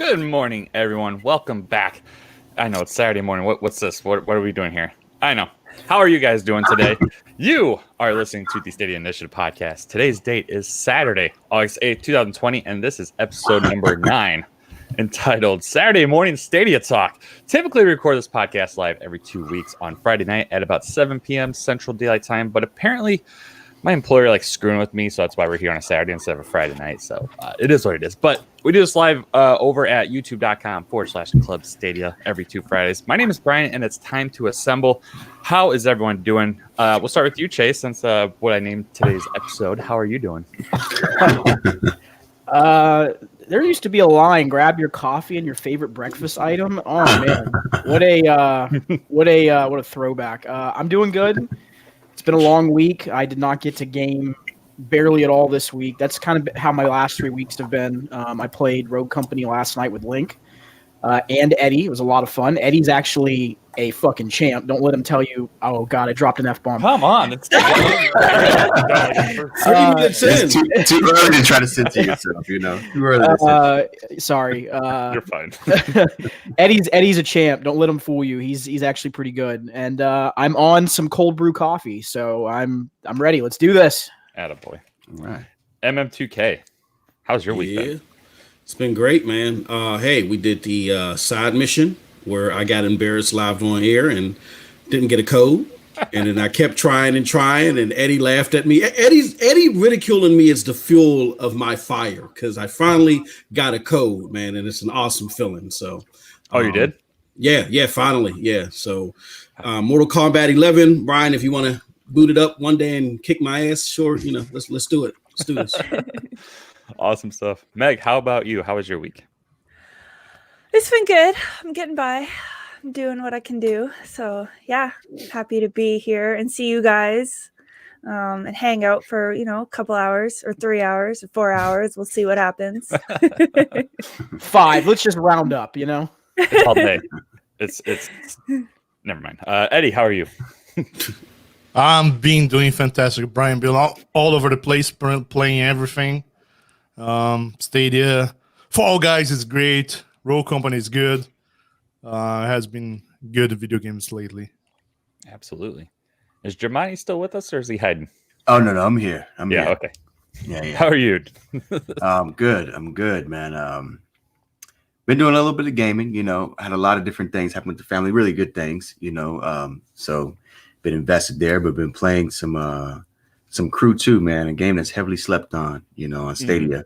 Good morning, everyone. Welcome back. I know it's Saturday morning. What's this? What are we doing here? I know. How are you guys doing today? You are listening to the Stadia Initiative podcast. Today's date is Saturday, August 8th, 2020, and this is episode number 9, entitled Saturday Morning Stadia Talk. Typically, we record this podcast live every 2 weeks on Friday night at about 7 p.m. Central Daylight Time, but apparently my employer likes screwing with me, so that's why we're here on a Saturday instead of a Friday night. So it is what it is. But we do this live over at youtube.com/Club Stadia every 2 Fridays. My name is Brian, and it's time to assemble. How is everyone doing? We'll start with you, Chase, since what I named today's episode. How are you doing? There used to be a line: grab your coffee and your favorite breakfast item. Oh man, what a throwback. I'm doing good. It's been a long week. I did not get to game barely at all this week. That's kind of how my last 3 weeks have been. I played Rogue Company last night with Link and Eddie. It was a lot of fun. Eddie's actually a fucking champ. Don't let him tell you, oh, God, I dropped an F-bomb. Come on. It's too early to try to censor yourself, you know. Too early to sorry. You're fine. Eddie's a champ. Don't let him fool you. He's actually pretty good. And I'm on some cold brew coffee, so I'm ready. Let's do this. Attaboy. All right. MM2K, how's your week been? It's been great, man. Hey, we did the side mission where I got embarrassed live on air and didn't get a code. And then I kept trying, and Eddie laughed at me. Eddie ridiculing me is the fuel of my fire because I finally got a code, man, and it's an awesome feeling. So, you did? Yeah, finally, yeah. So, Mortal Kombat 11, Brian, if you want to boot it up one day and kick my ass, sure, you know, let's do it. Let's do this. Awesome stuff. Meg, how about you? How was your week? It's been good. I'm getting by. I'm doing what I can do. So yeah, happy to be here and see you guys and hang out for, a couple hours or 3 hours or 4 hours. We'll see what happens. 5. Let's just round up, It's all day. It's never mind. Eddie, how are you? I'm doing fantastic. Brian, been all over the place, playing everything. Stadia, Fall Guys is great. Rogue Company is good. Has been good video games lately. Absolutely. Is Germani still with us, or is he hiding? Oh no, I'm here. I'm here. Okay. Yeah. How are you? I'm good, man. Been doing a little bit of gaming. Had a lot of different things happen with the family. Really good things. So been invested there, but been playing some Crew 2, man. A game that's heavily slept on. On Stadia.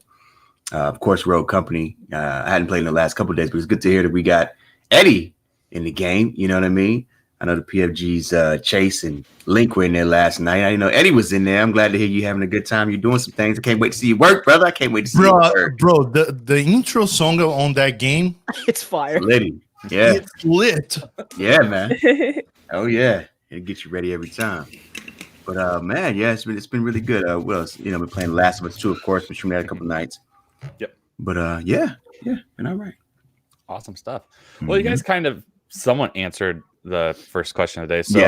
Of course, Rogue Company. I hadn't played in the last couple of days, but it's good to hear that we got Eddie in the game. You know what I mean? I know the PFG's Chase and Link were in there last night. I know Eddie was in there. I'm glad to hear you having a good time. You're doing some things. I can't wait to see you work, brother. I can't wait to see you work. Bro, the intro song on that game, it's fire. Litty. Yeah. It's lit. Yeah, man. Oh, yeah. It'll get you ready every time. But, man, yeah, it's been really good. What else? Been playing Last of Us 2, of course. Been streaming that a couple nights. Yep. But yeah, been all right. Awesome stuff. Well, you guys kind of somewhat answered the first question of the day. So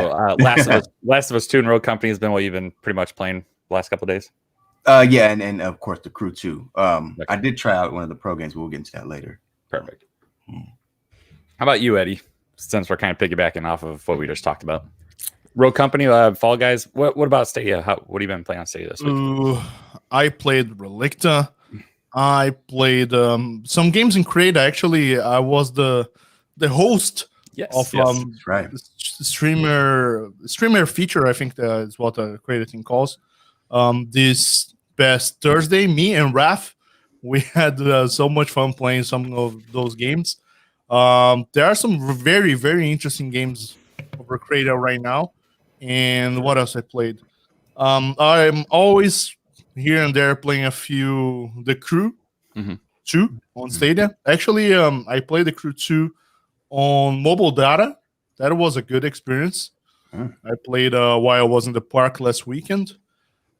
Last of Us 2 and Rogue Company has been what you've been pretty much playing the last couple of days? Yeah, and of course the Crew 2. Okay. I did try out one of the pro games, but we'll get into that later. Perfect. How about you, Eddie? Since we're kind of piggybacking off of what we just talked about. Rogue Company, Fall Guys. What about Stadia? What have you been playing on Stadia this week? I played Relicta. I played some games in Crate. Actually, I was the host of right. streamer feature. I think that is what the Crate team calls. This past Thursday, me and Raph, we had so much fun playing some of those games. There are some very, very interesting games over Crate right now. And what else I played? I'm always here and there playing a few the Crew 2 on Stadia. Actually, I played the Crew 2 on mobile data. That was a good experience. I played while I was in the park last weekend.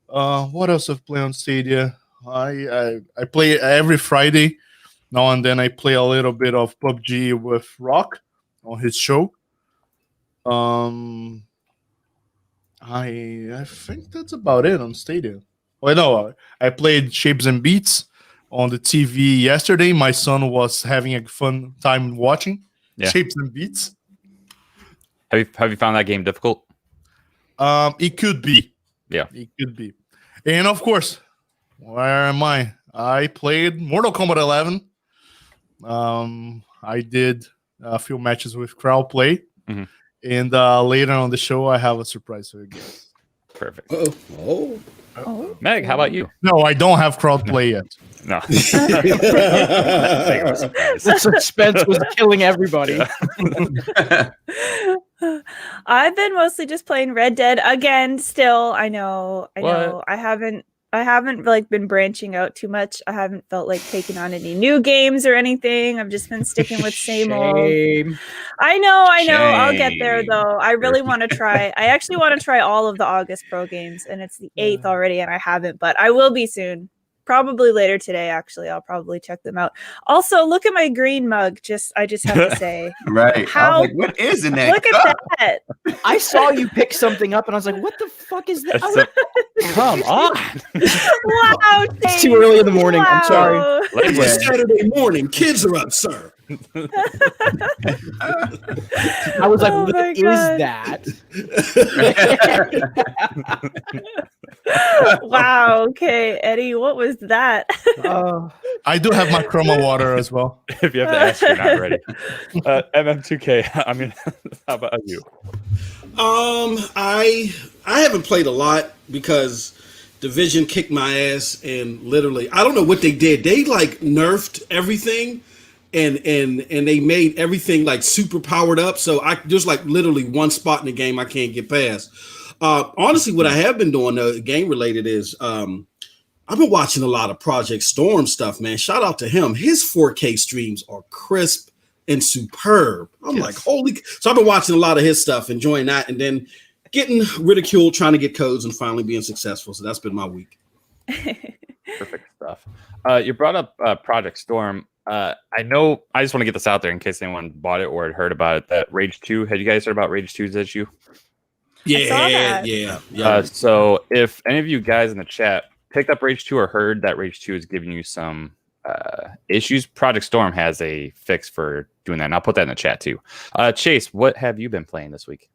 What else I've played on Stadia? I play every Friday. Now and then I play a little bit of PUBG with Rock on his show. I think that's about it on Stadia. Well, no, I played Shapes and Beats on the TV yesterday. My son was having a fun time watching Shapes and Beats. Have you found that game difficult? It could be. Yeah. It could be. And of course, where am I? I played Mortal Kombat 11. I did a few matches with crowd play. Mhm. And later on the show, I have a surprise for you guys. Perfect. Oh. Meg, how about you? No, I don't have crowd play yet. No. The suspense was killing everybody. I've been mostly just playing Red Dead again. Still, I know. What? I haven't like been branching out too much. I haven't felt like taking on any new games or anything. I've just been sticking with same old. Shame. I know. I'll get there Shame. though. I really want to try. I actually want to try all of the August Pro games, and it's the 8th already, and I haven't, but I will be soon. Probably later today, actually. I'll probably check them out. Also, look at my green mug. I just have to say. Right. I How- was like, what is in that Look cup? at that. I saw you pick something up, and I was like, "What the fuck is that?" That's come on. Wow. It's too early in the morning. I'm sorry. Wow. It's a Saturday morning. Kids are up, sir. I was like, Oh "What my is God. that?" Wow. Okay, Eddie, what was that? I do have my chroma water as well. If you have to ask, you're not ready. MM2K, I mean, how about you? I haven't played a lot because Division kicked my ass, and literally, I don't know what they did. They like nerfed everything, and they made everything like super powered up. So there's like literally one spot in the game I can't get past. Honestly, what I have been doing, game related, is I've been watching a lot of Project Storm stuff, man. Shout out to him. His 4K streams are crisp and superb. I'm like, holy. So I've been watching a lot of his stuff, enjoying that, and then getting ridiculed, trying to get codes, and finally being successful. So that's been my week. Perfect stuff. You brought up Project Storm. I know, I just want to get this out there in case anyone bought it or had heard about it, that Rage 2, had you guys heard about Rage 2's issue? saw that. Yeah. So if any of you guys in the chat picked up Rage 2 or heard that Rage 2 is giving you some issues, Project Storm has a fix for doing that, and I'll put that in the chat too. Chase, what have you been playing this week?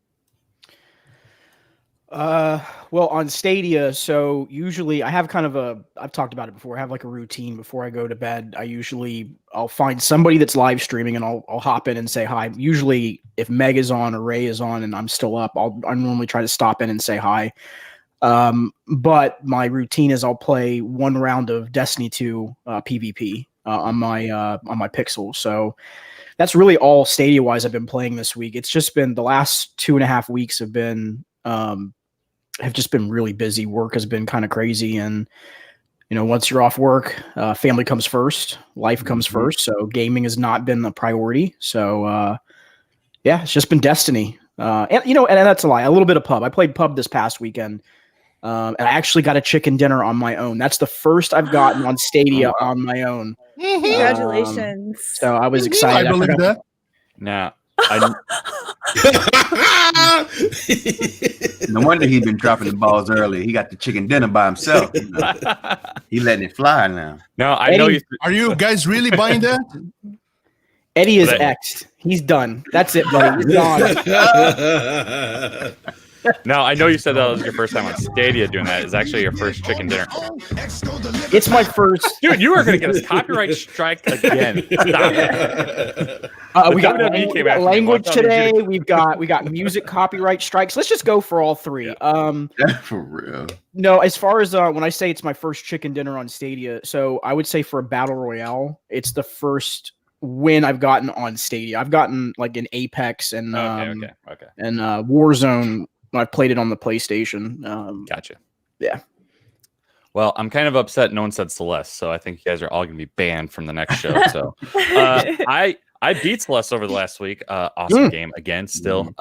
Well, on Stadia, so usually I have I've talked about it before. I have like a routine before I go to bed. I'll find somebody that's live streaming and I'll hop in and say hi. Usually if Meg is on or Ray is on and I'm still up, I normally try to stop in and say hi. But my routine is I'll play one round of Destiny 2 PvP on my Pixel. So that's really all Stadia wise I've been playing this week. It's just been the last 2.5 weeks have just been really busy. Work has been kind of crazy, and once you're off work, family comes first, life comes first. So gaming has not been the priority. So it's just been Destiny. And that's a lie. A little bit of pub. I played pub this past weekend. And I actually got a chicken dinner on my own. That's the first I've gotten on Stadia on my own. Congratulations. So I was excited. I believe that. Now, No wonder he's been dropping the balls early. He got the chicken dinner by himself. He letting it fly now. no, I know you. Are you guys really buying that? Eddie is But- X'd. He's done. That's it, buddy. He's gone. No, I know you said that was your first time on Stadia doing that. It's actually your first chicken dinner. It's my first. Dude, you are going to get a copyright strike again. Stop it. We got WWE came after me. language What's up, today. We got music copyright strikes. Let's just go for all three. For real. No, as far as when I say it's my first chicken dinner on Stadia, so I would say for a battle royale, it's the first win I've gotten on Stadia. I've gotten like an Apex and Okay. and Warzone. I've played it on the PlayStation. Gotcha. Yeah. Well, I'm kind of upset no one said Celeste, so I think you guys are all going to be banned from the next show. So I beat Celeste over the last week. Awesome game again. Still,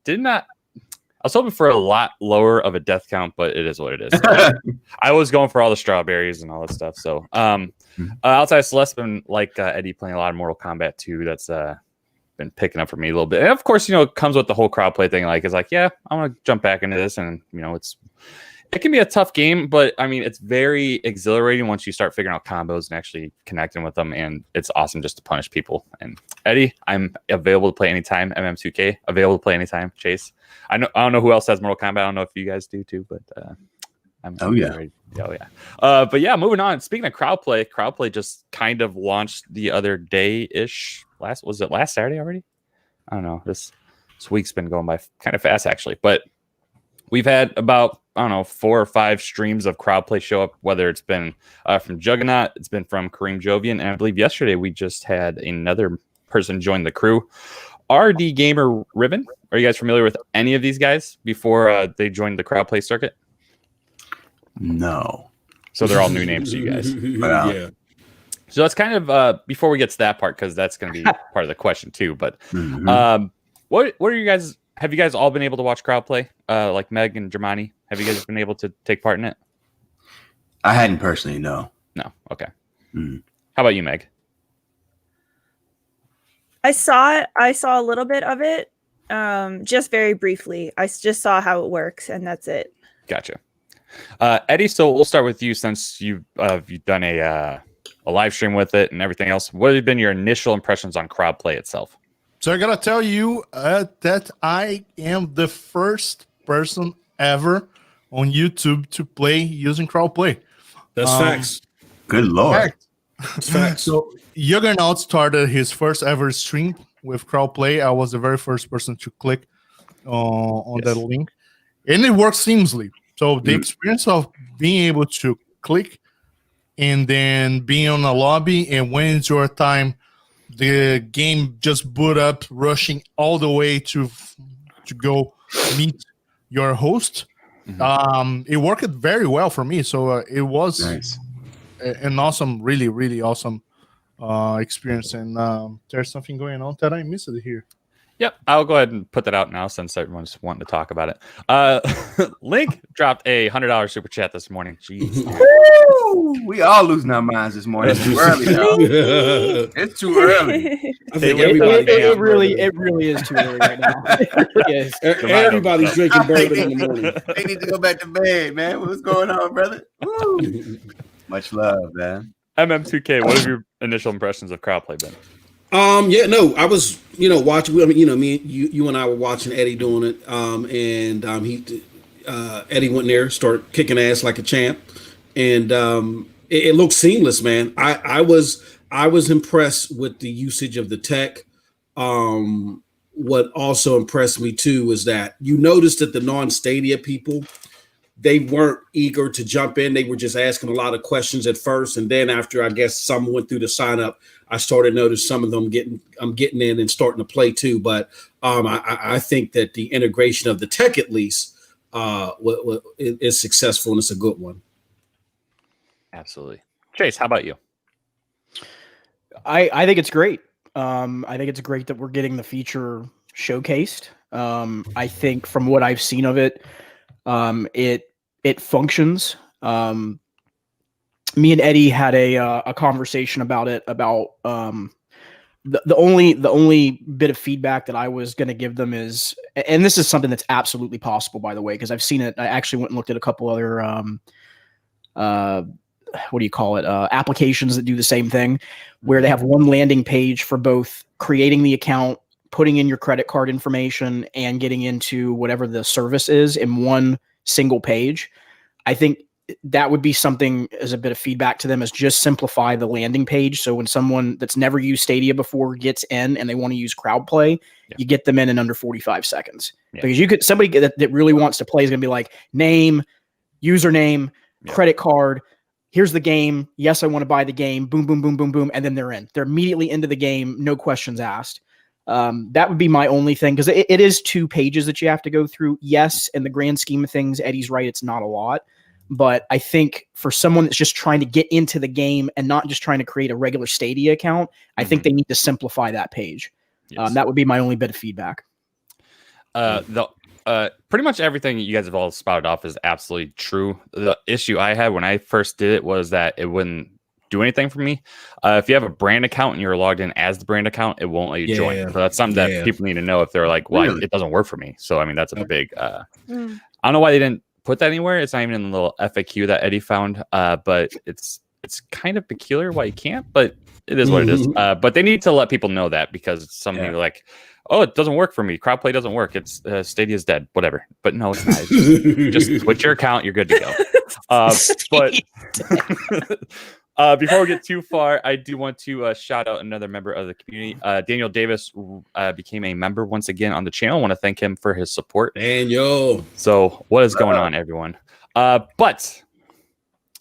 did not. I was hoping for a lot lower of a death count, but it is what it is. I was going for all the strawberries and all that stuff. So outside of Celeste, been like Eddie playing a lot of Mortal Kombat 2. That's been picking up for me a little bit. And of course, it comes with the whole crowd play thing. Like, it's like, yeah, I want to jump back into this, and it can be a tough game, but I mean, it's very exhilarating once you start figuring out combos and actually connecting with them. And it's awesome just to punish people. And Eddie, I'm available to play anytime. MM2K, available to play anytime. Chase, I don't know who else has Mortal Kombat. I don't know if you guys do too, but I'm ready. Oh yeah. But yeah, moving on. Speaking of crowd play just kind of launched the other day ish. Was it last Saturday already? I don't know. This week's been going by kind of fast actually, but we've had about, I don't know, 4 or 5 streams of crowd play show up, whether it's been from Juggernaut, it's been from Kareem Jovian, and I believe yesterday we just had another person join the crew. RD Gamer Ribbon. Are you guys familiar with any of these guys before they joined the crowd play circuit? No. So they're all new names to you guys. Yeah. So that's kind of before we get to that part, because that's going to be part of the question too. But what are you guys? Have you guys all been able to watch crowd play? Like Meg and Germani, have you guys been able to take part in it? I hadn't personally, no. No. Okay. How about you, Meg? I saw it. I saw a little bit of it, just very briefly. I just saw how it works, and that's it. Gotcha. Eddie, so we'll start with you since you've done a live stream with it and everything else. What have been your initial impressions on crowd play itself? So I gotta tell you that I am the first person ever on YouTube to play using crowd play. That's facts. Good Lord. That's facts. So Juggernaut started his first ever stream with crowd play. I was the very first person to click on that link, and it works seamlessly. So the experience of being able to click and then being on a lobby, and when it's your time, the game just boot up, rushing all the way to go meet your host. It worked very well for me. So it was an awesome, really, really awesome experience. And there's something going on that I missed here. Yep, I'll go ahead and put that out now since everyone's wanting to talk about it. Link dropped a $100 super chat this morning. Jeez, we all losing our minds this morning. It's too early, though. It's too early. I think it really is too early right now. It really is. Everybody's drinking bourbon in the morning. They need to go back to bed, man. What's going on, brother? Woo. Much love, man. MM2K, what have your initial impressions of crowd play been? I was, watching. I mean, me, you and I were watching Eddie doing it. Eddie went in there, started kicking ass like a champ, and it looked seamless, man. I was impressed with the usage of the tech. What also impressed me too was that you noticed that the non-Stadia people, they weren't eager to jump in. They were just asking a lot of questions at first, and then after I guess some went through the sign up, I started to notice some of them getting in and starting to play too. But I think that the integration of the tech at least is successful, and it's a good one. Absolutely. Chase, how about you? I think it's great. I think it's great that we're getting the feature showcased. I think from what I've seen of it, it functions. Me and Eddie had a conversation about it. About the only bit of feedback that I was going to give them is, and this is something that's absolutely possible, by the way, because I've seen it. I actually went and looked at a couple other applications that do the same thing, where they have one landing page for both creating the account, putting in your credit card information, and getting into whatever the service is in one single page. I think that would be something as a bit of feedback to them, is just simplify the landing page. So when someone that's never used Stadia before gets in and they want to use crowd play, you get them in under 45 seconds. Because somebody that really wants to play is going to be like, name, username, credit card, here's the game. Yes, I want to buy the game. Boom, boom, boom, boom, boom. And then they're in. They're immediately into the game. No questions asked. That would be my only thing, because it is 2 pages that you have to go through. Yes, in the grand scheme of things, Eddie's right. It's not a lot. But I think for someone that's just trying to get into the game and not just trying to create a regular Stadia account, I think they need to simplify that page. Yes. That would be my only bit of feedback. Pretty much everything you guys have all spouted off is absolutely true. The issue I had when I first did it was that it wouldn't do anything for me. If you have a brand account and you're logged in as the brand account, it won't let you join. So that's something that people need to know if they're like, well, it doesn't work for me. So, I mean, that's a big, I don't know why they didn't put that anywhere. It's not even in the little FAQ that Eddie found, but it's kind of peculiar why you can't, but it is what it is. But they need to let people know that, because it's something like, oh, it doesn't work for me. Crowdplay doesn't work. It's Stadia's dead, whatever. But no, it's not. It's just switch your account. You're good to go. But before we get too far, I do want to shout out another member of the community. Daniel Davis became a member once again on the channel. I want to thank him for his support. Daniel. So what is going on, everyone? But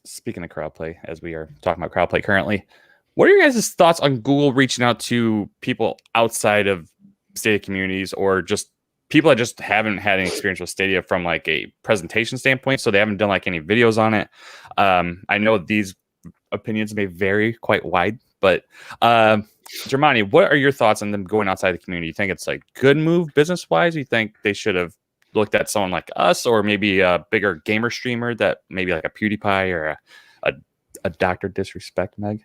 speaking of crowdplay, as we are talking about crowdplay currently, what are your guys' thoughts on Google reaching out to people outside of Stadia communities, or just people that just haven't had any experience with Stadia from like a presentation standpoint, so they haven't done like any videos on it? I know these opinions may vary quite wide, but Germani, what are your thoughts on them going outside the community? You think it's like good move business wise? You think they should have looked at someone like us, or maybe a bigger gamer streamer that maybe like a PewDiePie or a Dr. Disrespect Meg?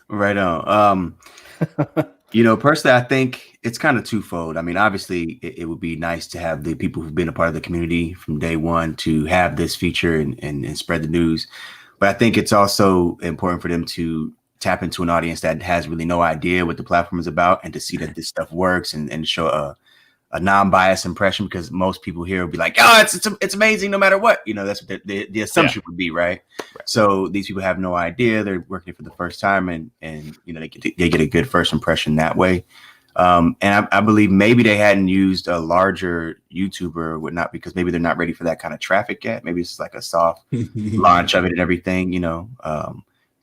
Right on. Personally, I think it's kind of twofold. I mean, obviously, it would be nice to have the people who've been a part of the community from day one to have this feature and spread the news. But I think it's also important for them to tap into an audience that has really no idea what the platform is about, and to see that this stuff works and show a non-biased impression, because most people here will be like, oh, it's amazing no matter what. That's what the assumption would be, right? So these people have no idea. They're working for the first time, and they get a good first impression that way. And I believe maybe they hadn't used a larger YouTuber or whatnot, because maybe they're not ready for that kind of traffic yet. Maybe it's like a soft launch of it and everything,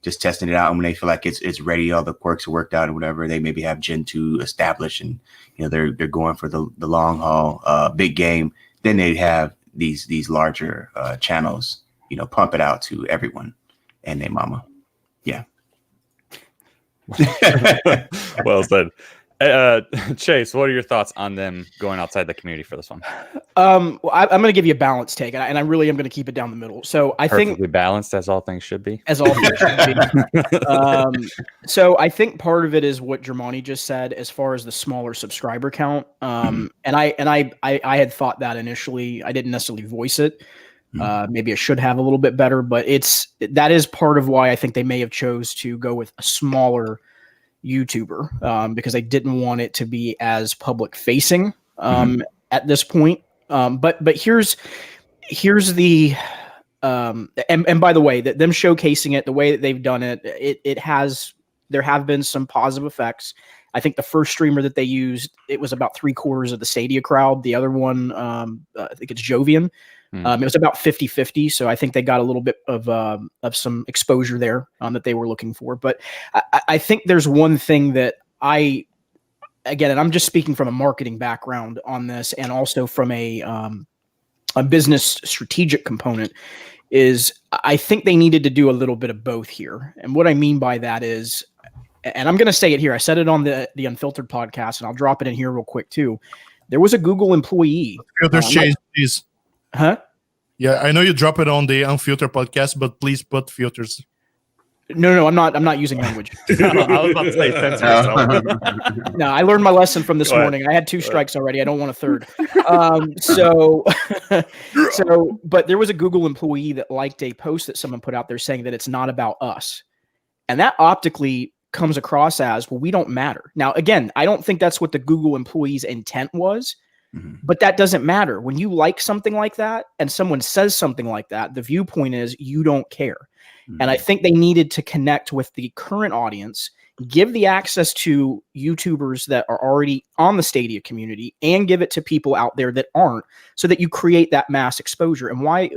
just testing it out. And when they feel like it's ready, all the quirks are worked out and whatever, they maybe have Gen 2 established, and they're going for the long haul, big game. Then they'd have these larger channels, pump it out to everyone and their mama. Yeah. Well said. Chase, what are your thoughts on them going outside the community for this one? Well, I'm going to give you a balanced take, and I really am going to keep it down the middle. So I think perfectly balanced, as all things should be. As all things should be. So I think part of it is what Germani just said, as far as the smaller subscriber count. And I had thought that initially. I didn't necessarily voice it. Maybe I should have a little bit better, but that is part of why I think they may have chose to go with a smaller YouTuber, because they didn't want it to be as public facing at this point. But here's the and by the way, that them showcasing it the way that they've done it, there have been some positive effects. I think the first streamer that they used, it was about 3/4 of the Stadia crowd. The other one, I think it's Jovian. It was about 50-50. So I think they got a little bit of some exposure there that they were looking for. But I think there's one thing that again, and I'm just speaking from a marketing background on this, and also from a business strategic component, is I think they needed to do a little bit of both here. And what I mean by that is, and I'm going to say it here, I said it on the Unfiltered podcast, and I'll drop it in here real quick too. There was a Google employee. Filters change, please. Huh? Yeah, I know you drop it on the Unfiltered podcast, but please put filters. No, I'm not using language. I was about to say censor yourself. No, I learned my lesson from this morning. I had 2 strikes already. I don't want a third. But there was a Google employee that liked a post that someone put out there saying that it's not about us. And that optically comes across as, well, we don't matter. Now, again, I don't think that's what the Google employee's intent was. But that doesn't matter. When you like something like that and someone says something like that, the viewpoint is you don't care. And I think they needed to connect with the current audience, give the access to YouTubers that are already on the Stadia community, and give it to people out there that aren't, so that you create that mass exposure. And why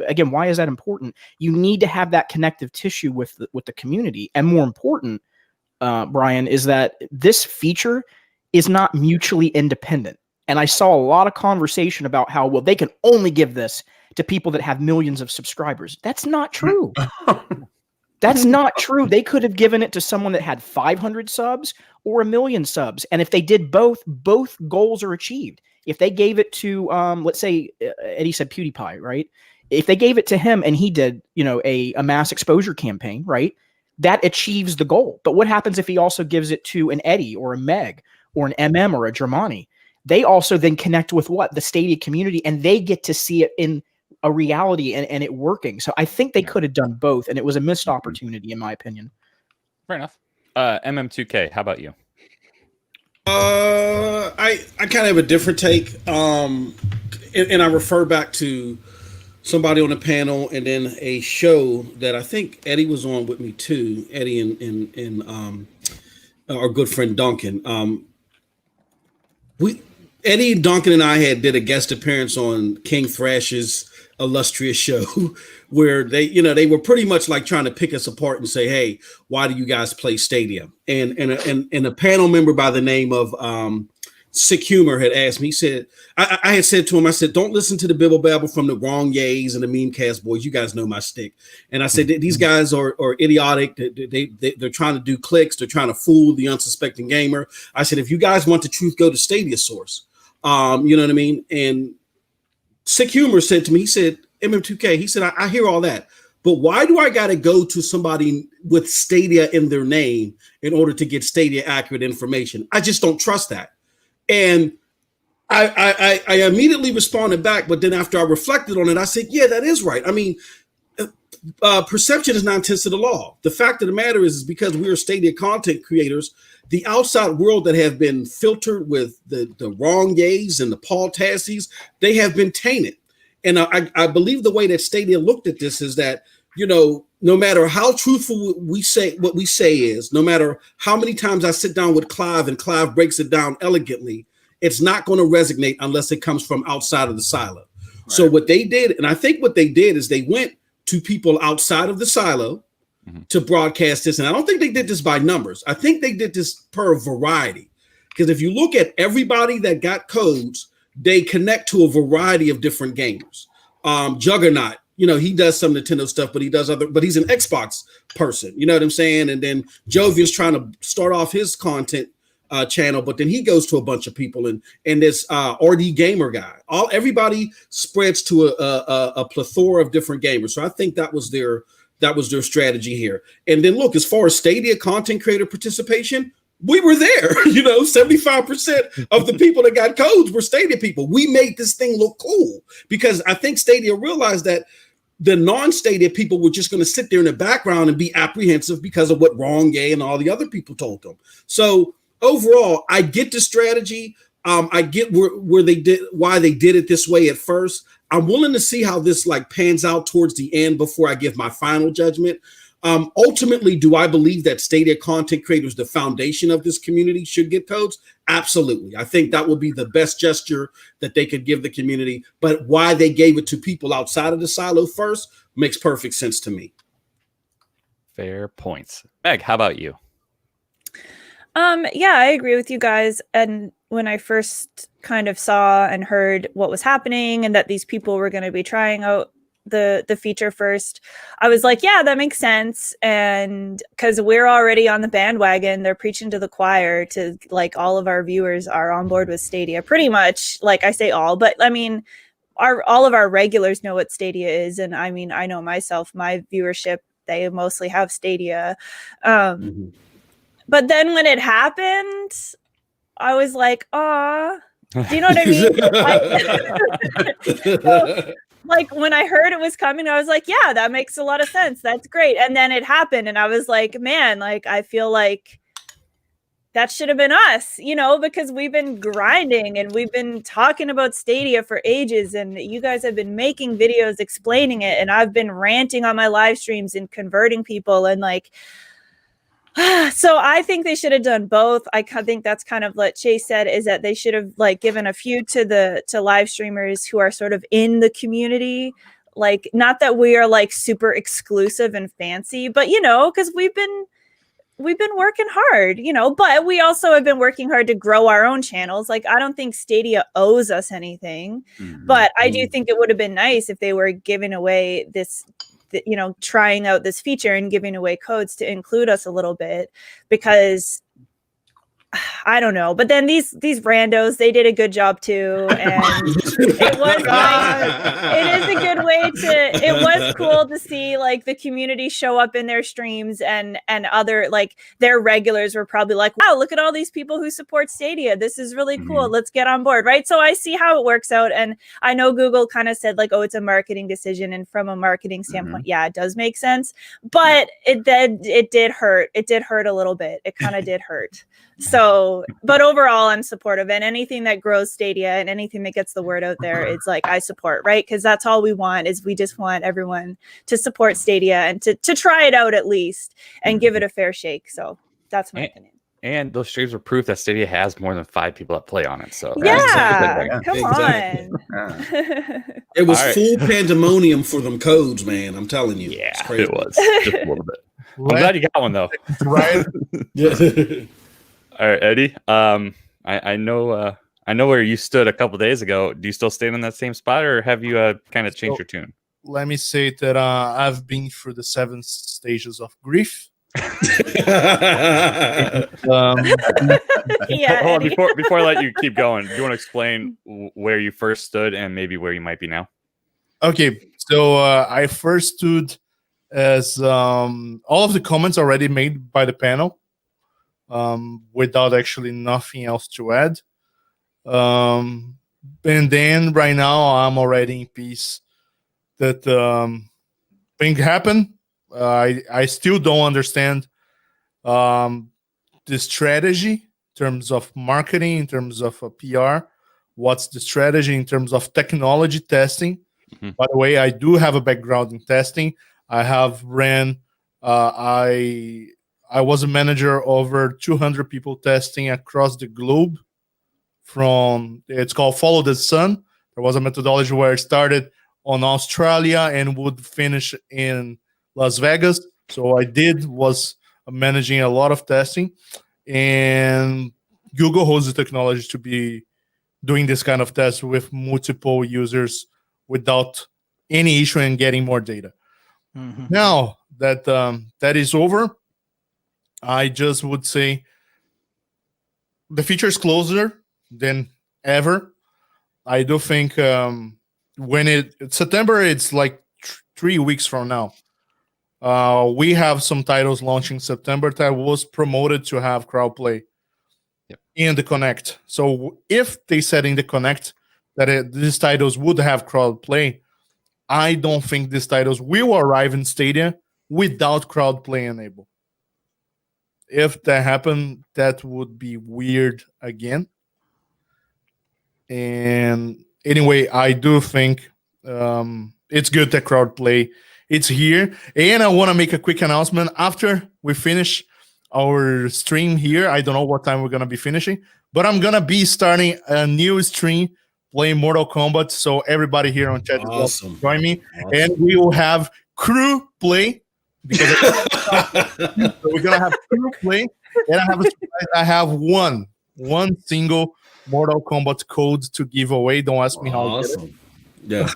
is that important? You need to have that connective tissue with the community. And more important, Brian, is that this feature is not mutually independent. And I saw a lot of conversation about how, well, they can only give this to people that have millions of subscribers. That's not true. That's not true. They could have given it to someone that had 500 subs or 1 million subs. And if they did both goals are achieved. If they gave it to, let's say, Eddie said PewDiePie, right? If they gave it to him and he did, a mass exposure campaign, right? That achieves the goal. But what happens if he also gives it to an Eddie or a Meg or an MM or a Germani? They also then connect with the Stadia community, and they get to see it in a reality and it working. So I think they could have done both, and it was a missed opportunity, in my opinion. Fair enough. MM2K, how about you? I kind of have a different take. And I refer back to somebody on the panel and then a show that I think Eddie was on with me too. Eddie and our good friend Duncan. Eddie, Duncan, and I did a guest appearance on King Thrash's illustrious show where they were pretty much like trying to pick us apart and say, hey, why do you guys play Stadia? And a panel member by the name of Sick Humor had asked me, he said, I had said to him, I said, don't listen to the bibble babble from the wrong yays and the meme cast boys. You guys know my stick. And I said, these guys are idiotic. They're trying to do clicks. They're trying to fool the unsuspecting gamer. I said, if you guys want the truth, go to Stadia Source. You know what I mean? And Sick Humor said to me, he said, MM2K, he said, I hear all that, but why do I got to go to somebody with Stadia in their name in order to get Stadia accurate information? I just don't trust that. And I immediately responded back, but then after I reflected on it, I said, yeah, that is right. I mean, perception is 9/10 of the law. The fact of the matter is because we are Stadia content creators, the outside world that have been filtered with the wrong yays and the Paul Tassies, they have been tainted. And I believe the way that Stadia looked at this is that, no matter how truthful we say what we say is, no matter how many times I sit down with Clive and Clive breaks it down elegantly, it's not going to resonate unless it comes from outside of the silo. Right. So what they did, and I think what they did is they went to people outside of the silo to broadcast this. And I don't think they did this by numbers. I think they did this per variety. Because if you look at everybody that got codes, they connect to a variety of different gamers. Juggernaut, he does some Nintendo stuff, but he's an Xbox person. You know what I'm saying? And then Jovian's trying to start off his content channel, but then he goes to a bunch of people and this RD gamer guy. Everybody spreads to a plethora of different gamers. So I think that was their strategy here. And then look, as far as Stadia content creator participation, we were there. 75% of the people that got codes were Stadia people. We made this thing look cool because I think Stadia realized that the non-Stadia people were just going to sit there in the background and be apprehensive because of what Wrong Gay and all the other people told them. So overall, I get the strategy. I get where they did, why they did it this way at first. I'm willing to see how this pans out towards the end before I give my final judgment. Ultimately, do I believe that Stadia content creators, the foundation of this community, should get codes? Absolutely. I think that would be the best gesture that they could give the community. But why they gave it to people outside of the silo first makes perfect sense to me. Fair points. Meg, how about you? Yeah, I agree with you guys. And when I first kind of saw and heard what was happening and that these people were going to be trying out the feature first, I was like, yeah, that makes sense. And because we're already on the bandwagon, they're preaching to the choir to all of our viewers are on board with Stadia pretty much. I say all, but I mean, all of our regulars know what Stadia is. And I mean, I know myself, my viewership, they mostly have Stadia. But then when it happened, I was like, "Aw," do you know what I mean? So, when I heard it was coming, I was like, "Yeah, that makes a lot of sense. That's great." And then it happened, and I was like, "Man, I feel like that should have been us, because we've been grinding and we've been talking about Stadia for ages, and you guys have been making videos explaining it, and I've been ranting on my live streams and converting people and so I think they should have done both. I think that's kind of what Chase said, is that they should have given a few to live streamers who are sort of in the community. Not that we are super exclusive and fancy, but because we've been working hard, but we also have been working hard to grow our own channels. I don't think Stadia owes us anything, but I do think it would have been nice if they were giving away this, trying out this feature and giving away codes to include us a little bit, because I don't know. But then these randos, they did a good job too, and it was nice. It is a good way to. It was cool to see like the community show up in their streams, and other like their regulars were probably like, wow, look at all these people who support Stadia. This is really cool. Let's get on board, right? So I see how it works out, and I know Google kind of said like, oh, it's a marketing decision, and from a marketing standpoint, yeah, it does make sense. But it did hurt. It did hurt a little bit. It kind of did hurt. So, but overall, I'm supportive, and anything that grows Stadia and anything that gets the word out there, it's like I support, right? Because that's all we want is we just want everyone to support Stadia and to try it out at least and give it a fair shake. So that's my opinion. And those streams are proof that Stadia has more than 5 people that play on it. So Come on. It was full pandemonium for them codes, man. I'm telling you. Yeah, it's crazy. it was just a little bit. I'm glad you got one though. Right. All right, Eddie. I know where you stood a couple days ago. Do you still stand in that same spot, or have you kind of changed your tune? Let me say that I've been through the 7 stages of grief. Yeah. Hold on, before I let you keep going, do you want to explain where you first stood and maybe where you might be now? Okay, so I first stood as all of the comments already made by the panel, without actually nothing else to add. And then right now I'm already in peace that thing happened. I still don't understand the strategy in terms of marketing, in terms of PR. What's the strategy in terms of technology testing? By the way, I do have a background in testing. I have ran. I was a manager over 200 people testing across the globe. It's called Follow the Sun. There was a methodology where it started on Australia and would finish in Las Vegas. So I was managing a lot of testing, and Google holds the technology to be doing this kind of test with multiple users without any issue and getting more data. Now that that is over, I just would say the feature is closer than ever. I do think when September, it's like 3 weeks from now. We have some titles launching September that was promoted to have crowd play in the Connect. So if they said in the Connect that these titles would have crowd play, I don't think these titles will arrive in Stadia without crowd play enabled. If that happened, that would be weird again. And anyway, I do think it's good that crowd play. It's here. And I want to make a quick announcement. After we finish our stream here, I don't know what time we're going to be finishing, but I'm going to be starting a new stream playing Mortal Kombat. So everybody here on chat join me. Awesome. And we will have crew play. Because so we're going to have crew play. And I have one single Mortal Kombat code to give away. Don't ask me how. Awesome. Yeah.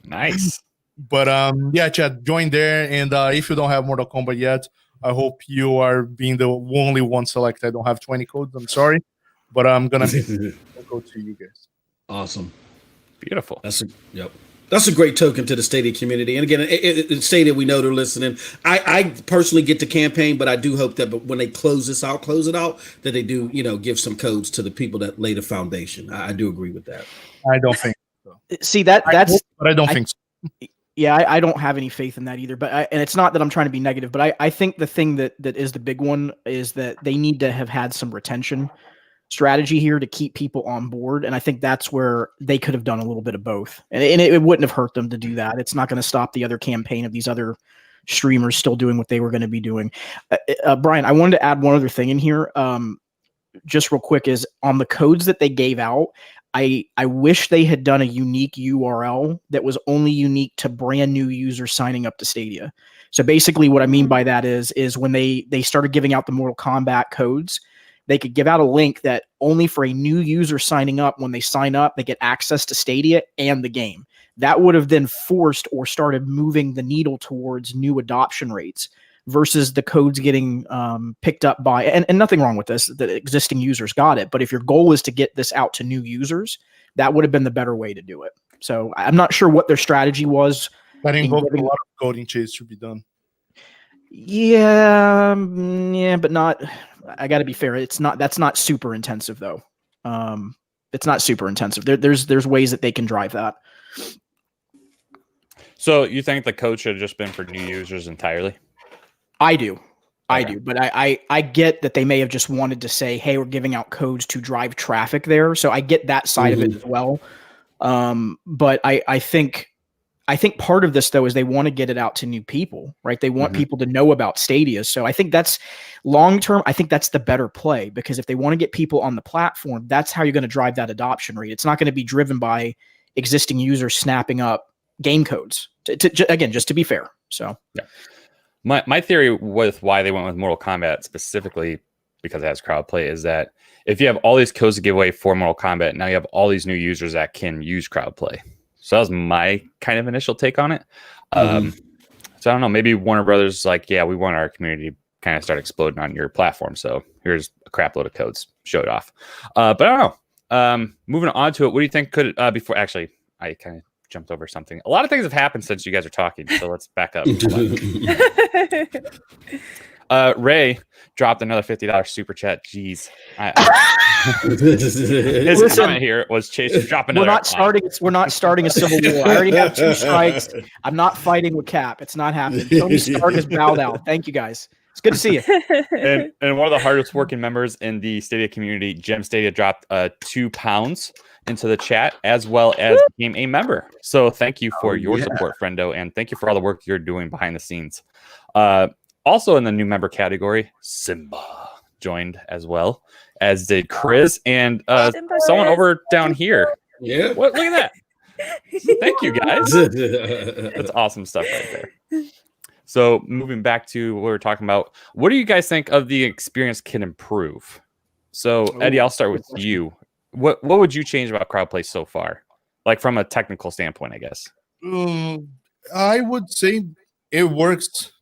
Nice. But yeah, chat, join there. And if you don't have Mortal Kombat yet, I hope you are being the only one selected. I don't have 20 codes. I'm sorry, but I'm gonna go to you guys. Awesome. Beautiful. That's a great token to the Stadia community. And again, it Stadia, we know they're listening. I personally get the campaign, but I do hope that when they close it out, that they do, give some codes to the people that lay the foundation. I do agree with that. I don't think so. See, but I don't think so. Yeah, I don't have any faith in that either. But and it's not that I'm trying to be negative, but I think the thing that is the big one is that they need to have had some retention strategy here to keep people on board. And I think that's where they could have done a little bit of both. And it wouldn't have hurt them to do that. It's not going to stop the other campaign of these other streamers still doing what they were going to be doing. Brian, I wanted to add one other thing in here. Just real quick is on the codes that they gave out. I wish they had done a unique URL that was only unique to brand new users signing up to Stadia. So basically what I mean by that is when they started giving out the Mortal Kombat codes, they could give out a link that only for a new user signing up, when they sign up, they get access to Stadia and the game. That would have then forced or started moving the needle towards new adoption rates versus the codes getting picked up by, and nothing wrong with this, the existing users got it. But if your goal is to get this out to new users, that would have been the better way to do it. So I'm not sure what their strategy was. That involves a lot of coding changes to be done. Yeah, but not. I got to be fair. That's not super intensive though. It's not super intensive. There's ways that they can drive that. So you think the code should have just been for new users entirely? I do. But I get that they may have just wanted to say, hey, we're giving out codes to drive traffic there. So I get that side of it as well. But I think part of this though is they want to get it out to new people, right? They want people to know about Stadia. So I think that's long term. I think that's the better play, because if they want to get people on the platform, that's how you're going to drive that adoption rate. It's not going to be driven by existing users snapping up game codes. Again, just to be fair. So yeah. My theory with why they went with Mortal Kombat specifically, because it has crowd play, is that if you have all these codes to give away for Mortal Kombat, now you have all these new users that can use crowd play. So that was my kind of initial take on it. So I don't know, maybe Warner Brothers like, yeah, we want our community to kind of start exploding on your platform. So here's a crap load of codes, show it off. But I don't know. Moving on to it, what do you think could, before, actually, I kind of jumped over something. A lot of things have happened since you guys are talking, so let's back up. Ray dropped another $50 super chat. Jeez. His comment here was Chase drop another. We're not starting a civil war. I already have 2 strikes. I'm not fighting with Cap. It's not happening. Tony Stark is bowed out. Thank you guys. It's good to see you. And one of the hardest working members in the Stadia community, Jim Stadia, dropped £2 into the chat, as well as became a member. So thank you for your support, friendo, and thank you for all the work you're doing behind the scenes. Also in the new member category, Simba joined as well, as did Chris and someone over down here. Yeah. Look at that. Thank you, guys. That's awesome stuff right there. So moving back to what we were talking about, what do you guys think of the experience can improve? So Eddie, I'll start with you. What would you change about crowdplay so far? Like from a technical standpoint, I guess. I would say it works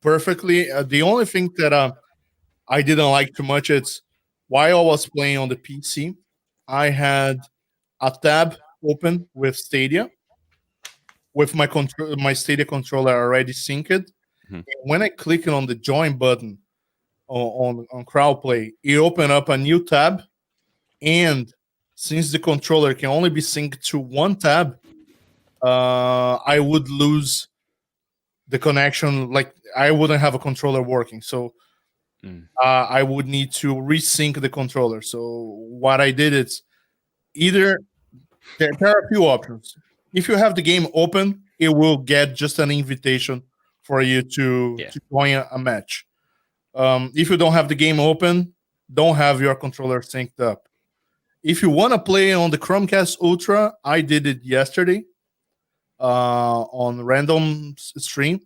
perfectly. The only thing that I didn't like too much, it's while I was playing on the PC, I had a tab open with Stadia, with my Stadia controller already synced. And when I click on the join button on crowdplay, it opened up a new tab. And since the controller can only be synced to one tab, I would lose the connection. Like I wouldn't have a controller working. So I would need to resync the controller. So what I did is either there are a few options. If you have the game open, it will get just an invitation for you to join a match. If you don't have the game open, don't have your controller synced up. If you want to play on the Chromecast Ultra, I did it yesterday on random stream.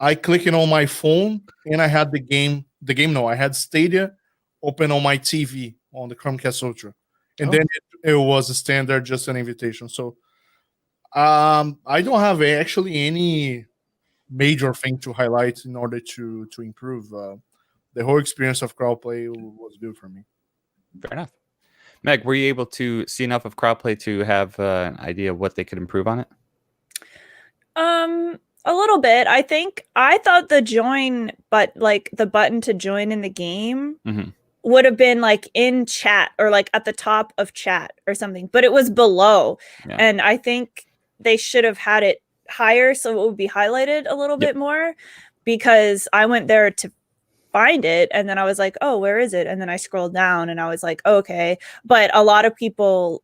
I clicked it on my phone and I had I had Stadia open on my TV on the Chromecast Ultra. And then it was a standard, just an invitation. So I don't have actually any major thing to highlight in order to improve. The whole experience of crowdplay was good for me. Fair enough. Meg, were you able to see enough of crowdplay to have an idea of what they could improve on it? A little bit. I thought the join, but like the button to join in the game would have been like in chat or like at the top of chat or something, but it was below. Yeah. And I think they should have had it higher so it would be highlighted a little bit more, because I went there to find it and then I was like, oh, where is it? And then I scrolled down and I was like, okay. But a lot of people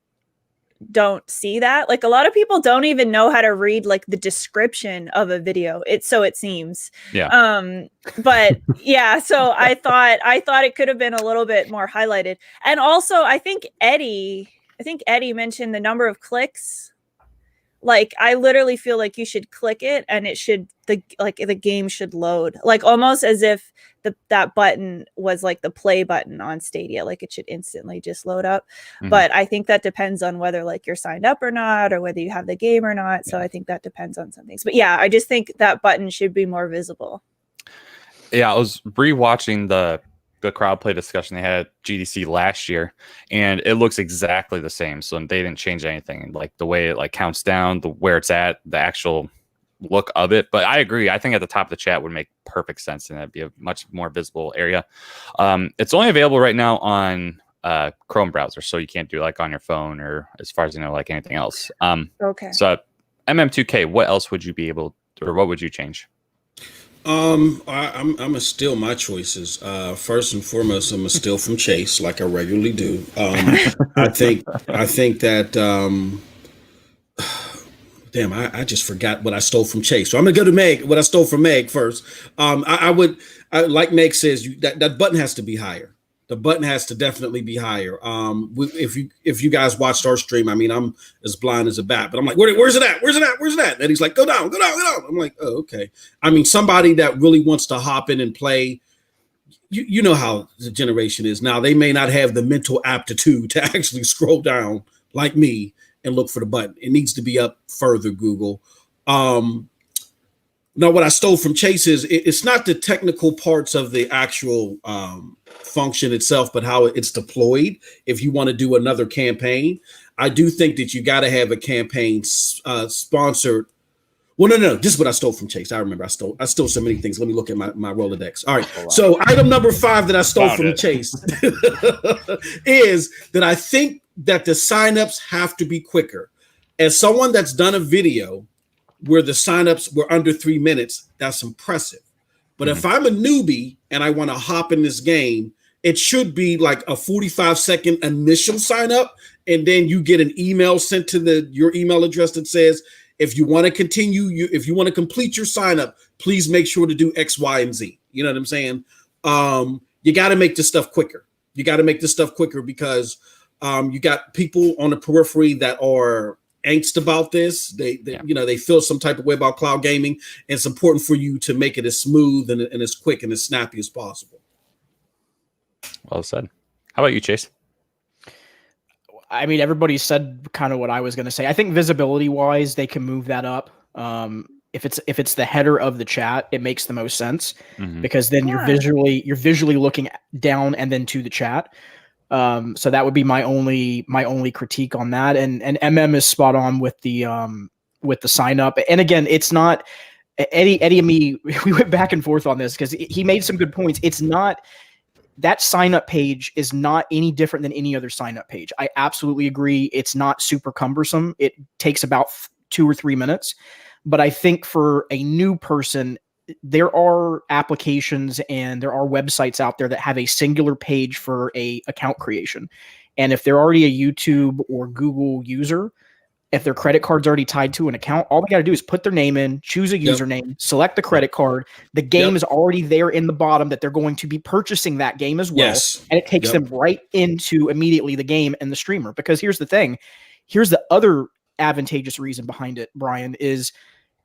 don't see that. Like a lot of people don't even know how to read like the description of a video. It seems. Yeah. But yeah, so I thought it could have been a little bit more highlighted. And also I think Eddie mentioned the number of clicks. Like I literally feel like you should click it and it should the game should load, like almost as if that button was like the play button on Stadia, like it should instantly just load up. But I think that depends on whether like you're signed up or not, or whether you have the game or not. So I think that depends on some things. But yeah, I just think that button should be more visible. Yeah, I was rewatching the crowd play discussion they had at GDC last year, and it looks exactly the same. So they didn't change anything, like the way it like counts down, where it's at, the actual look of it. But I agree. I think at the top of the chat would make perfect sense, and that'd be a much more visible area. It's only available right now on Chrome browser, so you can't do like on your phone or, as far as you know, like anything else. Okay. So MM2K, what else would you be able to, or what would you change? I'm gonna steal my choices. First and foremost, I'm gonna steal from Chase like I regularly do. I think that damn, I just forgot what I stole from Chase. So I'm gonna go to Meg. What I stole from Meg first. I would like Meg says, that button has to be higher. The button has to definitely be higher. If you guys watched our stream, I mean, I'm as blind as a bat, but I'm like, where's it at? Where's it at? Where's it at? And he's like, go down, go down, go down. I'm like, oh, okay. I mean, somebody that really wants to hop in and play, you know how the generation is now. They may not have the mental aptitude to actually scroll down like me and look for the button. It needs to be up further, Google. Now, what I stole from Chase is it's not the technical parts of the actual function itself, but how it's deployed. If you want to do another campaign, I do think that you got to have a campaign sponsored. Well, no. This is what I stole from Chase. I remember I stole so many things. Let me look at my Rolodex. All right. So item number 5 that I stole from Chase is that I think that the signups have to be quicker. As someone that's done a video where the signups were under 3 minutes, that's impressive. But if I'm a newbie and I want to hop in this game, it should be like a 45-second initial sign up, and then you get an email sent to your email address that says, if you want to continue, if you want to complete your sign up, please make sure to do X, Y, and Z. You know what I'm saying? You got to make this stuff quicker. You got to make this stuff quicker because you got people on the periphery that are angst about this. They feel some type of way about cloud gaming, and it's important for you to make it as smooth and as quick and as snappy as possible. Well said. How about you, Chase? I mean, everybody said kind of what I was going to say. I think visibility wise, they can move that up. If it's the header of the chat, it makes the most sense because then you're visually looking down and then to the chat. So that would be my only critique on that. And MM is spot on with the sign up. And again, it's not Eddie and me, we went back and forth on this because he made some good points. It's not that sign up page is not any different than any other sign up page. I absolutely agree. It's not super cumbersome. It takes about 2 or 3 minutes, but I think for a new person, there are applications and there are websites out there that have a singular page for a account creation. And if they're already a YouTube or Google user, if their credit card's already tied to an account, all they got to do is put their name in, choose a username, select the credit card. The game is already there in the bottom that they're going to be purchasing that game as well. Yes. And it takes them right into immediately the game and the streamer. Because here's the thing. Here's the other advantageous reason behind it, Brian, is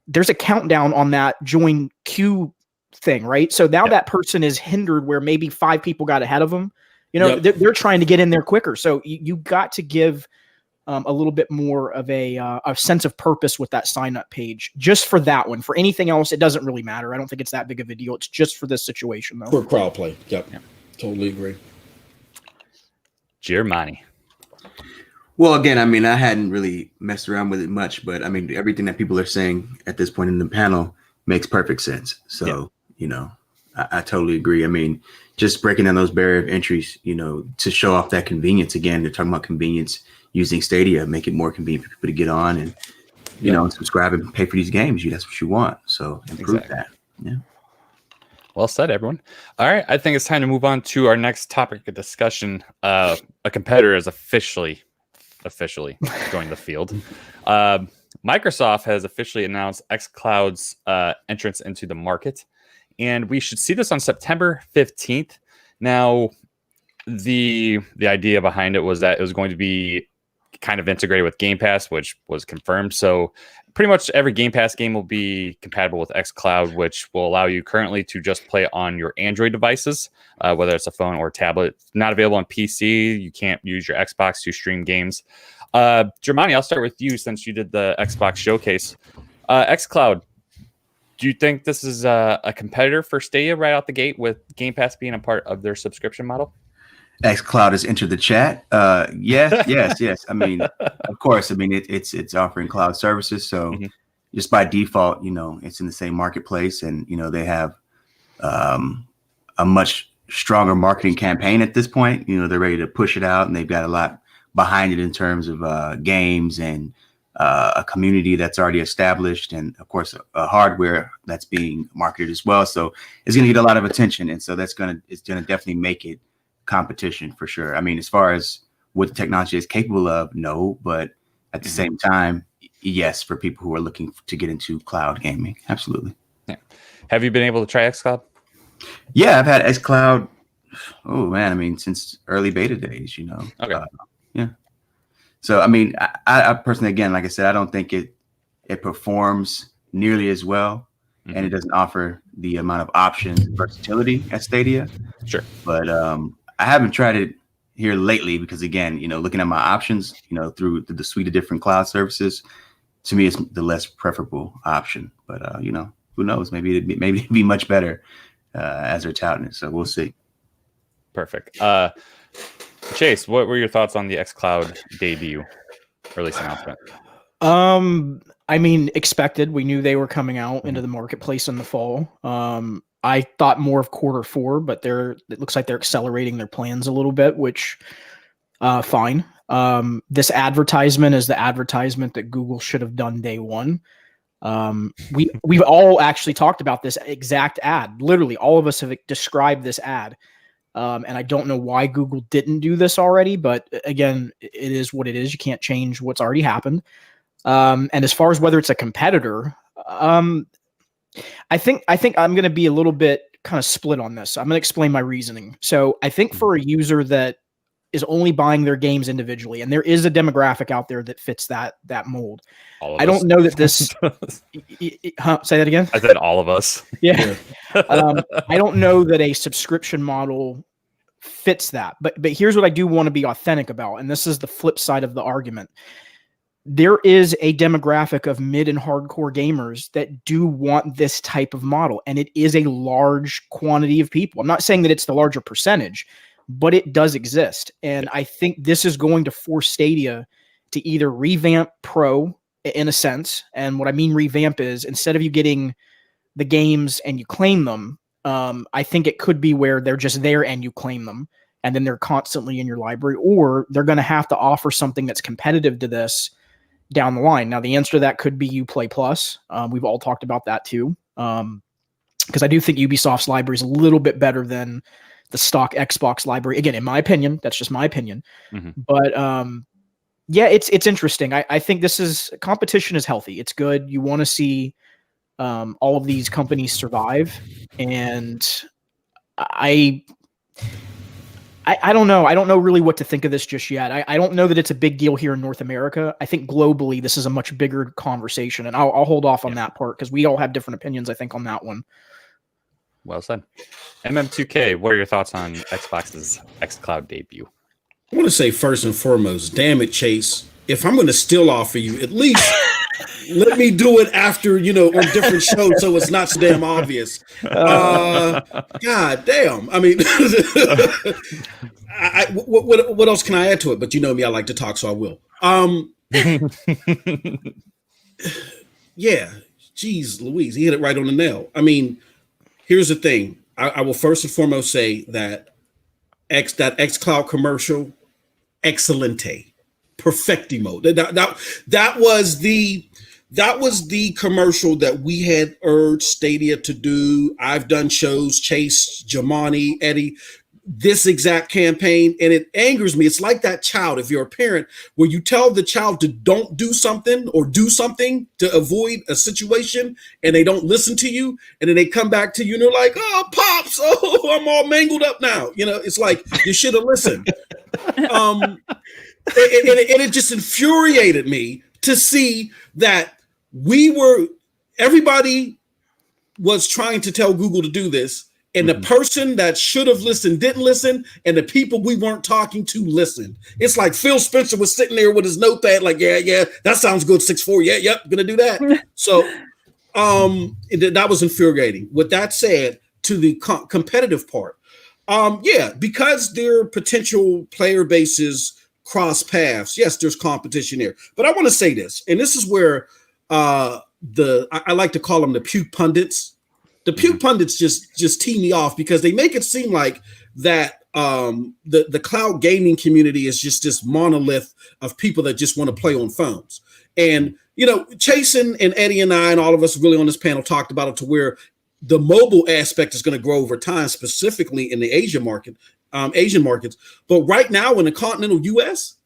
there's a countdown on that join queue thing, right? So now that person is hindered where maybe 5 people got ahead of them. You know, they're trying to get in there quicker. So you got to give a little bit more of a sense of purpose with that sign up page just for that one. For anything else, it doesn't really matter. I don't think it's that big of a deal. It's just for this situation, though. For crowd play. Yep. Totally agree. Germani. Well, again, I mean, I hadn't really messed around with it much, but I mean, everything that people are saying at this point in the panel makes perfect sense. So, you know, I totally agree. I mean, just breaking down those barrier of entries, you know, to show off that convenience. Again, they're talking about convenience using Stadia, make it more convenient for people to get on and, you know, subscribe and pay for these games. That's what you want. So improve that. Yeah. Well said, everyone. All right. I think it's time to move on to our next topic of discussion. A competitor is officially joined the field. Microsoft has officially announced xCloud's entrance into the market, and we should see this on September 15th. Now, the idea behind it was that it was going to be kind of integrated with Game Pass, which was confirmed. So pretty much every Game Pass game will be compatible with xCloud, which will allow you currently to just play on your Android devices, whether it's a phone or tablet. Not available on PC. You can't use your Xbox to stream games. Germani, I'll start with you since you did the Xbox showcase. xCloud, Do you think this is a competitor for Stadia right out the gate with Game Pass being a part of their subscription model? xCloud has entered the chat. Yes. I mean, of course. I mean, it's offering cloud services, so just by default, it's in the same marketplace, and they have a much stronger marketing campaign at this point. They're ready to push it out, and they've got a lot behind it in terms of games and a community that's already established, and of course a hardware that's being marketed as well. So it's going to get a lot of attention, and so it's going to definitely make it competition for sure. I mean, as far as what the technology is capable of, no, but at the same time, yes, for people who are looking to get into cloud gaming, absolutely. Yeah. Have you been able to try xCloud? Yeah, I've had xCloud. Oh man, I mean, since early beta days, Okay. Yeah. So I mean, I personally, again, like I said, I don't think it performs nearly as well, and it doesn't offer the amount of options and versatility at Stadia. Sure. But I haven't tried it here lately because, again, looking at my options, through the suite of different cloud services, to me, it's the less preferable option. But who knows? Maybe it'd be much better as they're touting it. So we'll see. Perfect. Chase, what were your thoughts on the xCloud debut release announcement? I mean, expected. We knew they were coming out into the marketplace in the fall. I thought more of Q4, but it looks like they're accelerating their plans a little bit, which fine. This advertisement is the advertisement that Google should have done day one. We've all actually talked about this exact ad. Literally, all of us have described this ad. And I don't know why Google didn't do this already, but again, it is what it is. You can't change what's already happened. And as far as whether it's a competitor, I think I'm going to be a little bit kind of split on this. I'm going to explain my reasoning. So I think for a user that is only buying their games individually, and there is a demographic out there that fits that mold. I don't know that this. Say that again. I said all of us. Yeah. I don't know that a subscription model fits that, but here's what I do want to be authentic about, and this is the flip side of the argument. There is a demographic of mid and hardcore gamers that do want this type of model, and it is a large quantity of people. I'm not saying that it's the larger percentage, but it does exist. And I think this is going to force Stadia to either revamp Pro in a sense. And what I mean revamp is instead of you getting the games and you claim them, I think it could be where they're just there and you claim them, and then they're constantly in your library, or they're going to have to offer something that's competitive to this down the line. Now, the answer to that could be Uplay Plus. We've all talked about that too. Because I do think Ubisoft's library is a little bit better than the stock Xbox library. Again, in my opinion, that's just my opinion. But yeah, it's interesting. I think competition is healthy. It's good. You want to see all of these companies survive. And I don't know. I don't know really what to think of this just yet. I don't know that it's a big deal here in North America. I think globally, this is a much bigger conversation, and I'll hold off on that part because we all have different opinions, I think, on that one. Well said. MM2K, what are your thoughts on Xbox's xCloud debut? I want to say first and foremost, damn it, Chase. If I'm going to still offer you, at least let me do it after, on different shows so it's not so damn obvious. God damn. I mean, what else can I add to it? But you know me, I like to talk, so I will. Yeah, geez, Louise, he hit it right on the nail. I mean, here's the thing. I will first and foremost say that xCloud commercial, excellente, perfectimo. That was the commercial that we had urged Stadia to do. I've done shows, Chase, Jamani, Eddie, this exact campaign, and it angers me. It's like that child, if you're a parent, where you tell the child to don't do something or do something to avoid a situation, and they don't listen to you, and then they come back to you and they're like, oh, Pops, oh, I'm all mangled up now. It's like, you should have listened. And it just infuriated me to see that everybody was trying to tell Google to do this, and the person that should have listened didn't listen, and the people we weren't talking to listened. It's like Phil Spencer was sitting there with his notepad like, yeah, that sounds good, 6'4", yep, gonna do that. So that was infuriating. With that said, to the competitive part, because their potential player bases cross paths, yes, there's competition there. But I want to say this, and this is where I like to call them the puke pundits. The puke pundits just tee me off because they make it seem like that the cloud gaming community is just this monolith of people that just want to play on phones. And Chasen and Eddie and I and all of us really on this panel talked about it to where the mobile aspect is going to grow over time, specifically in the Asian markets. But right now in the continental US,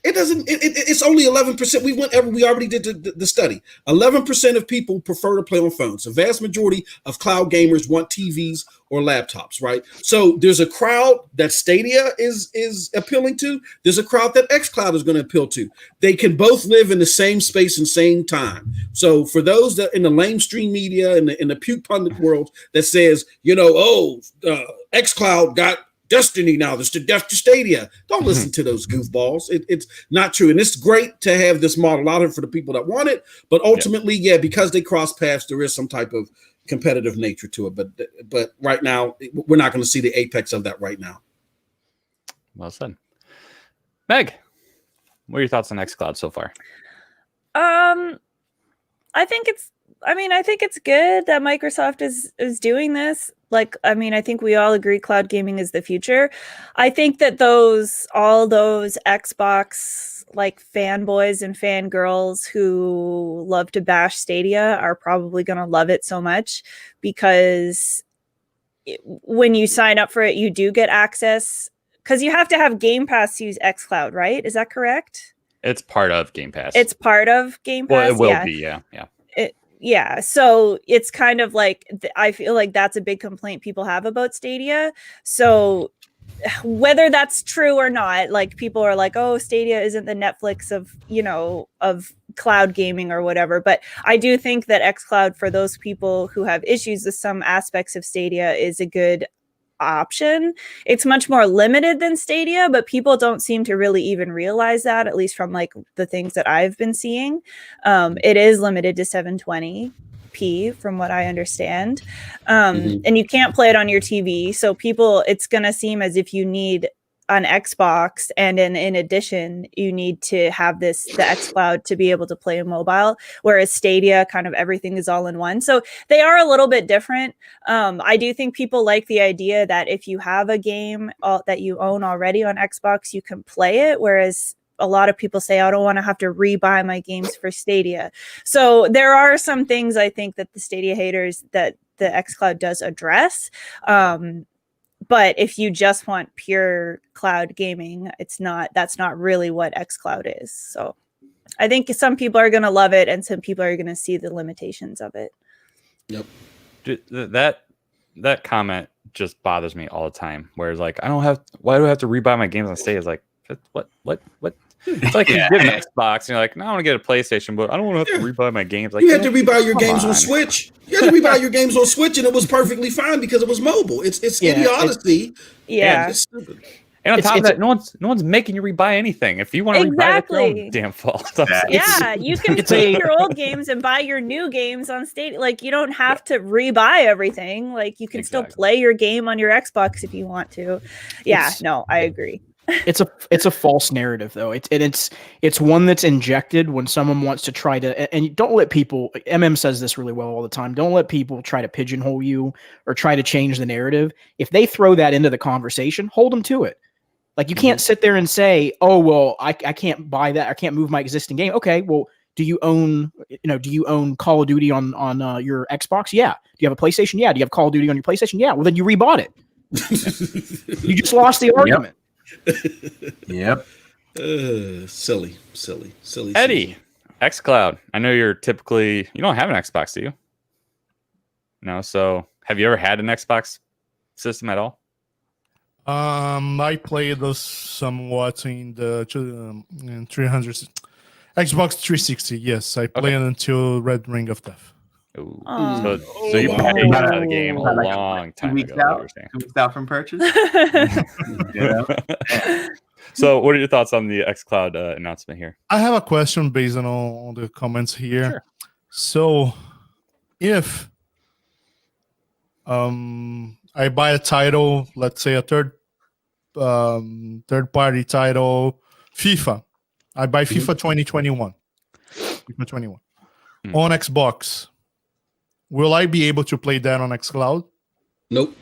it doesn't. It's only 11%. We already did the study. 11% of people prefer to play on phones. The vast majority of cloud gamers want TVs or laptops, right? So there's a crowd that Stadia is appealing to. There's a crowd that xCloud is going to appeal to. They can both live in the same space and same time. So for those that in the lamestream media and in the puke pundit world that says, xCloud got Destiny now, there's the death to Stadia. Don't listen to those goofballs. It's not true. And it's great to have this model out here for the people that want it. But ultimately, because they cross paths, there is some type of competitive nature to it. But right now, we're not going to see the apex of that right now. Well said. Meg, what are your thoughts on xCloud so far? I think it's good that Microsoft is doing this. I think we all agree cloud gaming is the future. I think that all those Xbox fanboys and fangirls who love to bash Stadia are probably going to love it so much because when you sign up for it, you do get access because you have to have Game Pass to use xCloud, right? Is that correct? It's part of Game Pass. It's part of Game Pass? Well, it will be, yeah. Yeah, so it's kind of I feel like that's a big complaint people have about Stadia. So whether that's true or not, people are like, oh, Stadia isn't the Netflix of cloud gaming or whatever. But I do think that xCloud, for those people who have issues with some aspects of Stadia, is a good option. It's much more limited than Stadia, but people don't seem to really even realize that, at least from the things that I've been seeing. It is limited to 720p from what I understand. And you can't play it on your TV. So it's going to seem as if you need an Xbox, and in addition, you need to have the xCloud to be able to play mobile, whereas Stadia, kind of everything is all in one. So they are a little bit different. I do think people like the idea that if you have a game that you own already on Xbox, you can play it, whereas a lot of people say, I don't want to have to rebuy my games for Stadia. So there are some things I think that the Stadia haters that the xCloud does address. But if you just want pure cloud gaming, that's not really what xCloud is. So I think some people are going to love it and some people are going to see the limitations of it. Yep. That comment just bothers me all the time. Whereas why do I have to rebuy my games on Stadia? It's like, what? It's like you get an Xbox and you're like, no, I want to get a PlayStation, but I don't want to have to rebuy my games. You had to rebuy your games on Switch. You had to rebuy your games on Switch, and it was perfectly fine because it was mobile. It's idiocy. It's stupid. And on top of that, no one's making you rebuy anything. If you want to rebuy, that's your own damn fault. You can play your old games and buy your new games on Stadia. You don't have to rebuy everything. You can still play your game on your Xbox if you want to. I agree. It's a false narrative though. It's one that's injected when someone wants to try to, and don't let people, says this really well all the time, don't let people try to pigeonhole you or try to change the narrative. If they throw that into the conversation, hold them to it. You can't sit there and say, oh, well, I can't buy that. I can't move my existing game. Okay, well, do you own Call of Duty on your Xbox? Yeah. Do you have a PlayStation? Yeah. Do you have Call of Duty on your PlayStation? Yeah. Well, then you rebought it. You just lost the argument. Yep. Silly. Eddie, xCloud. I know you don't have an Xbox, do you? No. So have you ever had an Xbox system at all? I played those somewhat in the 300 Xbox 360. Yes, I played until Red Ring of Death. Ooh. So you played the game a long time ago. 2 weeks out from purchase. So what are your thoughts on the xCloud announcement here? I have a question based on the comments here. Sure. So if I buy a title, let's say a third party title, FIFA. I buy FIFA 2021. FIFA 21 on Xbox. Will I be able to play that on xCloud? Nope.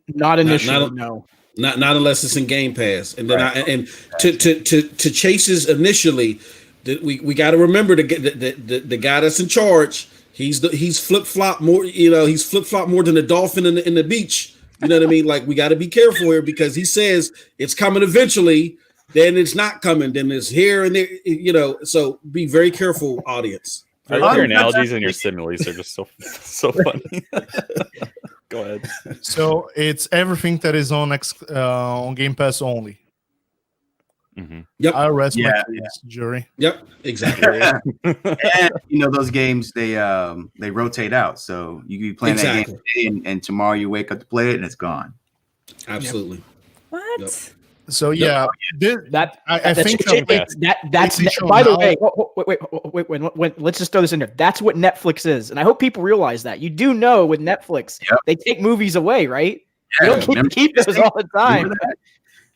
Not initially, no. Not unless it's in Game Pass. And then to Chase's initially, we got to remember the guy that's in charge. He's flip flop more. He's flip flop more than a dolphin in the beach. You know what I mean? Like, we got to be careful here, because he says it's coming eventually. Then it's not coming. Then it's here and there. So be very careful, audience. I love your analogies and your similes are just so funny. Go ahead. So it's everything that is on Game Pass only. Mm-hmm. Yep. I rest my case, jury. Yep. Exactly. And those games they rotate out, so you can be playing that game today, and tomorrow you wake up to play it and it's gone. Absolutely. Yep. What? Yep. So yeah, I think that's by the way. Wait, let's just throw this in there. That's what Netflix is, and I hope people realize that. You do know with Netflix, they take movies away, right? Yeah, you don't keep those all the time.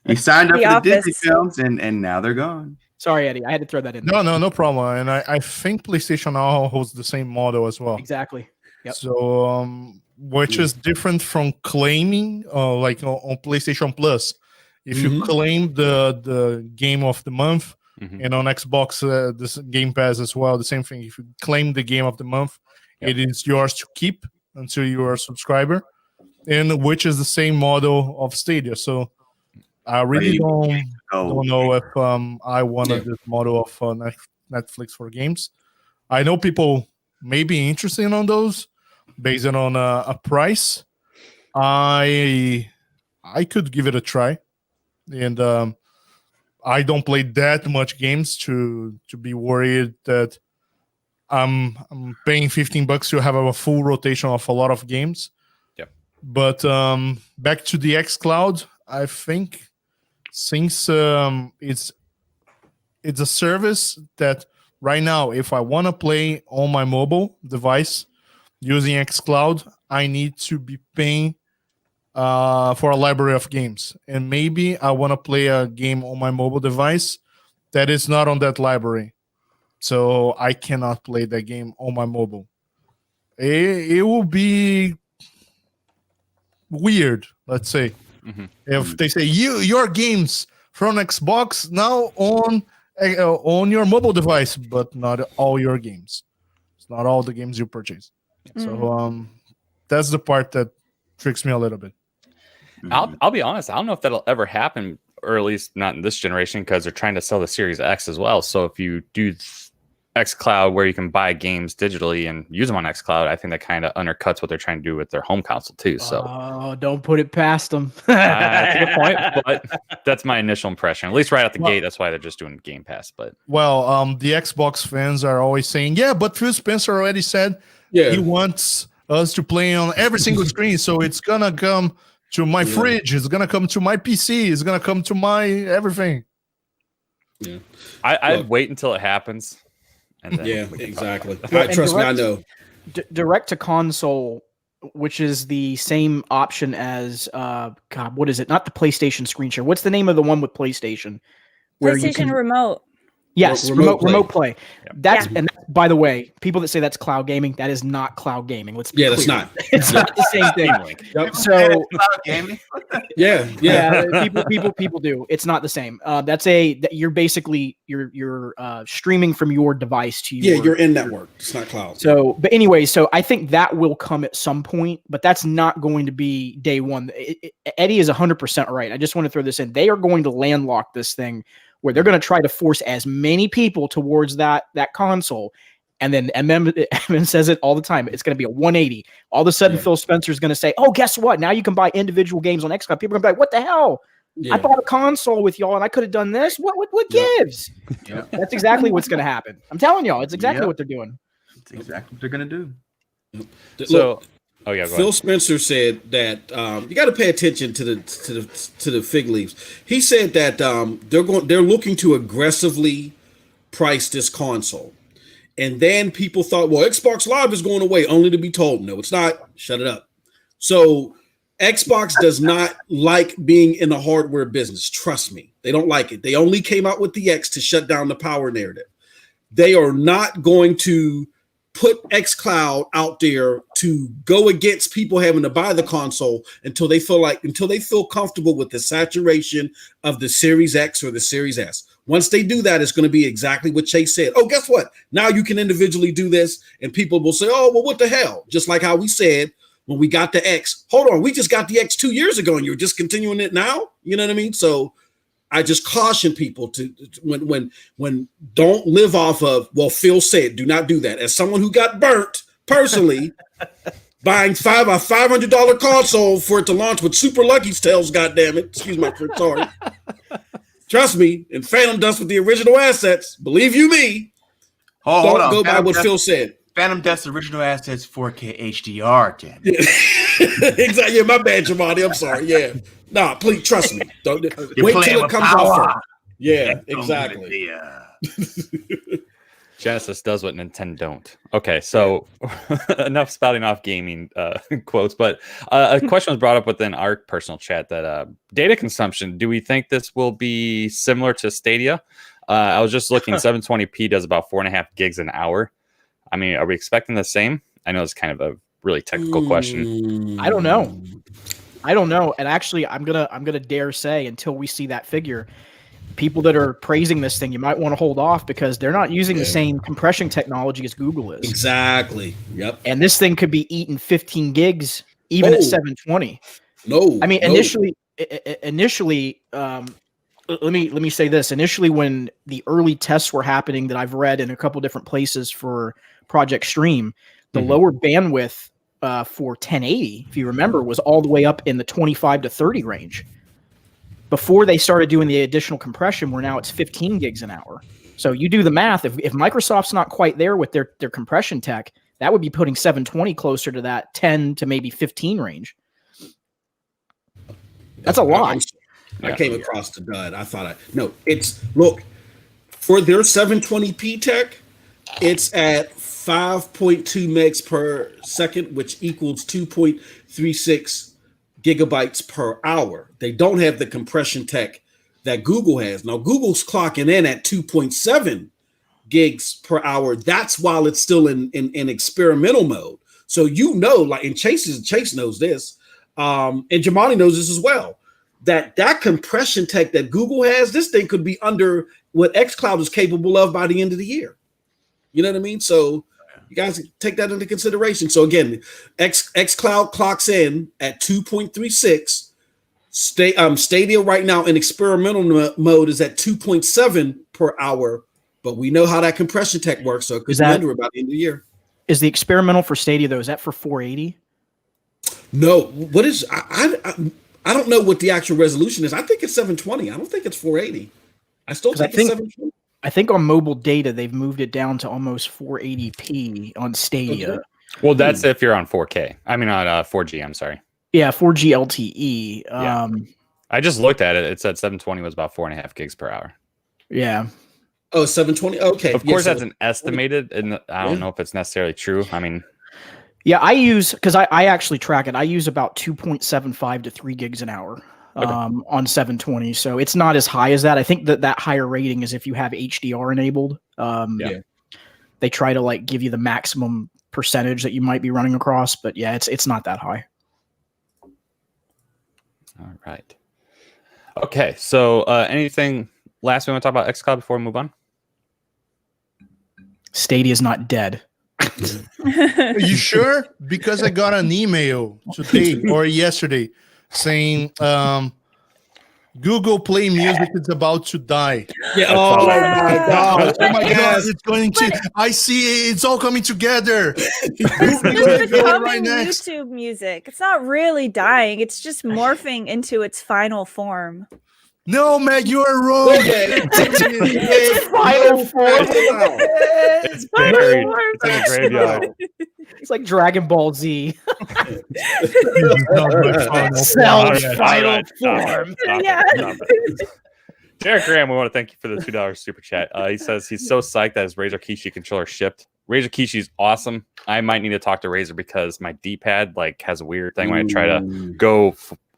You signed up for the Disney Office. films, and now they're gone. Sorry, Eddie, I had to throw that in there. No problem. And I think PlayStation now holds the same model as well. Exactly. Yep. So which is different from claiming, like on PlayStation Plus. If you claim the game of the month, and on Xbox, this Game Pass as well, the same thing. If you claim the game of the month, it is yours to keep until you are a subscriber, and which is the same model of Stadia. So I really don't know if I wanted this model of Netflix for games. I know people may be interested on those based on a price. I could give it a try. And I don't play that much games to be worried that I'm paying $15 to have a full rotation of a lot of games. Yep. But back to the xCloud, I think since it's a service that right now, if I want to play on my mobile device using xCloud, I need to be paying for a library of games, and maybe I want to play a game on my mobile device that is not on that library, so I cannot play that game on my mobile. It will be weird, let's say, if they say your games from Xbox now on your mobile device, but not all your games. It's not all the games you purchase. So that's the part that tricks me a little bit. I'll be honest. I don't know if that'll ever happen, or at least not in this generation, because they're trying to sell the Series X as well. So if you do xCloud, where you can buy games digitally and use them on xCloud, I think that kind of undercuts what they're trying to do with their home console too. So don't put it past them. That's a good point, but that's my initial impression. At least right out the gate, that's why they're just doing Game Pass. But the Xbox fans are always saying, yeah, but Phil Spencer already said he wants us to play on every single screen, so it's gonna come to my fridge, it's gonna come to my PC, it's gonna come to my everything. Yeah, I'd wait until it happens. And then exactly. Trust me, I know. Direct to console, which is the same option as what is it? Not the PlayStation screen share. What's the name of the one with PlayStation? PlayStation Remote. Yes, remote play. Yep. And by the way, people that say that's cloud gaming, that is not cloud gaming. Let's be clear. That's not. It's not the same thing. Yep. So Cloud gaming. people do. It's not the same. You're basically you're streaming from your device to your you're in network. It's not cloud. So, but anyway, so I think that will come at some point, but that's not going to be day one. Eddie is 100% right. I just want to throw this in. They are going to landlock this thing, where they're going to try to force as many people towards that console. And then MM says it all the time. It's going to be a 180. All of a sudden, Phil Spencer is going to say, oh, guess what? Now you can buy individual games on xCloud. People are going to be like, what the hell? Yeah. I bought a console with y'all and I could have done this. What gives? Yep. That's exactly what's going to happen. I'm telling y'all, it's exactly what they're doing. It's exactly what they're going to do. So, Phil Spencer said that you got to pay attention to the fig leaves. He said that they're looking to aggressively price this console, And then people thought, well, Xbox Live is going away, only to be told, no, it's not. Shut it up. So Xbox does not like being in the hardware business. Trust me. They don't like it. They only came out with the X to shut down the power narrative. They are not going to put xCloud out there to go against people having to buy the console until they feel comfortable with the saturation of the Series X or the Series S. Once they do that, it's going to be exactly what Chase said. Oh, guess what? Now you can individually do this, and people will say, oh, well, what the hell? Just like how we said when we got the X. Hold on, we just got the X 2 years ago, and you're just continuing it now? You know what I mean? So I just caution people to when don't live off of, well, Phil said, do not do that. As someone who got burnt personally, buying a $500 console for it to launch with Super Lucky's Tales, goddammit. Excuse my French, sorry. Trust me, and Phantom Dust with the original assets, believe you me, Hold on. Go by what Phil said. Phantom Dust original assets 4K HDR, damn it. Yeah. Exactly. Yeah, my bad, Jamadi. I'm sorry. Yeah. Nah, please trust me. Don't wait till it comes off. Yeah, exactly. Genesis does what Nintendo don't. Okay, so enough spouting off gaming quotes, but a question was brought up within our personal chat that data consumption, do we think this will be similar to Stadia? I was just looking, 720p does about 4.5 gigs an hour. I mean, are we expecting the same? I know it's kind of a really technical question. I don't know. And actually, I'm gonna dare say, until we see that figure, people that are praising this thing, you might want to hold off because they're not using the same compression technology as Google is. Exactly. Yep. And this thing could be eating 15 gigs even at 720. No. I mean, initially, let me say this. Initially, when the early tests were happening that I've read in a couple different places for Project Stream, the lower bandwidth for 1080, if you remember, was all the way up in the 25 to 30 range. Before they started doing the additional compression, where now it's 15 gigs an hour. So you do the math. If Microsoft's not quite there with their compression tech, that would be putting 720 closer to that 10 to maybe 15 range. That's a lot. I came across the dud. Look, for their 720p tech, it's at 5.2 megs per second, which equals 2.36 gigabytes per hour. They don't have the compression tech that Google has. Now, Google's clocking in at 2.7 gigs per hour. That's while it's still in experimental mode. So and Chase knows this, and Jamani knows this as well, that compression tech that Google has, this thing could be under what xCloud is capable of by the end of the year. You know what I mean? So you guys take that into consideration. So again, xCloud clocks in at 2.36. Stadia right now in experimental mode is at 2.7 per hour, but we know how that compression tech works, so it could be under about the end of the year. Is the experimental for Stadia though? Is that for 480? No. What is? I don't know what the actual resolution is. I think it's 720. I don't think it's 480. I still think it's 720. I think on mobile data, they've moved it down to almost 480p on Stadia. Okay. Well, that's if you're on 4K. I mean, on 4G, I'm sorry. Yeah, 4G LTE. Yeah. I just looked at it. It said 720 was about 4.5 gigs per hour. Yeah. Oh, 720? Okay. Of course, that's an estimated, and I don't know if it's necessarily true. I mean... Yeah, because I actually track it. I use about 2.75 to 3 gigs an hour on 720. So it's not as high as that. I think that higher rating is if you have HDR enabled. They try to give you the maximum percentage that you might be running across. But yeah, it's not that high. All right. Okay, so anything last we want to talk about xCloud before we move on? Stadia is not dead. Are you sure? Because I got an email today or yesterday saying Google Play Music is about to die. Yeah. Oh my God. Oh my God. It's going to. I see it's all coming together. It's becoming YouTube music. It's not really dying. It's just morphing into its final form. No, Meg, you are wrong. It's final form. It's buried. It's in a graveyard. It's like Dragon Ball Z. Cell's final form. Yeah. Derek Graham, we want to thank you for the $2 super chat. He says he's so psyched that his Razer Kishi controller shipped. Razer Kishi is awesome. I might need to talk to Razer because my D-pad like has a weird thing when I try to go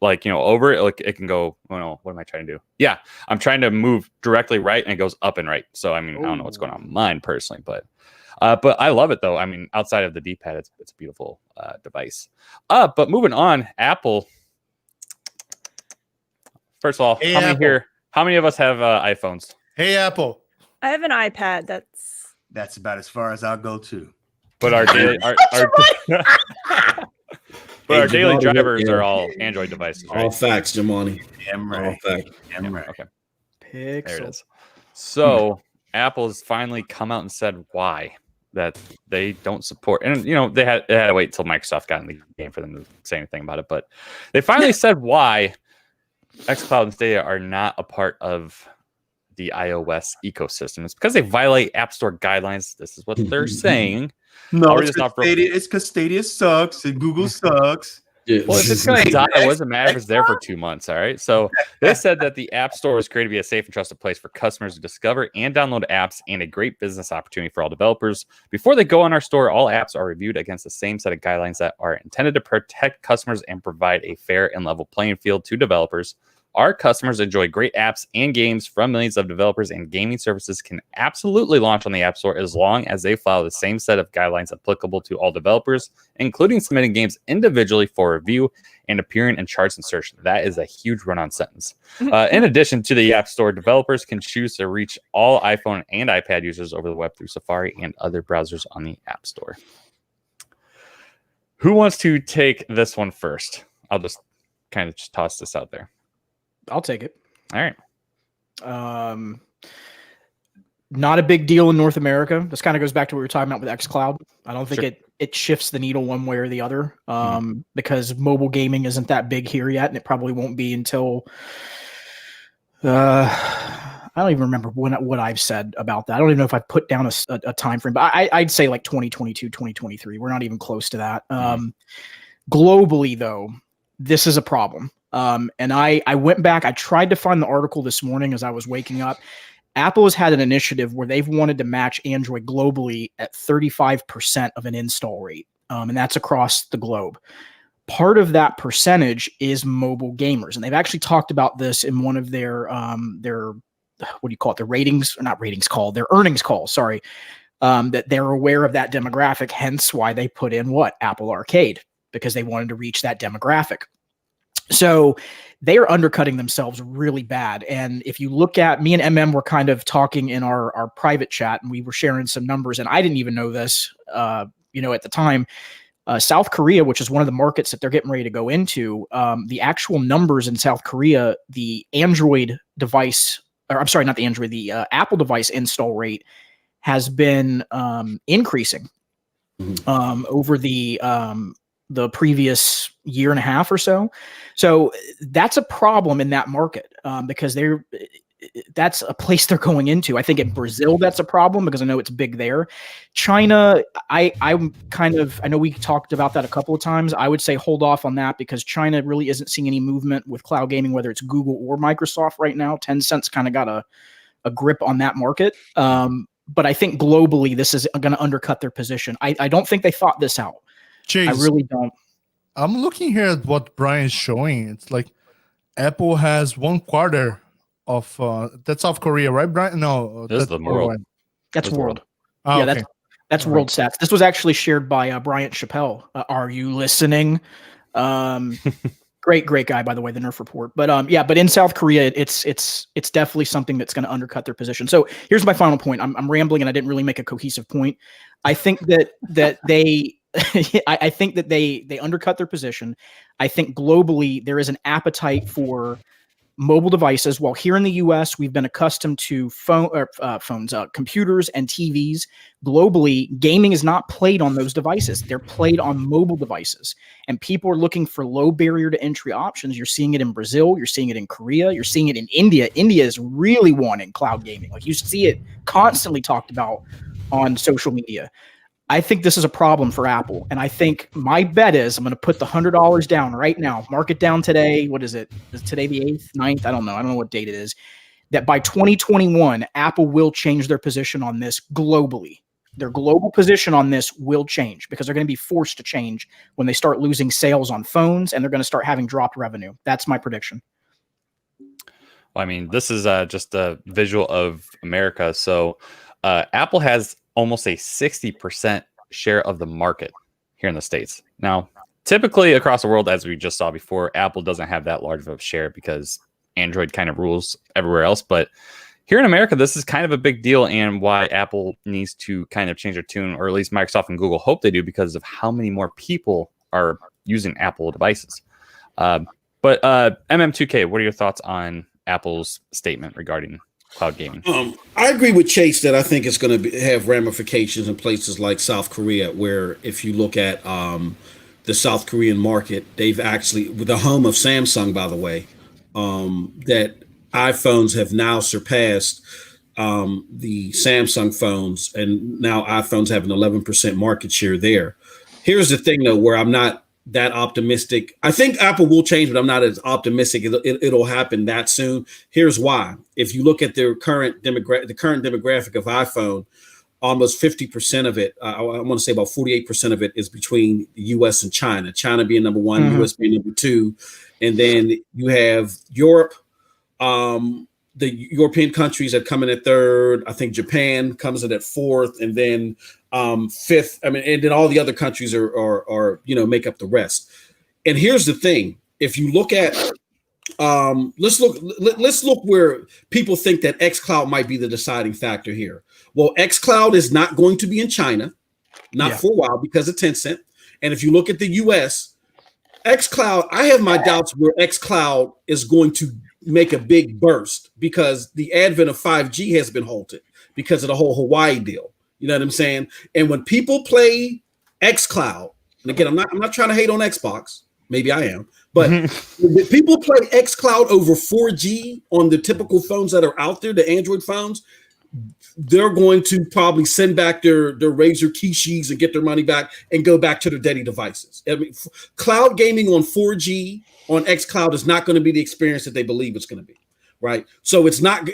over it. Like it can go. Oh no, what am I trying to do? Yeah, I'm trying to move directly right and it goes up and right. So I mean, I don't know what's going on with mine personally, but I love it though. I mean, outside of the D-pad, it's a beautiful device. But moving on, Apple. First of all, Hey, how many of us have iPhones? Hey, Apple. I have an iPad. That's about as far as I'll go too. But our daily, our daily Jamani, drivers yeah. are all Android devices, right? All facts, Jamani. Damn All right. facts. Damn right. Okay, Pixel. there it is. So Apple has finally come out and said why that they don't support, and they had to wait until Microsoft got in the game for them to say anything about it. But they finally said why xCloud and Stadia are not a part of the iOS ecosystem. It's because they violate App Store guidelines. This is what they're saying. No, Or it's just not because Stadia sucks and Google sucks. Yeah. Well, if it's going to die, it doesn't matter if it's there for 2 months. All right. So they said that the App Store was created to be a safe and trusted place for customers to discover and download apps and a great business opportunity for all developers. Before they go on our store, all apps are reviewed against the same set of guidelines that are intended to protect customers and provide a fair and level playing field to developers. Our customers enjoy great apps and games from millions of developers, and gaming services can absolutely launch on the App Store as long as they follow the same set of guidelines applicable to all developers, including submitting games individually for review and appearing in charts and search. That is a huge run-on sentence. In addition to the App Store, developers can choose to reach all iPhone and iPad users over the web through Safari and other browsers on the App Store. Who wants to take this one first? I'll just kind of just toss this out there. I'll take it. All right. Not a big deal in North America. This kind of goes back to what we were talking about with xCloud. I don't think it shifts the needle one way or the other because mobile gaming isn't that big here yet, and it probably won't be until I don't even remember what I've said about that. I don't even know if I put down a time frame, but I'd say like 2022, 2023. We're not even close to that. Globally, though, this is a problem. And I went back, I tried to find the article this morning as I was waking up. Apple has had an initiative where they've wanted to match Android globally at 35% of an install rate. And that's across the globe. Part of that percentage is mobile gamers. And they've actually talked about this in one of their what do you call it? Their ratings, or not ratings call, their earnings call, sorry. That they're aware of that demographic, hence why they put in Apple Arcade, because they wanted to reach that demographic. So they are undercutting themselves really bad. And if you look at me and MM were kind of talking in our private chat, and we were sharing some numbers, and I didn't even know this, at the time. South Korea, which is one of the markets that they're getting ready to go into, the actual numbers in South Korea, the Android device, or I'm sorry, not the Android, the Apple device install rate has been increasing over the previous year and a half or so. So that's a problem in that market because that's a place they're going into. I think in Brazil, that's a problem because I know it's big there. China, I know we talked about that a couple of times. I would say hold off on that because China really isn't seeing any movement with cloud gaming, whether it's Google or Microsoft right now. Tencent's kind of got a grip on that market. But I think globally, this is going to undercut their position. I don't think they thought this out. Chase, I really don't. I'm looking here at what Brian's showing. It's like Apple has 1/4 of that's South Korea, right, Brian? No, this is the world. That's world. Oh, Yeah, okay. that's world stats. This was actually shared by Bryant Chappelle. Are you listening? Great guy, by the way, the Nerf report. But but in South Korea, it's definitely something that's going to undercut their position. So here's my final point. I'm rambling and I didn't really make a cohesive point. I think that they I think that they undercut their position. I think globally there is an appetite for mobile devices. While here in the U.S. we've been accustomed to phones, computers, and TVs. Globally, gaming is not played on those devices. They're played on mobile devices, and people are looking for low barrier to entry options. You're seeing it in Brazil. You're seeing it in Korea. You're seeing it in India. India is really wanting cloud gaming. Like you see it constantly talked about on social media. I think this is a problem for Apple. And I think my bet is I'm going to put the $100 down right now. Mark it down today. What is it? Is today the 8th, 9th? I don't know what date it is. that by 2021, Apple will change their position on this globally. Their global position on this will change because they're going to be forced to change when they start losing sales on phones and they're going to start having dropped revenue. That's my prediction. Well, I mean, this is just a visual of America. So Apple has almost a 60% share of the market here in the States. Now, typically across the world, as we just saw before, Apple doesn't have that large of a share because Android kind of rules everywhere else. But here in America, this is kind of a big deal, and why Apple needs to kind of change their tune, or at least Microsoft and Google hope they do, because of how many more people are using Apple devices. But MM2K, what are your thoughts on Apple's statement regarding cloud gaming? I agree with Chase that I think it's going to have ramifications in places like South Korea, where if you look at the South Korean market, they've actually, the home of Samsung, by the way, that iPhones have now surpassed the Samsung phones, and now iPhones have an 11% market share there. Here's the thing, though, where I'm not that optimistic. I think Apple will change, but I'm not as optimistic it'll happen that soon. Here's why. If you look at the current demographic of iPhone, almost 50% of it, I want to say about 48% of it, is between the U.S. and China. China being number one, U.S. being number two, and then you have Europe. The European countries that come in at third. I think Japan comes in at fourth, and then fifth. I mean, and then all the other countries are make up the rest. And here's the thing: if you look at, let's look where people think that xCloud might be the deciding factor here. Well, xCloud is not going to be in China, for a while, because of Tencent. And if you look at the U.S., xCloud, I have my doubts where xCloud is going to make a big burst, because the advent of 5G has been halted because of the whole Hawaii deal. You know what I'm saying? And when people play xCloud, and again, I'm not trying to hate on Xbox, maybe I am, but when people play xCloud over 4G on the typical phones that are out there, the Android phones, they're going to probably send back their Razer Kishis and get their money back and go back to their daddy devices. I mean, cloud gaming on 4G on xCloud is not going to be the experience that they believe it's going to be, right? So it's not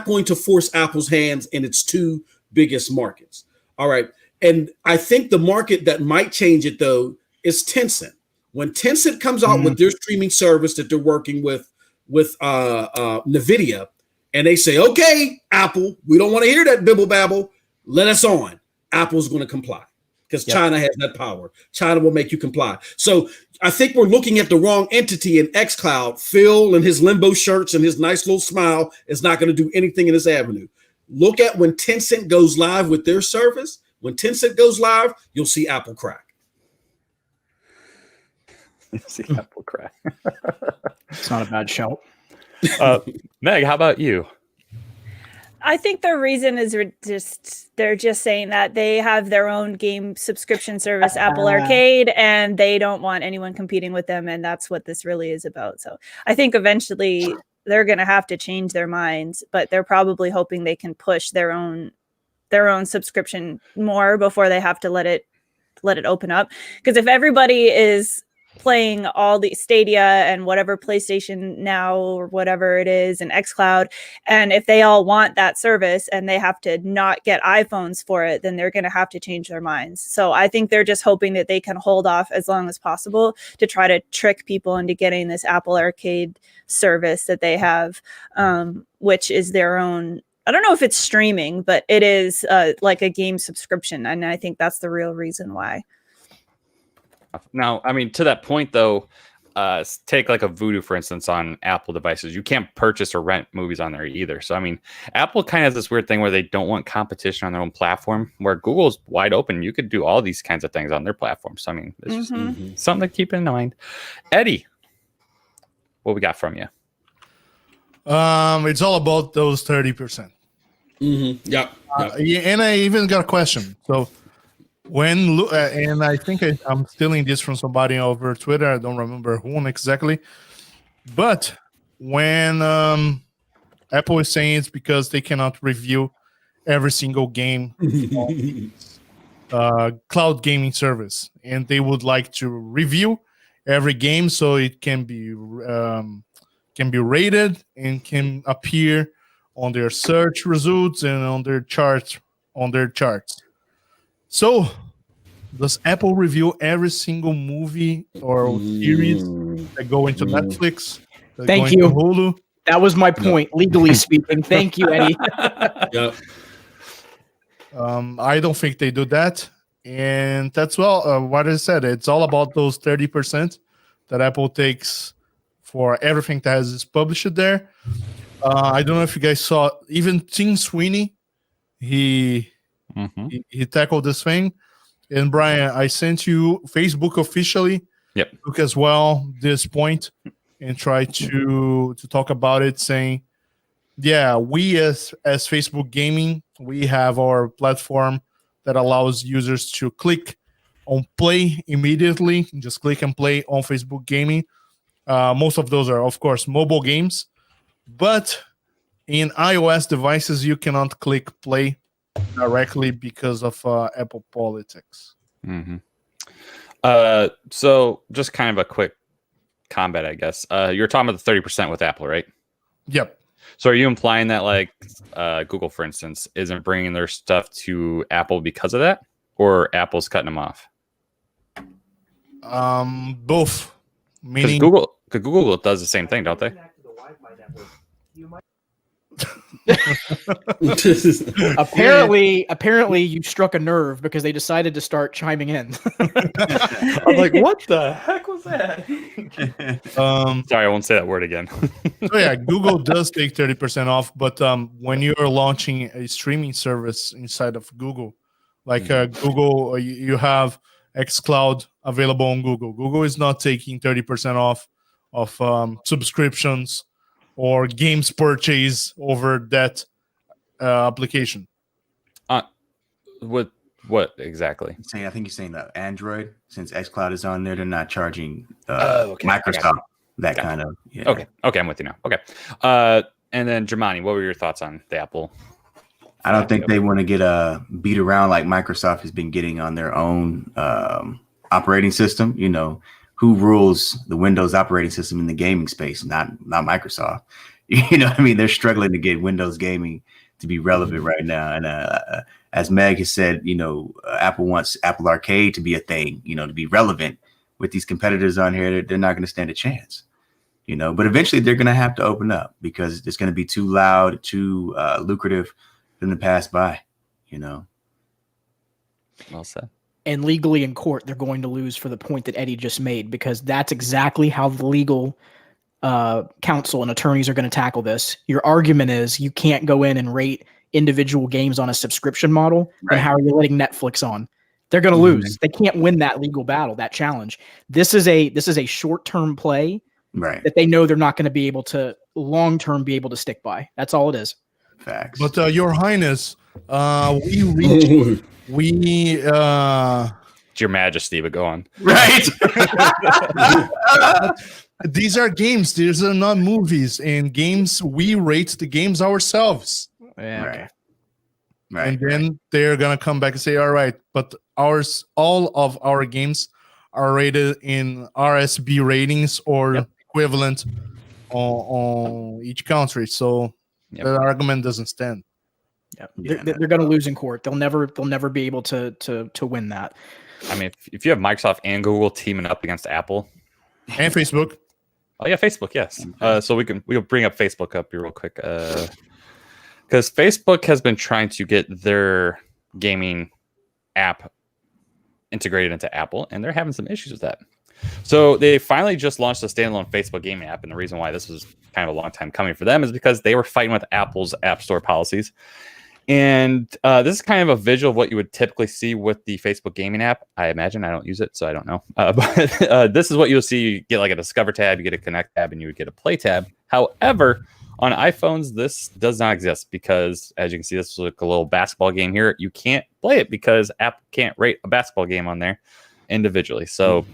going to force Apple's hands in its two biggest markets. All right. And I think the market that might change it, though, is Tencent. When Tencent comes out with their streaming service that they're working with NVIDIA, and they say, okay, Apple, we don't want to hear that bibble babble. Let us on. Apple's going to comply because China has that power. China will make you comply. So I think we're looking at the wrong entity in xCloud. Phil and his limbo shirts and his nice little smile is not going to do anything in this avenue. Look at when Tencent goes live with their service. When Tencent goes live, you'll see Apple crack. See Apple crack. It's not a bad shout. Meg, how about you? I think the reason is they're just saying that they have their own game subscription service, Apple Arcade, and they don't want anyone competing with them, and that's what this really is about. So I think eventually they're going to have to change their minds, but they're probably hoping they can push their own subscription more before they have to let it open up. Because if everybody is playing all the Stadia and whatever PlayStation Now or whatever it is and xCloud, and if they all want that service and they have to not get iPhones for it, then they're going to have to change their minds. So I think they're just hoping that they can hold off as long as possible to try to trick people into getting this Apple Arcade service that they have, which is their own. I don't know if it's streaming, but it is like a game subscription, and I think that's the real reason why. Now, I mean, to that point, though, take like a Vudu, for instance, on Apple devices. You can't purchase or rent movies on there either. So, I mean, Apple kind of has this weird thing where they don't want competition on their own platform, where Google's wide open. You could do all these kinds of things on their platform. So, I mean, it's just something to keep in mind. Eddie, what we got from you? It's all about those 30%. Yeah. And I even got a question. So, and I think I'm stealing this from somebody over Twitter. I don't remember who exactly. But when Apple is saying it's because they cannot review every single game cloud gaming service, and they would like to review every game so it can be rated and can appear on their search results and on their charts. So, does Apple review every single movie or series that go into Netflix? That Thank go into you. Hulu? That was my point, legally speaking. Thank you, Eddie. Yep. I don't think they do that. And that's what I said. It's all about those 30% that Apple takes for everything that is published there. I don't know if you guys saw, even Tim Sweeney, he tackled this thing. And Brian, I sent you Facebook officially. Yep. Look as well this point and try to talk about it, saying, yeah, we as Facebook Gaming, we have our platform that allows users to click on play immediately, just click and play on Facebook Gaming. Most of those are, of course, mobile games, but in iOS devices, you cannot click play directly because of Apple politics. So just kind of a quick combat, I guess. You're talking about the 30% with Apple, right? Yep. So are you implying that like Google, for instance, isn't bringing their stuff to Apple because of that, or Apple's cutting them off? Both. Because Meaning Google does the same thing, don't they? Apparently, you struck a nerve because they decided to start chiming in. I'm like, what the heck was that? Sorry, I won't say that word again. So yeah, Google does take 30% off, but when you're launching a streaming service inside of Google, like Google, you have xCloud available on Google. Google is not taking 30% off of subscriptions or games purchase over that application. With what exactly? I think you're saying that Android, since xCloud is on there, they're not charging Okay. Microsoft that kind of. Yeah. Okay, I'm with you now. Okay. And then Germani, what were your thoughts on the Apple? I don't think they want to get beat around like Microsoft has been getting on their own operating system. You know, who rules the Windows operating system in the gaming space? Not Microsoft. You know what I mean? They're struggling to get Windows gaming to be relevant right now. And as Meg has said, you know, Apple wants Apple Arcade to be a thing, you know, to be relevant. With these competitors on here, they're not going to stand a chance, you know, but eventually they're going to have to open up because it's going to be too loud, too lucrative for them to pass by, you know. Well said. And legally in court, they're going to lose for the point that Eddie just made, because that's exactly how the legal counsel and attorneys are going to tackle this. Your argument is you can't go in and rate individual games on a subscription model. Right. And how are you letting Netflix on? They're going to lose. They can't win that legal battle, that challenge. This is a short-term play, right, that they know they're not going to be able to long-term be able to stick by. That's all it is. Facts. But Your Highness, it's Your Majesty, but go on. Right. These are games. These are not movies. And games, we rate the games ourselves. Yeah. Right. Right. And then they're gonna come back and say, all right, but all of our games are rated in RSB ratings or equivalent on each country. So that argument doesn't stand. Yep. They're going to lose in court. They'll never be able to win that. I mean, if you have Microsoft and Google teaming up against Apple and Facebook. Oh yeah, Facebook, yes. So we'll bring up Facebook up here real quick. Because Facebook has been trying to get their gaming app integrated into Apple, and they're having some issues with that. So they finally just launched a standalone Facebook gaming app, and the reason why this was kind of a long time coming for them is because they were fighting with Apple's App Store policies. And this is kind of a visual of what you would typically see with the Facebook gaming app. I imagine. I don't use it, so I don't know. But this is what you'll see. You get like a Discover tab, you get a Connect tab, and you would get a Play tab. However, on iPhones, this does not exist because, as you can see, this is like a little basketball game here. You can't play it because Apple can't rate a basketball game on there individually. So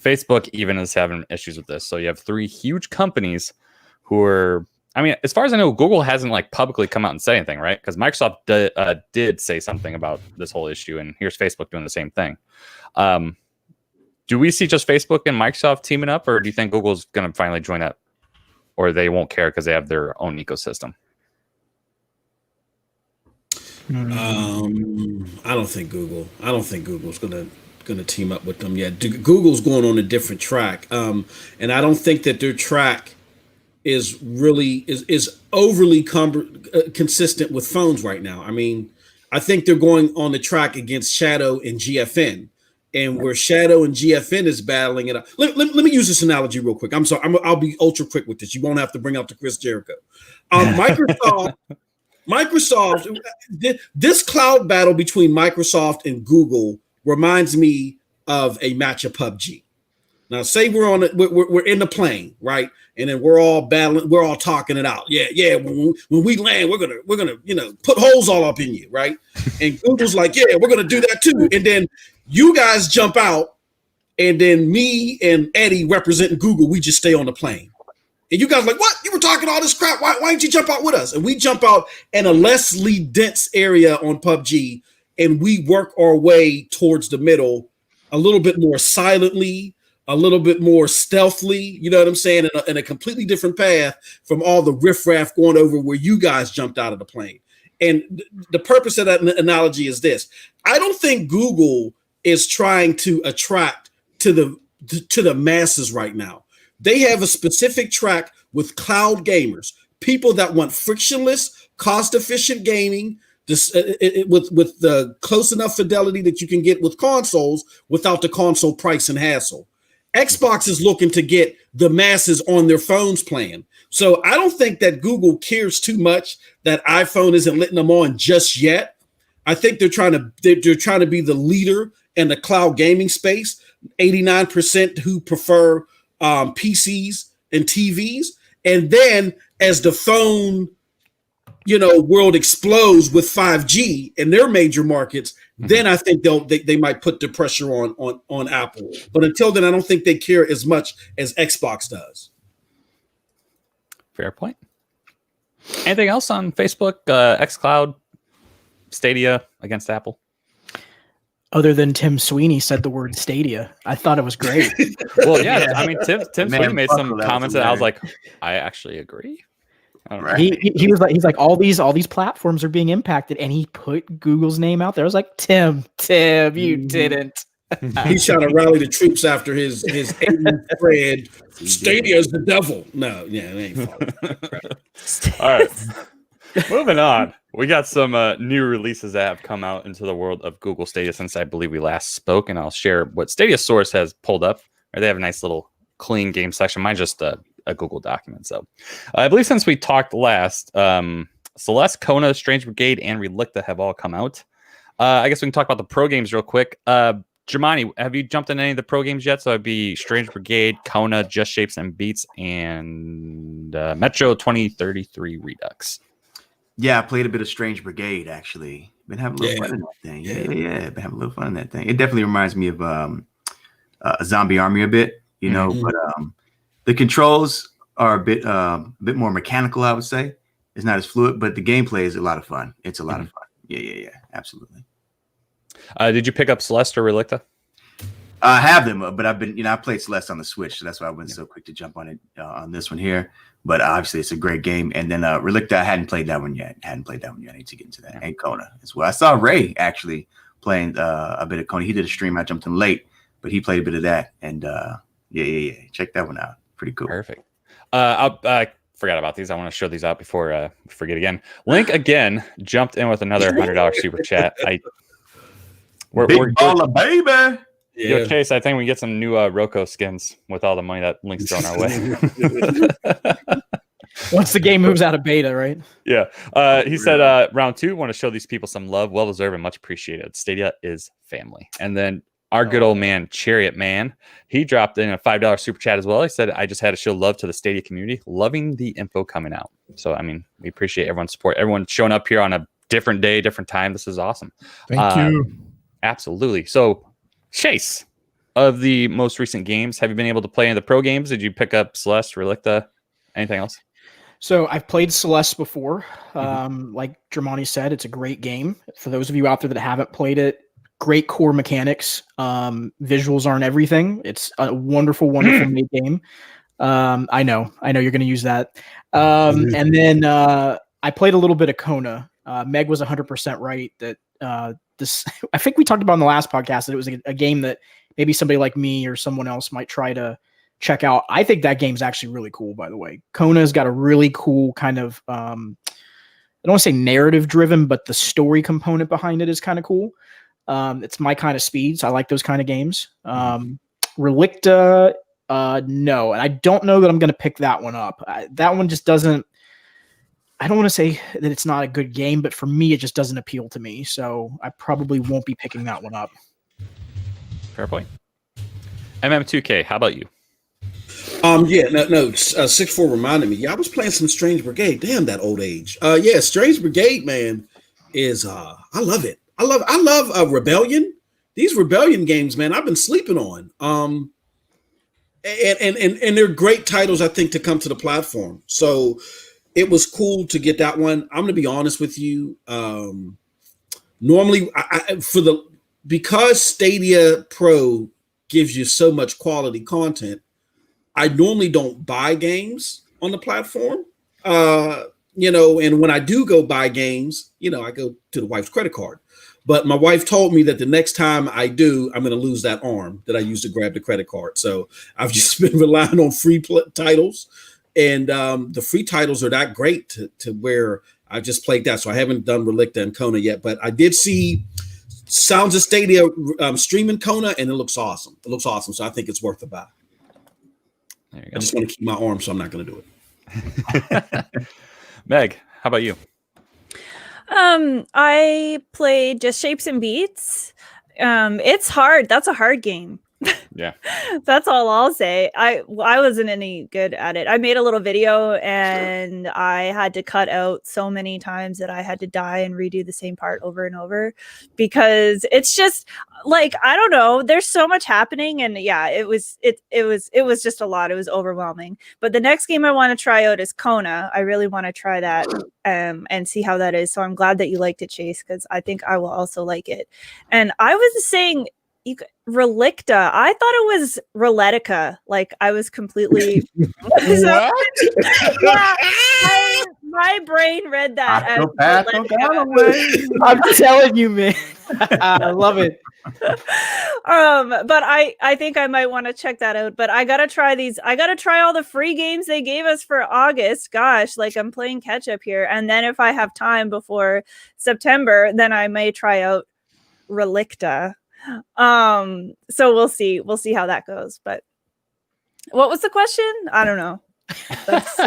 Facebook even is having issues with this. So you have three huge companies who are, I mean, as far as I know, Google hasn't like publicly come out and say anything, right? Because Microsoft did say something about this whole issue, and here's Facebook doing the same thing. Do we see just Facebook and Microsoft teaming up, or do you think Google's going to finally join up? Or they won't care because they have their own ecosystem? I don't think Google. I don't think Google's gonna team up with them yet. Google's going on a different track, and I don't think that their track is really is overly consistent with phones right now. I mean, I think they're going on the track against Shadow and GFN, and where Shadow and GFN is battling it out. Let me use this analogy real quick. I'm sorry, I'll be ultra quick with this. You won't have to bring out the Chris Jericho. Microsoft, this cloud battle between Microsoft and Google reminds me of a match of PUBG. Now, say we're in the plane, right? And then we're all battling, we're all talking it out. Yeah. When we land, we're gonna put holes all up in you, right? And Google's like, yeah, we're gonna do that too. And then you guys jump out, and then me and Eddie representing Google, we just stay on the plane. And you guys are like, what? You were talking all this crap. Why didn't you jump out with us? And we jump out in a lessly dense area on PUBG, and we work our way towards the middle a little bit more silently, a little bit more stealthily, you know what I'm saying, in a completely different path from all the riffraff going over where you guys jumped out of the plane. And the purpose of that analogy is this. I don't think Google is trying to attract to the masses right now. They have a specific track with cloud gamers, people that want frictionless, cost-efficient gaming with the close enough fidelity that you can get with consoles without the console price and hassle. Xbox is looking to get the masses on their phones playing. So I don't think that Google cares too much that iPhone isn't letting them on just yet. I think they're trying to be the leader in the cloud gaming space. 89% who prefer PCs and TVs, and then as the phone, world explodes with 5G in their major markets, then I think they might put the pressure on Apple. But until then, I don't think they care as much as Xbox does. Fair point. Anything else on Facebook, xCloud, Stadia against Apple? Other than Tim Sweeney said the word Stadia. I thought it was great. Well, yeah. I mean, Tim Sweeney made some comments that I was like, I actually agree. I don't know. He's like all these platforms are being impacted, and he put Google's name out there. I was like, Tim, you didn't. He's trying to rally the troops after his friend. Stadia is the devil. No, yeah, it ain't. All right. Moving on. We got some new releases that have come out into the world of Google Stadia since I believe we last spoke, and I'll share what Stadia Source has pulled up. They have a nice little clean game section. Mine's just a Google document. So I believe since we talked last, Celeste, Kona, Strange Brigade, and Relicta have all come out. I guess we can talk about the pro games real quick. Jamani, have you jumped in any of the pro games yet? So it'd be Strange Brigade, Kona, Just Shapes and Beats, and Metro 2033 Redux. Yeah, I played a bit of Strange Brigade, actually. Been having a little fun in that thing. Yeah. Been having a little fun in that thing. It definitely reminds me of a Zombie Army a bit, but the controls are a bit more mechanical, I would say. It's not as fluid, but the gameplay is a lot of fun. It's a lot of fun. Yeah, absolutely. Did you pick up Celeste or Relicta? I have them, but I've been, I played Celeste on the Switch, so that's why I went so quick to jump on it on this one here. But obviously, it's a great game. And then Relicta, I hadn't played that one yet. I need to get into that. And Kona as well. I saw Ray actually playing a bit of Kona. He did a stream. I jumped in late, but he played a bit of that. And yeah. Check that one out. Pretty cool. Perfect. I forgot about these. I want to show these out before I forget again. Link again jumped in with another $100 super chat. We're baller, baby. Yeah. Yo, Chase, I think we get some new Roku skins with all the money that Link's thrown our way. Once the game moves out of beta, right? Yeah. He said, round 2, want to show these people some love. Well deserved and much appreciated. Stadia is family. And then our good old man, Chariot Man, he dropped in a $5 super chat as well. He said, I just had to show love to the Stadia community. Loving the info coming out. So, I mean, we appreciate everyone's support. Everyone showing up here on a different day, different time. This is awesome. Thank you. Absolutely. So, Chase, of the most recent games, have you been able to play in the pro games? Did you pick up Celeste, Relicta, anything else? So I've played Celeste before. Like Dramani said, it's a great game. For those of you out there that haven't played it, great core mechanics. Visuals aren't everything. It's a wonderful made game. I know you're going to use that. And then I played a little bit of Kona. Meg was 100% right that this. I think we talked about in the last podcast that it was a game that maybe somebody like me or someone else might try to check out. I think that game's actually really cool, by the way. Kona's got a really cool kind of, I don't want to say narrative driven, but the story component behind it is kind of cool. It's my kind of speeds. I like those kind of games. Relicta, no. And I don't know that I'm going to pick that one up. That one just doesn't, I don't want to say that it's not a good game, but for me, it just doesn't appeal to me. So I probably won't be picking that one up. Fair point. MM2K, how about you? 6-4 reminded me. Yeah, I was playing some Strange Brigade. Damn, that old age. Strange Brigade, man, is I love it. I love Rebellion. These Rebellion games, man, I've been sleeping on. And they're great titles, I think, to come to the platform. So it was cool to get that one. I'm going to be honest with you. Normally, because Stadia Pro gives you so much quality content, I normally don't buy games on the platform. And when I do go buy games, I go to the wife's credit card. But my wife told me that the next time I do, I'm going to lose that arm that I used to grab the credit card. So I've just been relying on free titles. And the free titles are that great to where I just played that. So I haven't done Relicta and Kona yet, but I did see Sounds of Stadia streaming Kona, and it looks awesome. So I think it's worth a buy. There you go. I just want to keep my arm, so I'm not going to do it. Meg, how about you? I played Just Shapes and Beats. It's hard. That's a hard game. Yeah. That's all I'll say. I wasn't any good at it. I made a little video and I had to cut out so many times that I had to die and redo the same part over and over because it's just like, I don't know, there's so much happening and yeah, it was just a lot. It was overwhelming. But the next game I want to try out is Kona. I really want to try that and see how that is. So I'm glad that you liked it, Chase, because I think I will also like it. And I was saying Relicta. I thought it was Reletica. Like I was completely yeah, my brain read that as I'm telling you, man. I love it. But I think I might want to check that out. But I gotta try these. I gotta try all the free games they gave us for August. Gosh, like I'm playing catch up here. And then if I have time before September, then I may try out Relicta. So we'll see how that goes. But what was the question? I don't know. What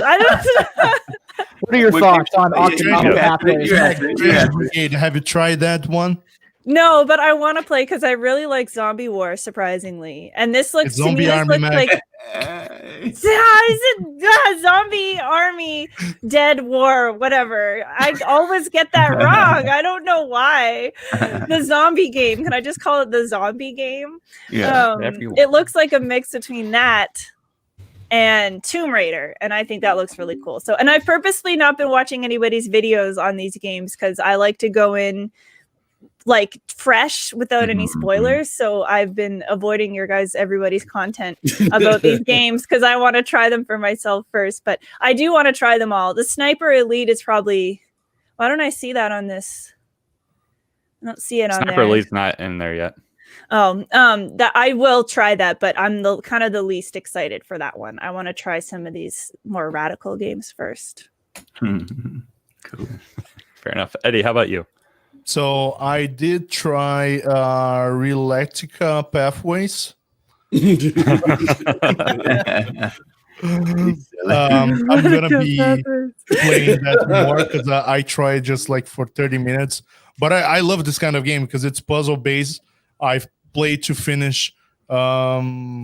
are your thoughts on Have you tried that one? No, but I want to play because I really like Zombie War, surprisingly. And this looks to me like Zombie Army Dead War, whatever. I always get that wrong. I don't know why. The zombie game. Can I just call it the zombie game? Yeah. It looks like a mix between that and Tomb Raider, and I think that looks really cool. So, and I've purposely not been watching anybody's videos on these games because I like to go in like fresh without any spoilers. So I've been avoiding everybody's content about these games because I want to try them for myself first. But I do want to try them all. The Sniper Elite is probably. Why don't I see that on this? I don't see it on there. Sniper Elite's not in there yet. Oh, that I will try that, but I'm the kind of the least excited for that one. I want to try some of these more radical games first. Cool. Fair enough. Eddie, how about you? So I did try Relictica Pathways. I'm gonna be playing that more because I tried just like for 30 minutes. But I love this kind of game because it's puzzle based. I've played to finish. I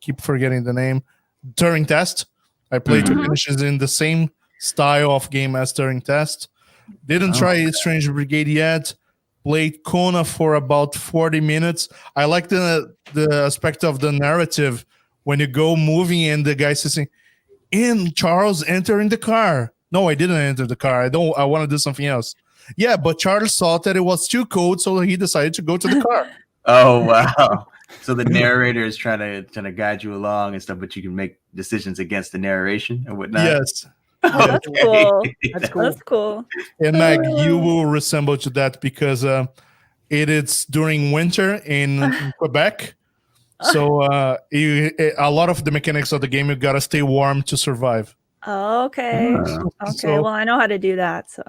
keep forgetting the name. Turing Test. I played to finish is in the same style of game as Turing Test. Didn't try Strange Brigade yet. Played Kona for about 40 minutes. I like the aspect of the narrative when you go moving and the guy says, "And Charles entering the car." No, I didn't enter the car. I want to do something else. Yeah, but Charles thought that it was too cold, so he decided to go to the car. Oh wow! So the narrator is trying to guide you along and stuff, but you can make decisions against the narration and whatnot. Yes. Oh, that's cool. That's cool. That's cool. And Meg, you will resemble to that because it is during winter in Quebec. So a lot of the mechanics of the game, you gotta stay warm to survive. Oh, okay. Okay. So- Well, I know how to do that. So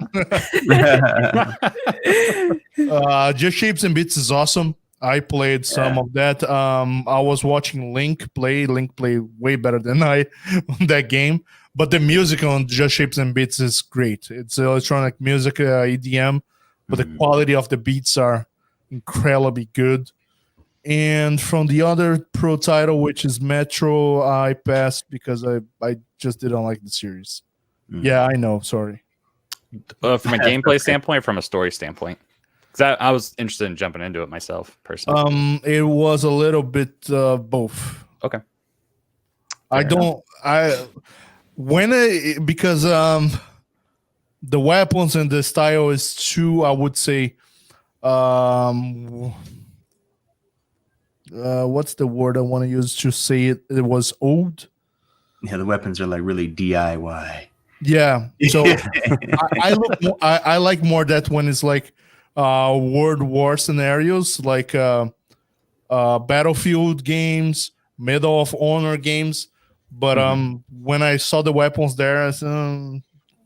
Just Shapes and Bits is awesome. I played some of that. I was watching Link play. Link play way better than I on that game. But the music on Just Shapes and Bits is great. It's electronic music, EDM, but the quality of the beats are incredibly good. And from the other pro title, which is Metro, I passed because I just didn't like the series. Yeah, I know. Sorry. From a gameplay standpoint, or from a story standpoint, because I was interested in jumping into it myself personally. It was a little bit both. Okay. Because the weapons and the style is too, I would say, what's the word I want to use to say it? It was old. Yeah, the weapons are like really DIY. Yeah. So I like more that when it's like World War scenarios, like Battlefield games, Medal of Honor games. But when I saw the weapons there,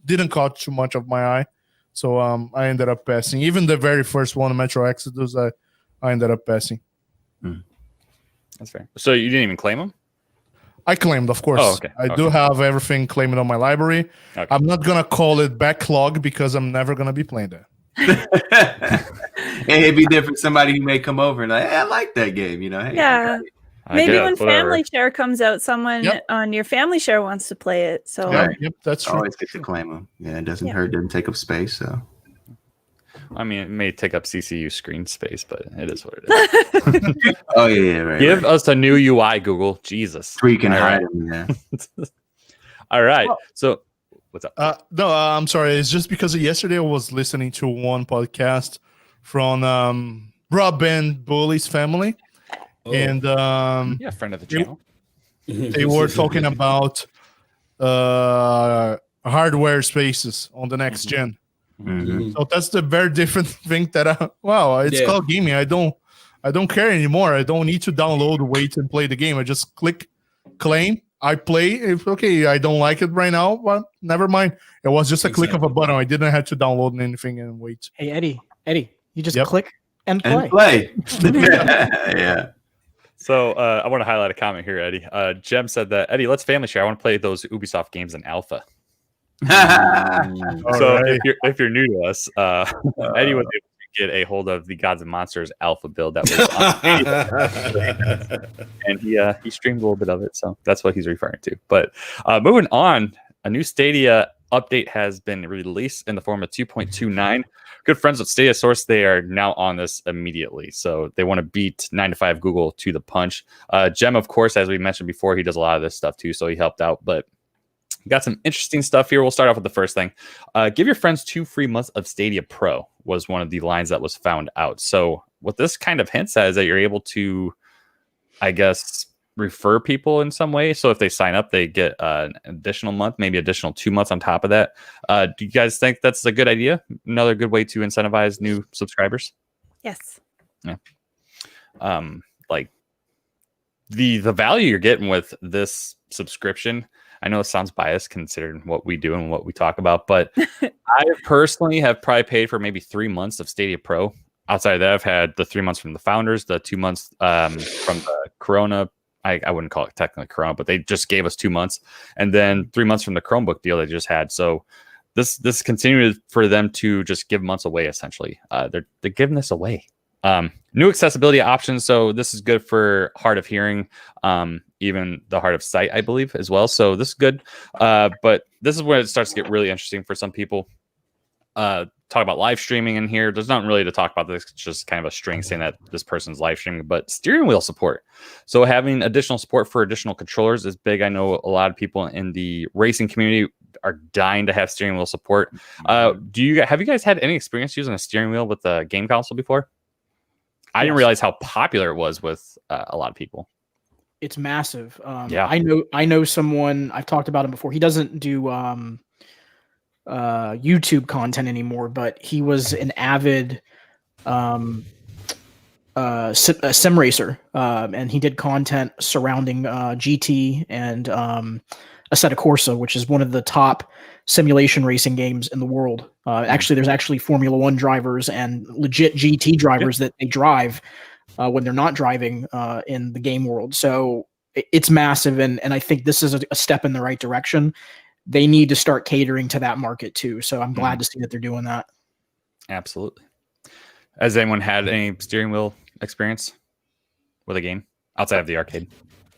didn't caught too much of my eye. So I ended up passing. Even the very first one, Metro Exodus, I ended up passing. That's fair. So you didn't even claim them? I claimed, of course. Oh, okay. I do have everything claimed on my library. Okay. I'm not going to call it backlog because I'm never going to be playing that. And it'd be different. Somebody who may come over and like, hey, I like that game, you know? Hey, yeah. I Maybe guess, when whatever. Family Share comes out, someone Yep. on your Family Share wants to play it. So Yep, that's true. Always get to claim them. Yeah, it doesn't hurt. Doesn't take up space. So I mean, it may take up CCU screen space, but it is what it is. oh yeah, right. Give right. us a new UI, Google. Jesus. Freaking All hide right. them. Yeah. All right. So what's up? No, I'm sorry. It's just because yesterday I was listening to one podcast from Rob and Bully's family. Oh. And Yeah, friend of the channel. they were talking about hardware spaces on the next gen. Mhm. So that's the very different thing that it's Yeah. called gaming. I don't care anymore. I don't need to download, wait, and play the game. I just click, claim, I play. If okay, I don't like it right now, but never mind. It was just a click of a button. I didn't have to download anything and wait. Hey Eddie, you just Yep. click and play. And play. Yeah. So I want to highlight a comment here, Eddie. Jem said that, Eddie, let's family share. I want to play those Ubisoft games in alpha. So right. if you're new to us, Eddie was able to get a hold of the Gods and Monsters alpha build that was on and he streamed a little bit of it, so that's what he's referring to. But moving on, a new Stadia update has been released in the form of 2.29. Good friends with Stadia Source, they are now on this immediately, so they want to beat 9 to 5 Google to the punch. Jem, of course, as we mentioned before, he does a lot of this stuff too, so he helped out. But got some interesting stuff here. We'll start off with the first thing. Give your friends 2 free months of Stadia Pro was one of the lines that was found out. So what this kind of hints at is that you're able to, I guess, refer people in some way. So if they sign up, they get an additional month, maybe additional 2 months on top of that. Do you guys think that's a good idea? Another good way to incentivize new subscribers? yes. Yeah. Like the value you're getting with this subscription, I know it sounds biased considering what we do and what we talk about, but I personally have probably paid for maybe 3 months of Stadia Pro. Outside of that, I've had the 3 months from the founders, the 2 months from the Corona. I wouldn't call it technically Corona, but they just gave us 2 months, and then 3 months from the Chromebook deal they just had. So this continued for them to just give months away. Essentially, they're giving this away. New accessibility options. So this is good for hard of hearing, even the hard of sight, I believe, as well. So this is good. But this is where it starts to get really interesting for some people. Talk about live streaming in here. There's not really to talk about this. It's just kind of a string saying that this person's live streaming, but steering wheel support. So having additional support for additional controllers is big. I know a lot of people in the racing community are dying to have steering wheel support. Have you guys had any experience using a steering wheel with a game console before? I didn't realize how popular it was with a lot of people. It's massive. Yeah. I know someone, I've talked about him before. He doesn't do YouTube content anymore, but he was an avid sim racer, and he did content surrounding GT and Assetto Corsa, which is one of the top simulation racing games in the world. Actually, there's actually Formula One drivers and legit GT drivers that they drive when they're not driving in the game world. So it's massive, and I think this is a step in the right direction. They need to start catering to that market too. So I'm glad to see that they're doing that. Absolutely. Has anyone had any steering wheel experience with a game outside of the arcade?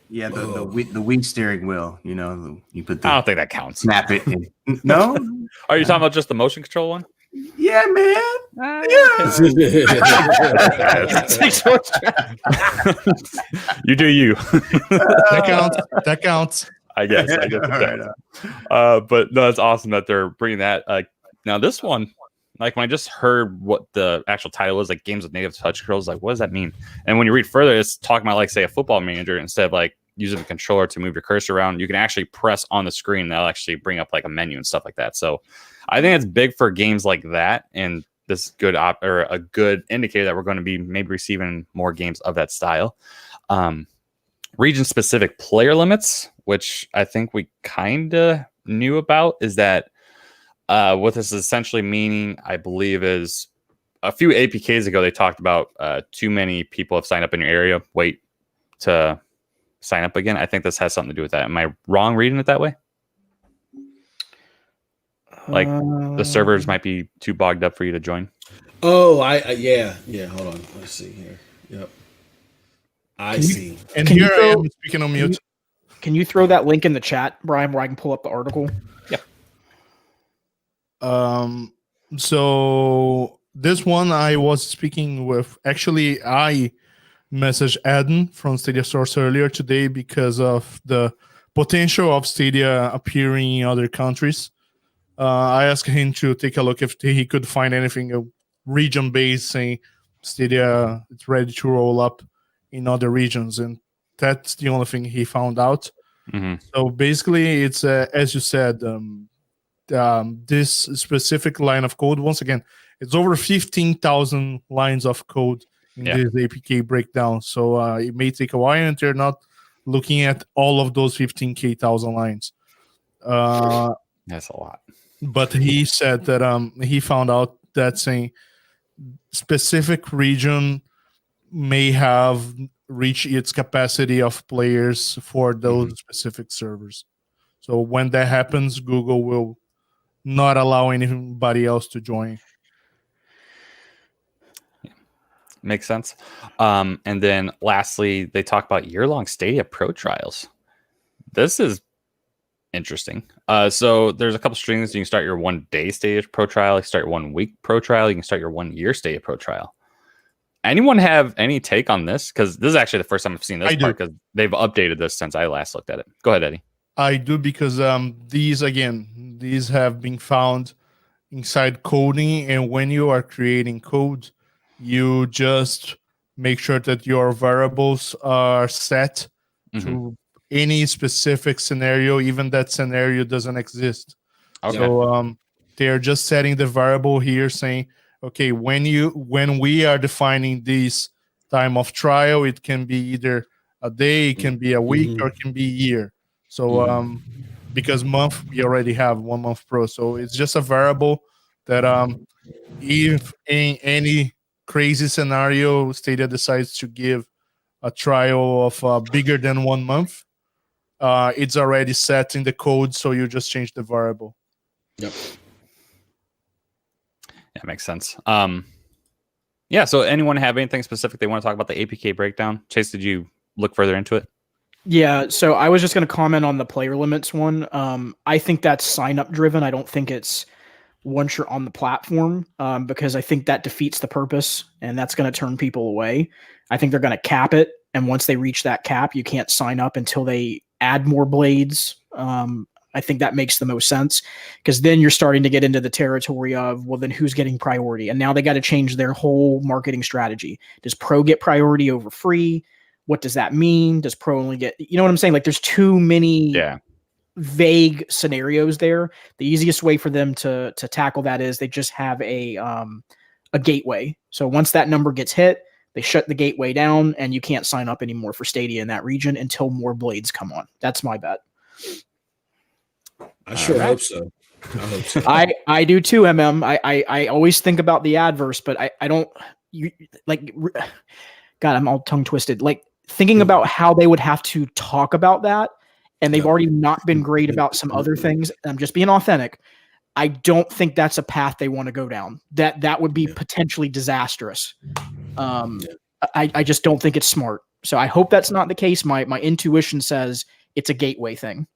Yeah, the Wii steering wheel. You know, you put the. I don't think that counts. Snap it. No. Are you talking about just the motion control one? Yeah, man. You do you. That counts. I guess. But no, it's awesome that they're bringing that. Now this one, like when I just heard what the actual title is, like games with native touch controls, like what does that mean? And when you read further, it's talking about like say a football manager instead of like using the controller to move your cursor around. You can actually press on the screen. That'll actually bring up like a menu and stuff like that. So I think it's big for games like that, and this good or a good indicator that we're going to be maybe receiving more games of that style. Region specific player limits, which I think we kind of knew about, is that what this is essentially meaning, I believe, is a few APKs ago they talked about too many people have signed up in your area. Wait to sign up again. I think this has something to do with that. Am I wrong reading it that way? Like the servers might be too bogged up for you to join. Oh, yeah. Hold on, let's see here. Yep, I see. And here I am speaking on mute. Can you throw that link in the chat, Brian, where I can pull up the article? Yeah. So this one I was speaking with. Actually, I messaged Adam from Stadia Source earlier today because of the potential of Stadia appearing in other countries. I asked him to take a look if he could find anything region-based saying Stadia it's ready to roll up in other regions, and that's the only thing he found out. Mm-hmm. So basically, it's as you said, this specific line of code. Once again, it's over 15,000 lines of code in this APK breakdown. So it may take a while, and they're not looking at all of those 15,000 lines. That's a lot. But he said that he found out that saying specific region may have reached its capacity of players for those specific servers. So when that happens, Google will not allow anybody else to join. Makes sense. And then lastly, they talk about year-long Stadia Pro trials. This is interesting. So there's a couple strings. You can start your 1 day Stadia Pro trial. You can start your 1 week Pro trial. You can start your 1 year Stadia Pro trial. Anyone have any take on this? Because this is actually the first time I've seen this part because they've updated this since I last looked at it. Go ahead, Eddie. I do because these have been found inside coding, and when you are creating code, you just make sure that your variables are set to any specific scenario, even that scenario doesn't exist. Okay. So they're just setting the variable here saying, okay, when we are defining this time of trial, it can be either a day, it can be a week, or it can be a year. So because month, we already have 1 month pro. So it's just a variable that if in any crazy scenario, Stadia decides to give a trial of bigger than 1 month, it's already set in the code, so you just change the variable. Yep. That makes sense. So anyone have anything specific they want to talk about the APK breakdown? Chase, did you look further into it? Yeah, so I was just going to comment on the player limits one. I think that's sign-up driven. I don't think it's once you're on the platform, because I think that defeats the purpose, and that's going to turn people away. I think they're going to cap it, and once they reach that cap, you can't sign up until they add more blades. I think that makes the most sense, because then you're starting to get into the territory of, well, then who's getting priority? And now they got to change their whole marketing strategy. Does Pro get priority over free? What does that mean? Does Pro only get, you know what I'm saying? Like there's too many vague scenarios there. The easiest way for them to tackle that is they just have a gateway. So once that number gets hit, they shut the gateway down, and you can't sign up anymore for Stadia in that region until more blades come on. That's my bet. I sure hope so. I hope so. I do too, I always think about the adverse, but I don't God, I'm all tongue twisted. Like thinking about how they would have to talk about that, and they've already not been great about some other things. I'm just being authentic. I don't think that's a path they want to go down. That would be potentially disastrous. I just don't think it's smart. So I hope that's not the case. My intuition says it's a gateway thing.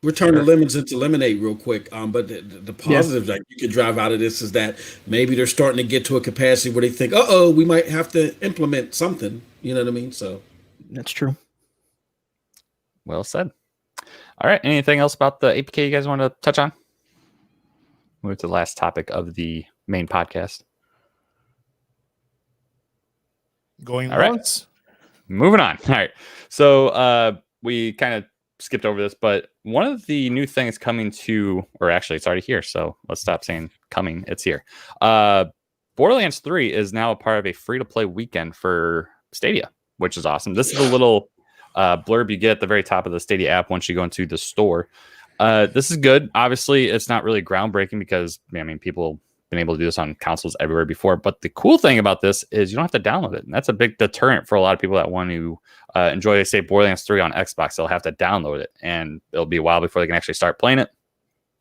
We're turning lemons into lemonade real quick. But the positive that you can drive out of this is that maybe they're starting to get to a capacity where they think, we might have to implement something. You know what I mean? So that's true. Well said. All right. Anything else about the APK you guys want to touch on? Move to the last topic of the main podcast. Going all right. once. Moving on. All right. So we kind of skipped over this, but one of the new things coming to, or actually it's already here, so let's stop saying coming, it's here. Borderlands 3 is now a part of a free-to-play weekend for Stadia, which is awesome. This is a little blurb you get at the very top of the Stadia app once you go into the store. This is good. Obviously, it's not really groundbreaking because, I mean, people been able to do this on consoles everywhere before. But the cool thing about this is you don't have to download it. And that's a big deterrent for a lot of people that want to enjoy, say, Borderlands 3 on Xbox. They'll have to download it, and it'll be a while before they can actually start playing it.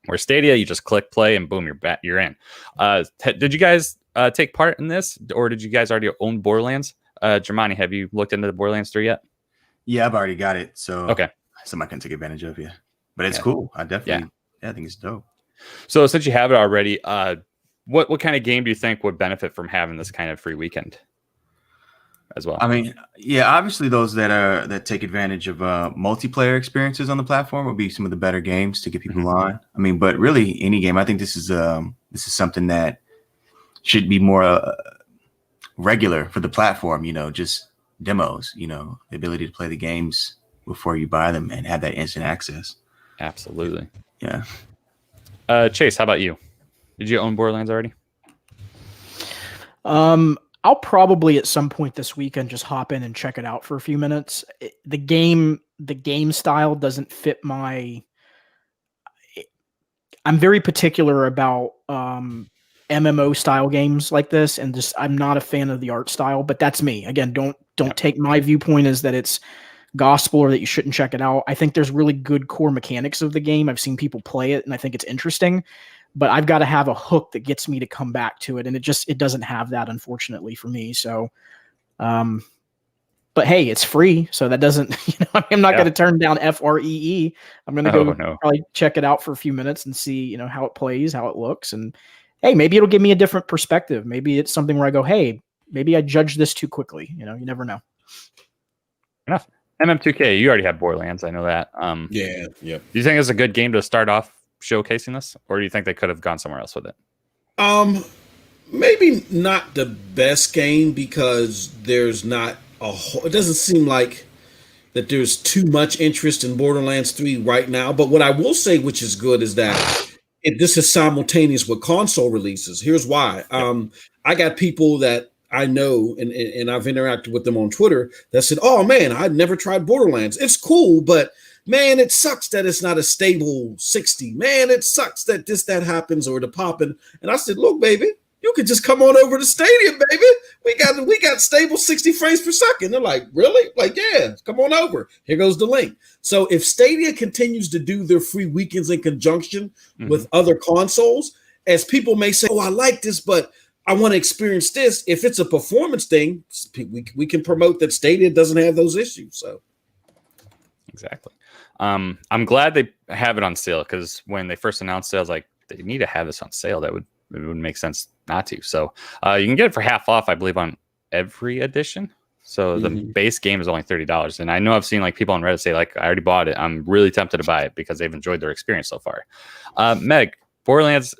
Where Stadia, you just click play, and boom, you're in. Did you guys take part in this, or did you guys already own Borderlands? Germani, have you looked into the Borderlands 3 yet? Yeah, I've already got it. So okay, something I can take advantage of. Yeah, but it's cool. I definitely, I think it's dope. So since you have it already, what kind of game do you think would benefit from having this kind of free weekend as well? I mean, yeah, obviously those that take advantage of multiplayer experiences on the platform would be some of the better games to get people on. I mean, but really any game, I think this is something that should be more regular for the platform, just demos, the ability to play the games before you buy them and have that instant access. Absolutely. Yeah. Chase, how about you? Did you own Borderlands already? I'll probably at some point this weekend just hop in and check it out for a few minutes. The game style doesn't fit I'm very particular about MMO style games like this, and just I'm not a fan of the art style, but that's me. Again, don't take my viewpoint as that it's gospel or that you shouldn't check it out. I think there's really good core mechanics of the game. I've seen people play it, and I think it's interesting. But I've got to have a hook that gets me to come back to it. And it doesn't have that, unfortunately, for me. So, but hey, it's free. So that doesn't, I'm not going to turn down FREE. I'm going to go probably check it out for a few minutes and see, how it plays, how it looks. And hey, maybe it'll give me a different perspective. Maybe it's something where I go, hey, maybe I judged this too quickly. You never know. Enough. MM2K, you already have Borderlands. I know that. Yeah. Do you think it's a good game to start off showcasing this, or do you think they could have gone somewhere else with it? Maybe not the best game because there's not it doesn't seem like that there's too much interest in Borderlands 3 right now. But what I will say, which is good, is that this is simultaneous with console releases. Here's why. I got people that I know and I've interacted with them on Twitter that said, "Oh man, I'd never tried Borderlands. It's cool, but man, it sucks that it's not a stable 60. Man, it sucks that that happens or the popping." And I said, "Look, baby, you could just come on over to Stadia, baby. We got stable 60 frames per second." They're like, "Really?" Like, yeah, come on over. Here goes the link. So if Stadia continues to do their free weekends in conjunction with other consoles, as people may say, "Oh, I like this, but I want to experience this." If it's a performance thing, we can promote that Stadia doesn't have those issues. So exactly. I'm glad they have it on sale, because when they first announced it, I was like, they need to have this on sale. It would make sense not to. So you can get it for half off, I believe, on every edition. So the base game is only $30. And I know I've seen people on Reddit say, I already bought it. I'm really tempted to buy it because they've enjoyed their experience so far. Meg, Borderlands,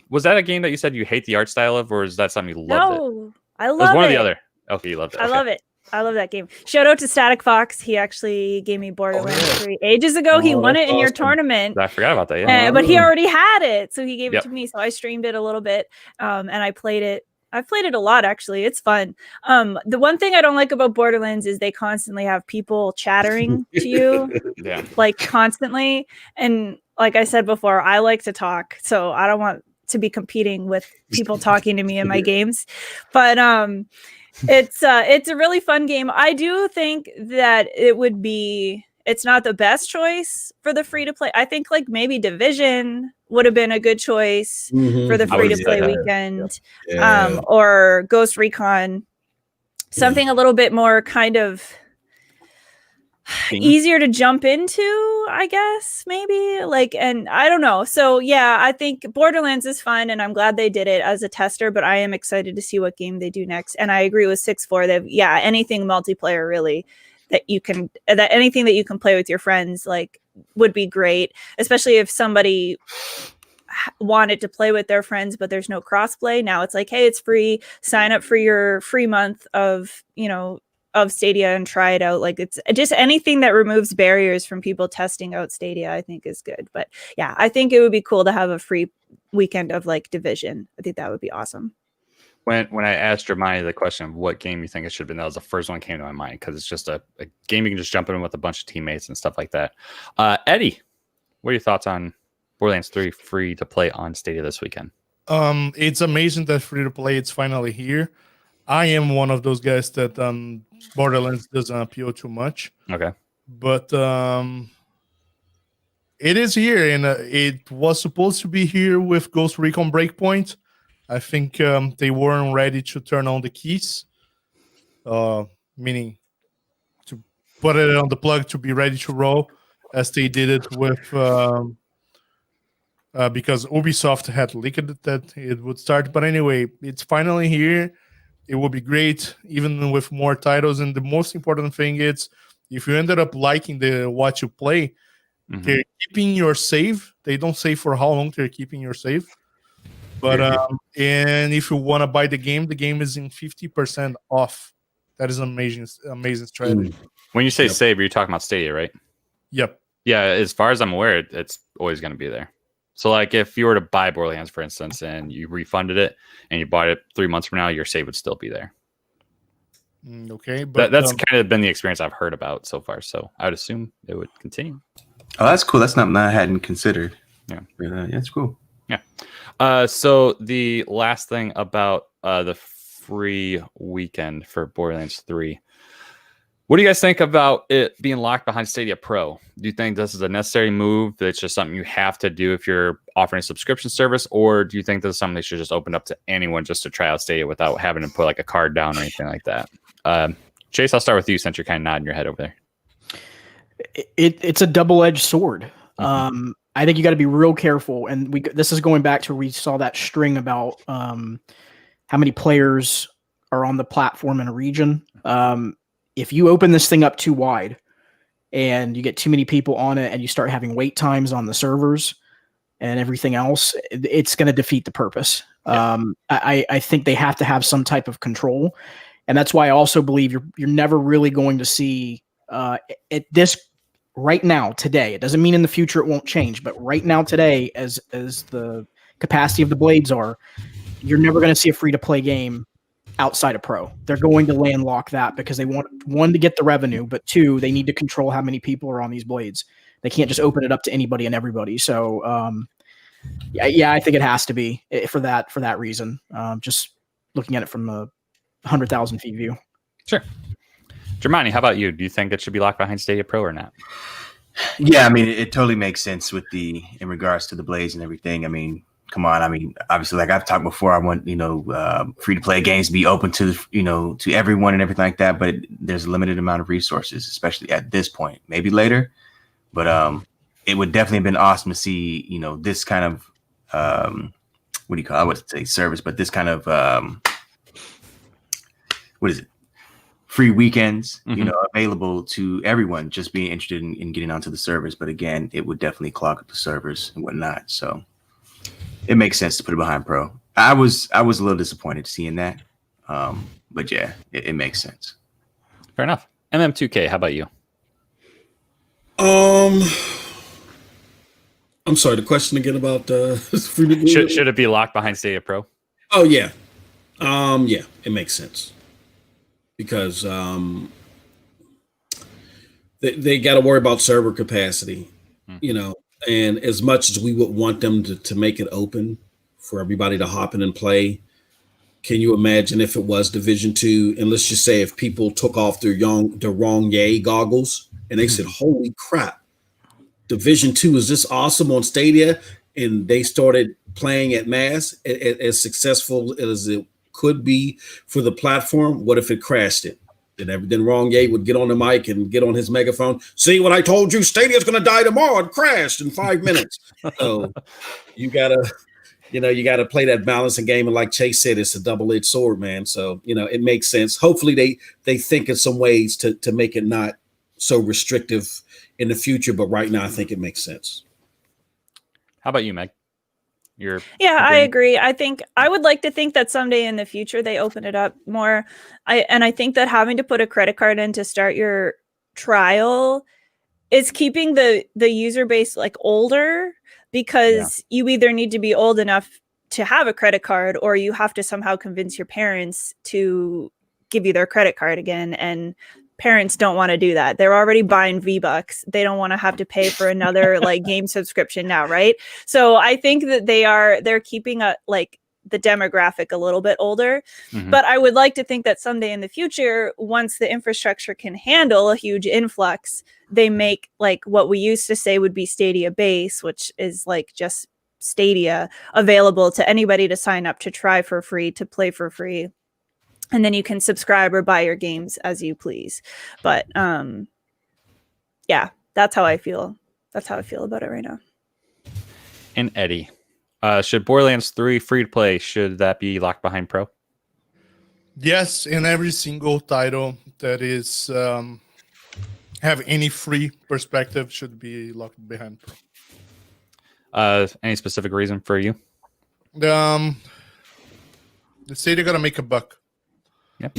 was that a game that you said you hate the art style of, or is that something you loved? No, I love it. It was one or the other. Okay, you loved it. I love it. I love that game. Shout out to Static Fox. He actually gave me Borderlands 3 ages ago. He won it in your tournament. I forgot about that. Yeah. But he already had it, so he gave it to me. So I streamed it a little bit, and I played it. I've played it a lot, actually. It's fun. The one thing I don't like about Borderlands is they constantly have people chattering to you, like constantly. And like I said before, I like to talk, so I don't want to be competing with people talking to me in my games. But it's a really fun game. I do think that it's not the best choice for the free to play. I think like maybe Division would have been a good choice for the free to play weekend, or Ghost Recon, something a little bit more kind of easier to jump into, I guess, maybe, like, and I don't know. So yeah, I think Borderlands is fun, and I'm glad they did it as a tester, but I am excited to see what game they do next. And I agree with 6-4 that anything multiplayer really anything that you can play with your friends, like, would be great, especially if somebody wanted to play with their friends but there's no crossplay. Now it's like, hey, it's free, sign up for your free month of Stadia and try it out. Like, it's just anything that removes barriers from people testing out Stadia, I think is good. But yeah, I think it would be cool to have a free weekend of like Division. I think that would be awesome. When I asked Jeremiah the question of what game you think it should have been, that was the first one that came to my mind, because it's just a game you can just jump in with a bunch of teammates and stuff like that. Eddie, what are your thoughts on Borderlands 3 free to play on Stadia this weekend? It's amazing that free to play it's finally here. I am one of those guys that Borderlands doesn't appeal too much. Okay. But it is here, and it was supposed to be here with Ghost Recon Breakpoint. I think they weren't ready to turn on the keys, meaning to put it on the plug to be ready to roll, as they did it with because Ubisoft had leaked it that it would start. But anyway, it's finally here. It will be great, even with more titles. And the most important thing is, if you ended up liking what you play, they're keeping your save. They don't say for how long they're keeping your save. But and if you want to buy the game is in 50% off. That is amazing strategy. When you say save, you're talking about Stadia, right? Yep. Yeah, as far as I'm aware, it's always going to be there. So, like, if you were to buy Borderlands, for instance, and you refunded it and you bought it 3 months from now, your save would still be there. Okay, but that's kind of been the experience I've heard about so far. So I would assume it would continue. Oh, that's cool. That's not I hadn't considered. Yeah, that's cool. Yeah. So the last thing about the free weekend for Borderlands 3. What do you guys think about it being locked behind Stadia Pro? Do you think this is a necessary move? That it's just something you have to do if you're offering a subscription service? Or do you think this is something they should just open up to anyone just to try out Stadia without having to put like a card down or anything like that? Chase, I'll start with you since you're kind of nodding your head over there. It's a double-edged sword. I think you got to be real careful. And this is going back to where we saw that string about how many players are on the platform in a region. If you open this thing up too wide and you get too many people on it and you start having wait times on the servers and everything else, it's going to defeat the purpose. Yeah. I think they have to have some type of control. And that's why I also believe you're never really going to see this right now, today. It doesn't mean in the future it won't change, but right now, today, as the capacity of the blades are, you're never going to see a free-to-play game outside of Pro. They're going to landlock that because they want, one, to get the revenue, but two, they need to control how many people are on these blades. They can't just open it up to anybody and everybody. So, I think it has to be for that reason. Just looking at it from a 100,000 feet view. Sure. Germani, how about you? Do you think it should be locked behind Stadia Pro or not? Yeah, I mean, it totally makes sense in regards to the blades and everything. I mean, come on. I mean, obviously, like I've talked before, I want, free to play games to be open to, to everyone and everything like that. But there's a limited amount of resources, especially at this point, maybe later. But it would definitely have been awesome to see, this kind of, what do you call it? I would say service, but this kind of, what is it? Free weekends, available to everyone just being interested in getting onto the servers. But again, it would definitely clog up the servers and whatnot. So it makes sense to put it behind Pro. I was a little disappointed seeing that. But yeah, it makes sense. Fair enough. MM2K, how about you? I'm sorry. The question again about should it be locked behind Stadia Pro? Oh yeah, yeah, it makes sense because they got to worry about server capacity, and as much as we would want them to make it open for everybody to hop in and play, can you imagine if it was Division 2, and let's just say if people took off their wrong yay goggles and they said, holy crap, Division 2 is this awesome on Stadia, and they started playing at mass as successful as it could be for the platform. What if it crashed it? Then Wrong Ye would get on the mic and get on his megaphone. See what I told you? Stadia's going to die tomorrow. It crashed in 5 minutes. So you gotta play that balancing game. And like Chase said, it's a double-edged sword, man. So, it makes sense. Hopefully they think of some ways to make it not so restrictive in the future. But right now, I think it makes sense. How about you, Meg? I agree. I think I would like to think that someday in the future they open it up more. I think that having to put a credit card in to start your trial is keeping the user base like older, because you either need to be old enough to have a credit card, or you have to somehow convince your parents to give you their credit card again. And parents don't want to do that. They're already buying V-Bucks. They don't want to have to pay for another like game subscription now, right? So I think that they're keeping the demographic a little bit older. Mm-hmm. But I would like to think that someday in the future, once the infrastructure can handle a huge influx, they make like what we used to say would be Stadia Base, which is like just Stadia, available to anybody to sign up to try for free, to play for free. And then you can subscribe or buy your games as you please. But that's how I feel. That's how I feel about it right now. And Eddie, should Borderlands 3 free to play, should that be locked behind Pro? Yes, in every single title that is have any free perspective should be locked behind Pro. Any specific reason for you? The Stadia gotta make a buck. Yep.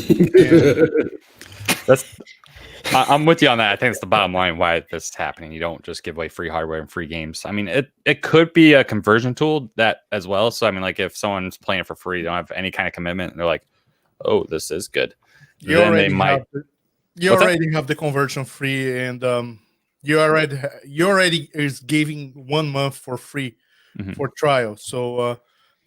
I'm with you on that. I think it's the bottom line why this is happening. You don't just give away free hardware and free games. I mean, it could be a conversion tool that as well. So I mean, like if someone's playing it for free, they don't have any kind of commitment, and they're like, "Oh, this is good." You already have the conversion free, and you already is giving 1 month for free for trial. So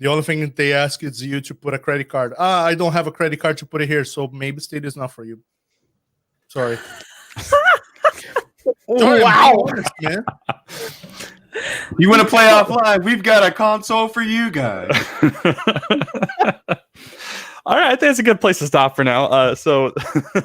the only thing they ask is you to put a credit card. I don't have a credit card to put it here, so maybe Stadia is not for you. Sorry. Wow, honest, man. You want to play offline? We've got a console for you guys. All right, I think it's a good place to stop for now. So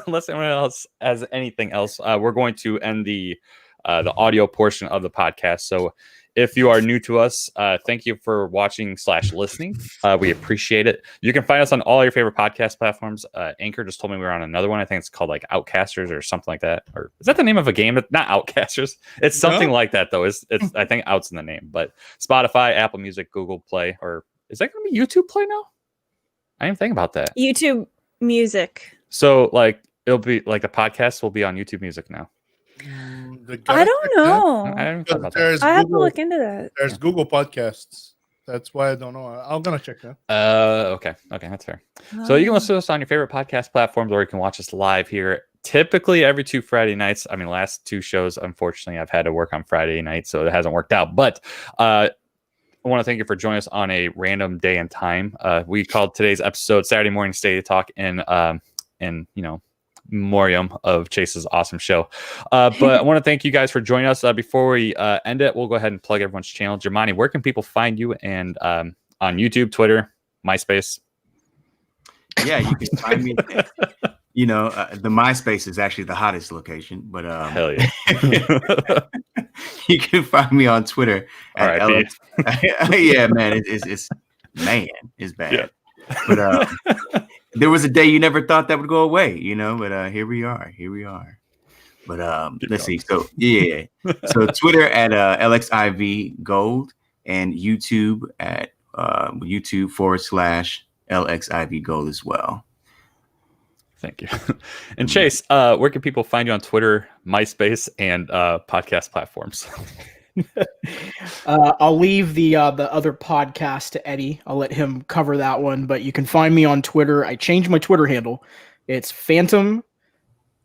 unless anyone else has anything else, we're going to end the audio portion of the podcast. So if you are new to us, thank you for watching / listening. We appreciate it. You can find us on all your favorite podcast platforms. Anchor just told me we're on another one. I think it's called like Outcasters or something like that. Or is that the name of a game? Not Outcasters. It's something like that though. It's I think Out's in the name. But Spotify, Apple Music, Google Play, or is that going to be YouTube Play now? I didn't think about that. YouTube Music. So like it'll be like the podcast will be on YouTube Music now. I don't know. I have to look into that. There's Google Podcasts. That's why I don't know. I'm gonna check that. Okay, that's fair. So you can listen to us on your favorite podcast platforms, or you can watch us live here. Typically every 2 Friday nights. I mean, last 2 shows, unfortunately, I've had to work on Friday night, so it hasn't worked out. But I want to thank you for joining us on a random day and time. We called today's episode Saturday Morning Stadia Talk in memoriam of Chase's awesome show. But I want to thank you guys for joining us. Before we end it, we'll go ahead and plug everyone's channel. Germani, where can people find you and on YouTube, Twitter, MySpace? Yeah, you can find me. The MySpace is actually the hottest location, but hell yeah. You can find me on Twitter at LX. Yeah, man, it's bad. Yeah. But there was a day you never thought that would go away, but here we are. But let's see. So yeah. So Twitter at LXIV Gold, and YouTube at YouTube /LXIV Gold as well. Thank you. And Chase, where can people find you on Twitter, MySpace, and podcast platforms? I'll leave the other podcast to Eddie. I'll let him cover that one. But you can find me on Twitter. I changed my Twitter handle. It's Phantom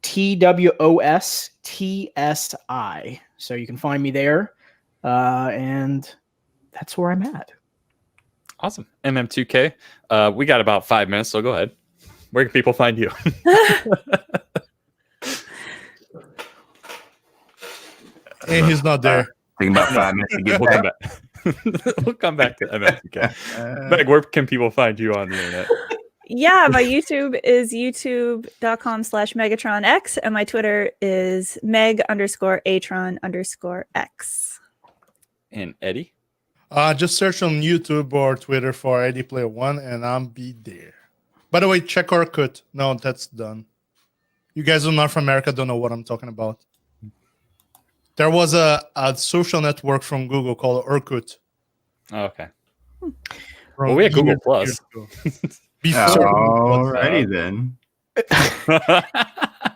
TWOS TSI. So you can find me there, and that's where I'm at. Awesome. MM2K. We got about 5 minutes, so go ahead. Where can people find you? And he's not there. Taking about 5 minutes to get We'll come back. back. We'll come back to MM2K. Meg, where can people find you on the internet? Yeah, my YouTube is youtube.com/MegatronX, and my Twitter is Meg_Atron_X. And Eddie? Just search on YouTube or Twitter for Eddie Player One, and I'll be there. By the way, check Orkut. No, that's done. You guys in North America don't know what I'm talking about. There was a social network from Google called Orkut. Oh, okay. From Well, we had Google years Plus. ago. Before Alrighty then.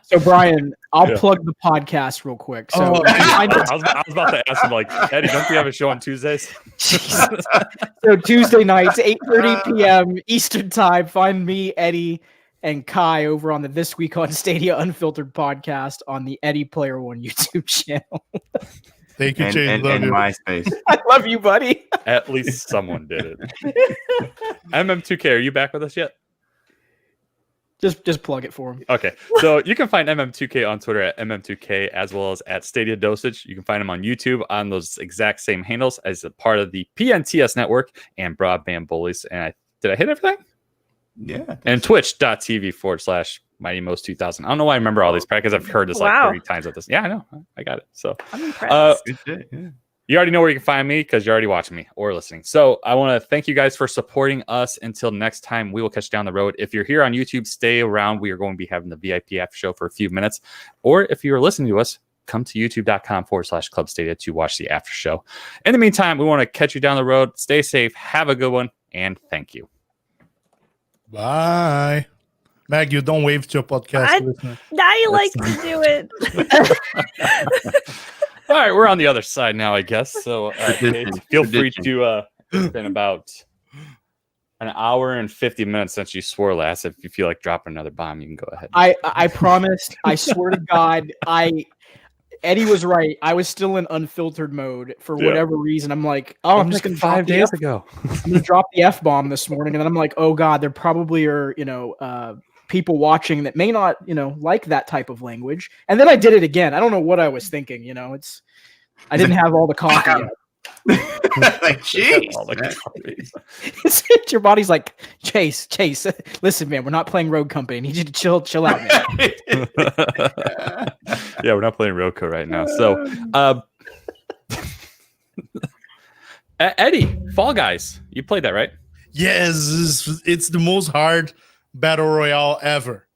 So Brian, I'll Yeah. plug the podcast real quick. So I was about to ask him, like, Eddie, don't you have a show on Tuesdays? So Tuesday nights, 8:30 p.m. Eastern time. Find me, Eddie, and Kai over on the This Week on Stadia Unfiltered podcast on the Eddie Player One YouTube channel. Thank you, And, Chase. and, Love and you. MySpace. I love you, buddy. At least someone did it. MM2K, are you back with us yet? Just plug it for him. Okay, so you can find MM2K on Twitter at MM2K as well as at Stadia Dosage. You can find him on YouTube on those exact same handles as a part of the PNTS network and Broadband Bullies. And did I hit everything? Yeah. And twitch.tv/MightyMost2000. I don't know why I remember all these because I've heard this like Wow. 30 times at this. Yeah, I know. I got it. So I'm impressed. Good shit. Yeah. you already know where you can find me because you're already watching me or listening. So I want to thank you guys for supporting us. Until next time, we will catch you down the road. If you're here on YouTube, stay around. We are going to be having the VIP after show for a few minutes. Or if you're listening to us, come to youtube.com/Club Stadia to watch the after show. In the meantime, we want to catch you down the road. Stay safe. Have a good one. And thank you. Bye. Mag, you don't wave to your podcast listener. Now you like to do it. All right, we're on the other side now, I guess. So Tradition. Kate, feel free Tradition. to. It's been about an hour and 50 minutes since you swore last. If you feel like dropping another bomb, you can go ahead. I promised. I swear to God, Eddie was right. I was still in unfiltered mode for Yeah. whatever reason. I'm like, oh, I'm just like gonna 5 drop days the ago. I'm gonna drop the F-bomb this morning, and then I'm like, oh God, there probably are people watching that may not like that type of language. And then I did it again. I don't know what I was thinking. I didn't have all the coffee yet. Like, jeez. All the man. copies. Your body's like, Chase, listen, man, we're not playing Rogue Company. I need you to chill out, man. Yeah, we're not playing Roku right now. So, Eddie, Fall Guys, you played that, right? Yes, it's the most hard battle royale ever.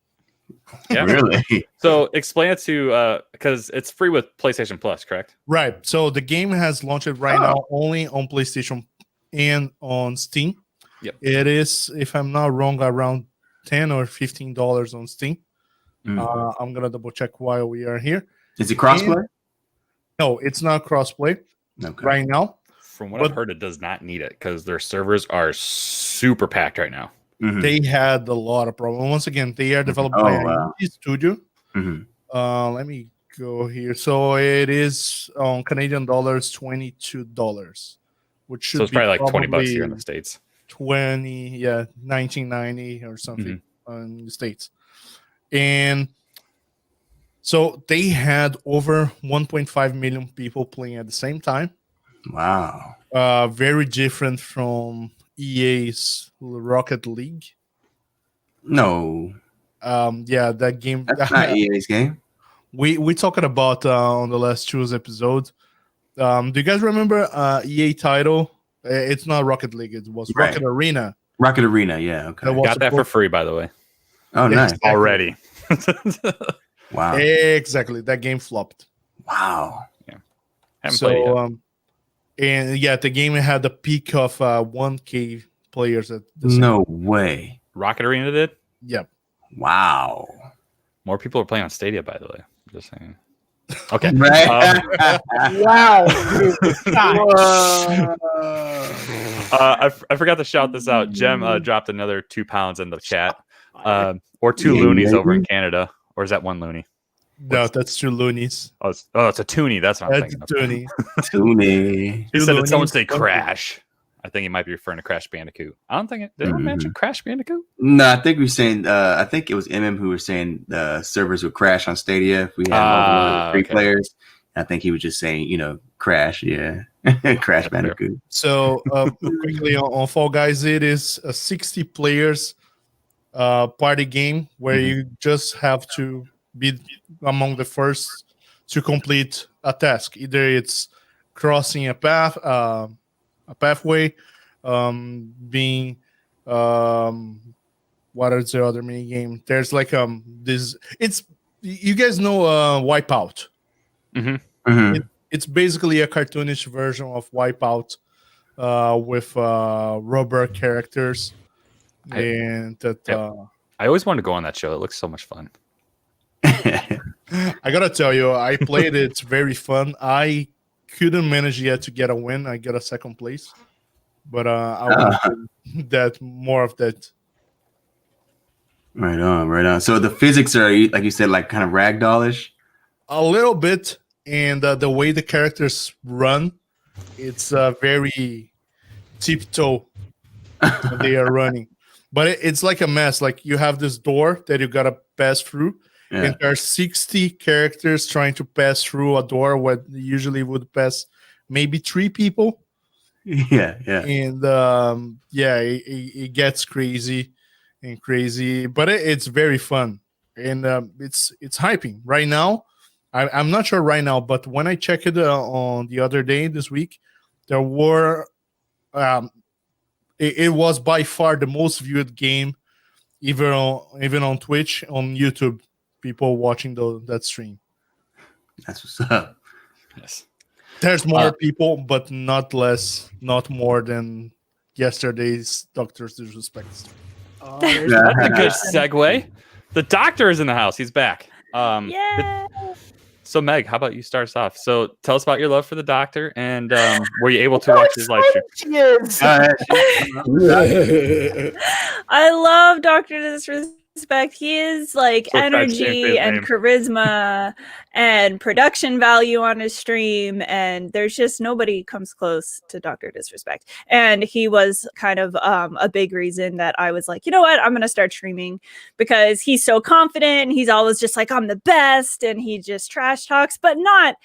Yeah. Really? So explain it to because it's free with PlayStation Plus, correct? Right. So the game has launched right now only on PlayStation and on Steam. Yep. It is, if I'm not wrong, around $10 or $15 on Steam. I'm gonna double check while we are here. Is it crossplay? No, it's not crossplay Okay. right now. From what I've heard, it does not need it because their servers are super packed right now. Mhm. They had a lot of problems. Once again, they are developed Oh, by wow. a studio. Mhm. Let me go here. So it is on Canadian dollars, $22, which should So it's be probably like $20 here in the States. 1990 or something in the States. And so they had over 1.5 million people playing at the same time. Wow. Very different from EA's Rocket League. No, Yeah, that game. that's not EA's game. We talking about on the last Tuesday episode. Do you guys remember EA title? It's not Rocket League. It was Right. Rocket Arena. Rocket Arena, yeah. Okay. That was Got that for free, by the way. Oh, nice. Exactly. Already. Wow. Exactly. That game flopped. Wow. Haven't played it yet. And yeah, the game had a peak of 1K players at the same. No way. Rocket Arena did? Yep. Wow. More people are playing on Stadia, by the way. Just saying. Okay. Right. Wow. I forgot to shout this out. Jem dropped another 2 pounds in the chat. Or 2 loonies over in Canada. Or is that 1 loony? No, that's 2 loonies. Oh, it's a toonie. That's what I'm That's thinking. Toonie. He said, did someone loonies, say 1 Crash? I think he might be referring to Crash Bandicoot. I don't think it. Did I mention Crash Bandicoot? No, I think we were saying. I think it was who was saying the servers would crash on Stadia if we had 3 players. I think he was just saying, crash. Yeah, Crash Bandicoot. So quickly on Fall Guys, it is a 60 players party game where you just have to be among the first to complete a task. Either it's crossing a pathway, being what is the other mini game? There's like this. It's you guys know Wipeout. It's basically a cartoonish version of Wipeout with rubber characters. I always wanted to go on that show. It looks so much fun. I gotta tell you, I played it. It's very fun. I couldn't manage yet to get a win. I got a 2nd place, but I want that more of that. Right on. So the physics are, like you said, like kind of ragdollish. A little bit, and the way the characters run, it's very tiptoe. They are running, but it's like a mess. Like you have this door that you gotta pass through. Yeah. And there are 60 characters trying to pass through a door where usually would pass maybe 3 people. Yeah. And it gets crazy, but it's very fun, and it's hyping right now. I'm not sure right now, but when I checked it on the other day this week, there were it was by far the most viewed game, even on Twitch, on YouTube. People watching that stream. That's what's up. Yes. There's more people, but not more than yesterday's Doctor's Disrespect stream. That's a good segue. The doctor is in the house. He's back. Yeah. So Meg, how about you start us off? So tell us about your love for the doctor, and were you able to watch his live stream? I love Dr. Disrespect. He is like So energy and charisma and production value on his stream, and there's just nobody comes close to Dr. Disrespect. And he was kind of a big reason that I was like, you know what, I'm gonna start streaming, because he's so confident and he's always just like, I'm the best, and he just trash talks, but not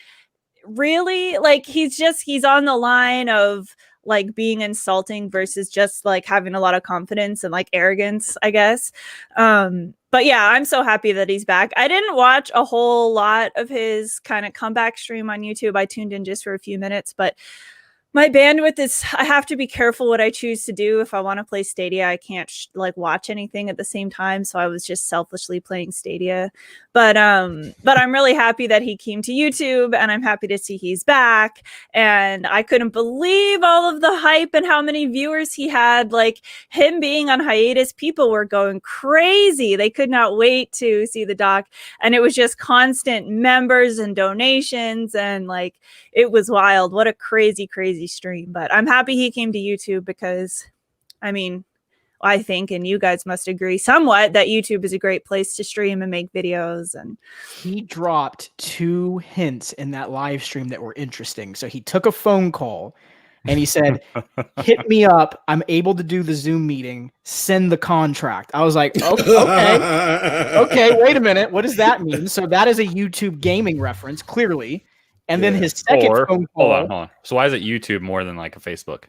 really. Like he's on the line of like being insulting versus just like having a lot of confidence and like arrogance, I guess. But yeah, I'm so happy that he's back. I didn't watch a whole lot of his kind of comeback stream on YouTube. I tuned in just for a few minutes, but my bandwidth is, I have to be careful what I choose to do. If I want to play Stadia, I can't like watch anything at the same time. So I was just selfishly playing Stadia. But I'm really happy that he came to YouTube, and I'm happy to see he's back. And I couldn't believe all of the hype and how many viewers he had. Like him being on hiatus, people were going crazy. They could not wait to see the doc. And it was just constant members and donations, and like it was wild. What a crazy stream. But I'm happy he came to YouTube, because I mean, I think, and you guys must agree somewhat, that YouTube is a great place to stream and make videos. And he dropped 2 hints in that live stream that were interesting. So he took a phone call and he said, hit me up. I'm able to do the Zoom meeting. Send the contract. I was like, okay, wait a minute. What does that mean? So that is a YouTube gaming reference, clearly. And then his second phone call. Hold on. So why is it YouTube more than like a Facebook?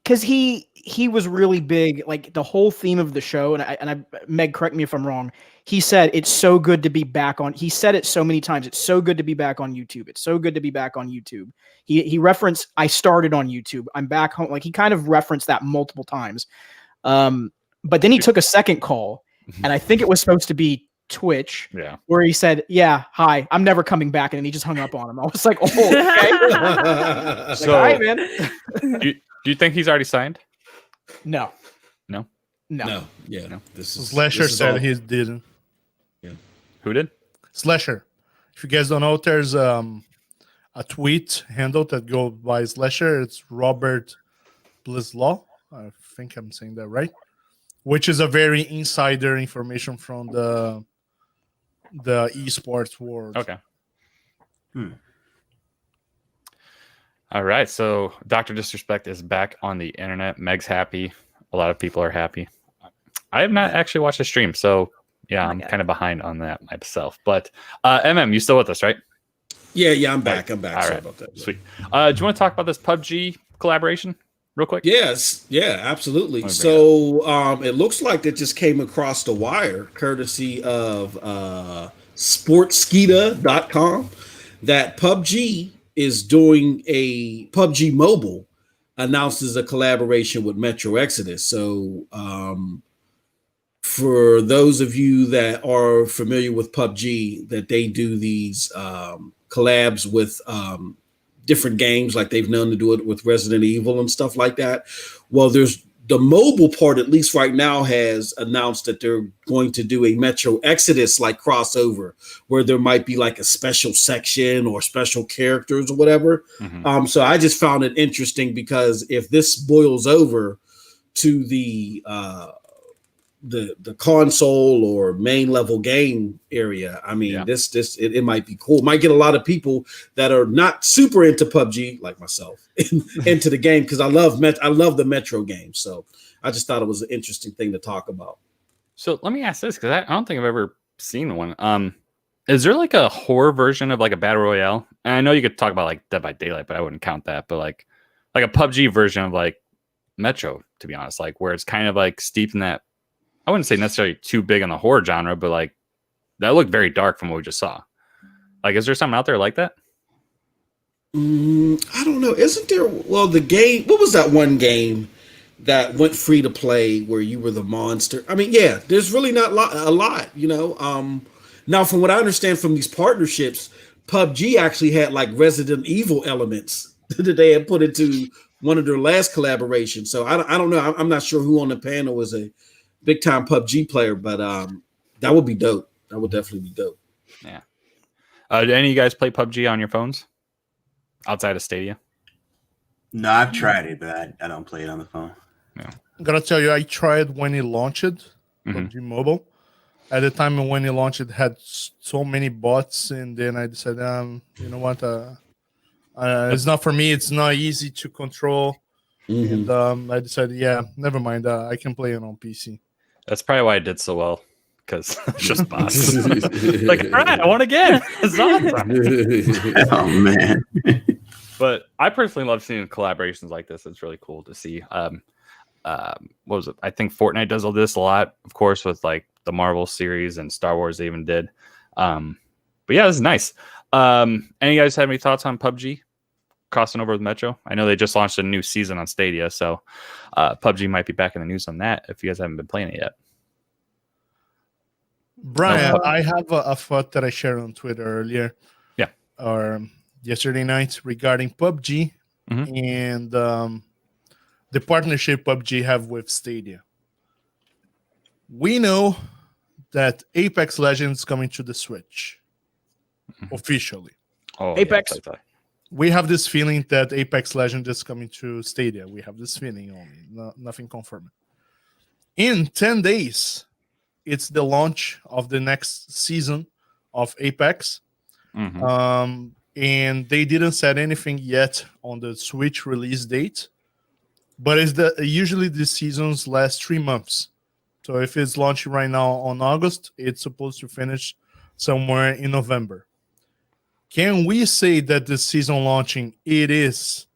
Because he was really big. Like the whole theme of the show, and I Meg, correct me if I'm wrong. He said it's so good to be back on. He said it so many times. It's so good to be back on YouTube. It's so good to be back on YouTube. He referenced, I started on YouTube. I'm back home. Like he kind of referenced that multiple times. But then he took a second call, and I think it was supposed to be Twitch, where he said, yeah, hi, I'm never coming back, and then he just hung up on him. I was like, oh, okay. So, all right, man. do you think he's already signed? No. Yeah. This is Slasher said all, he didn't. Who did? Slasher. If you guys don't know, there's a tweet handle that goes by Slasher. It's Robert Blislaw. I think I'm saying that right. Which is a very insider information from the esports world. Okay. All right. So Dr. Disrespect is back on the internet. Meg's happy. A lot of people are happy. I have not actually watched the stream, so yeah, I'm kind of behind on that myself. But you still with us, right? Yeah, I'm back. I'm back. All Sorry right. about that. Sweet. Do you want to talk about this PUBG collaboration real quick? Yes, yeah, absolutely. So it looks like that just came across the wire, courtesy of sportskeeda.com, that PUBG is doing a PUBG Mobile announces a collaboration with Metro Exodus. So for those of you that are familiar with PUBG, that they do these collabs with different games, like they've known to do it with Resident Evil and stuff like that. Well, there's the mobile part, at least right now, has announced that they're going to do a Metro Exodus like crossover, where there might be like a special section or special characters or whatever. So I just found it interesting, because if this boils over to the console or main level game area, I mean, it might be cool. Might get a lot of people that are not super into PUBG, like myself, into the game, because I love the Metro game. So I just thought it was an interesting thing to talk about. So let me ask this, because I don't think I've ever seen one. Is there like a horror version of like a battle royale? And I know you could talk about like Dead by Daylight, but I wouldn't count that. But like a PUBG version of like Metro, to be honest, like where it's kind of like steeped in that. I wouldn't say necessarily too big on the horror genre, but like that looked very dark from what we just saw. Like, is there something out there like that? I don't know. Isn't there? Well, the game. What was that one game that went free to play where you were the monster? I mean, yeah. There's really not a lot, you know. Now, from what I understand from these partnerships, PUBG actually had like Resident Evil elements that they had put into one of their last collaborations. So I don't know. I'm not sure who on the panel was a big time PUBG player, but that would be dope. That would definitely be dope. Yeah. Do any of you guys play PUBG on your phones outside of Stadia? No, I've tried it, but I don't play it on the phone. No. I'm gonna tell you, I tried when it launched, PUBG Mobile. At the time when it launched, it had so many bots, and then I decided, you know what, it's not for me. It's not easy to control, and I decided, never mind. I can play it on PC. That's probably why I did so well, because it's just bots. Like, all right, I won again. It's awesome. Oh man. But I personally love seeing collaborations like this. It's really cool to see. What was it? I think Fortnite does all this a lot, of course, with like the Marvel series and Star Wars they even did. But yeah, this is nice. Any guys have any thoughts on PUBG crossing over with Metro? I know they just launched a new season on Stadia, so PUBG might be back in the news on that if you guys haven't been playing it yet. Brian, I have a thought that I shared on Twitter earlier. Yeah. Or yesterday night regarding PUBG and the partnership PUBG have with Stadia. We know that Apex Legends coming to the Switch officially. Oh, Apex. Yeah, We have this feeling that Apex Legends is coming to Stadia. We have this feeling only, nothing confirmed. In 10 days, it's the launch of the next season of Apex. And they didn't set anything yet on the Switch release date. But usually the seasons last 3 months. So if it's launching right now on August, it's supposed to finish somewhere in November. Can we say that the season launching, it is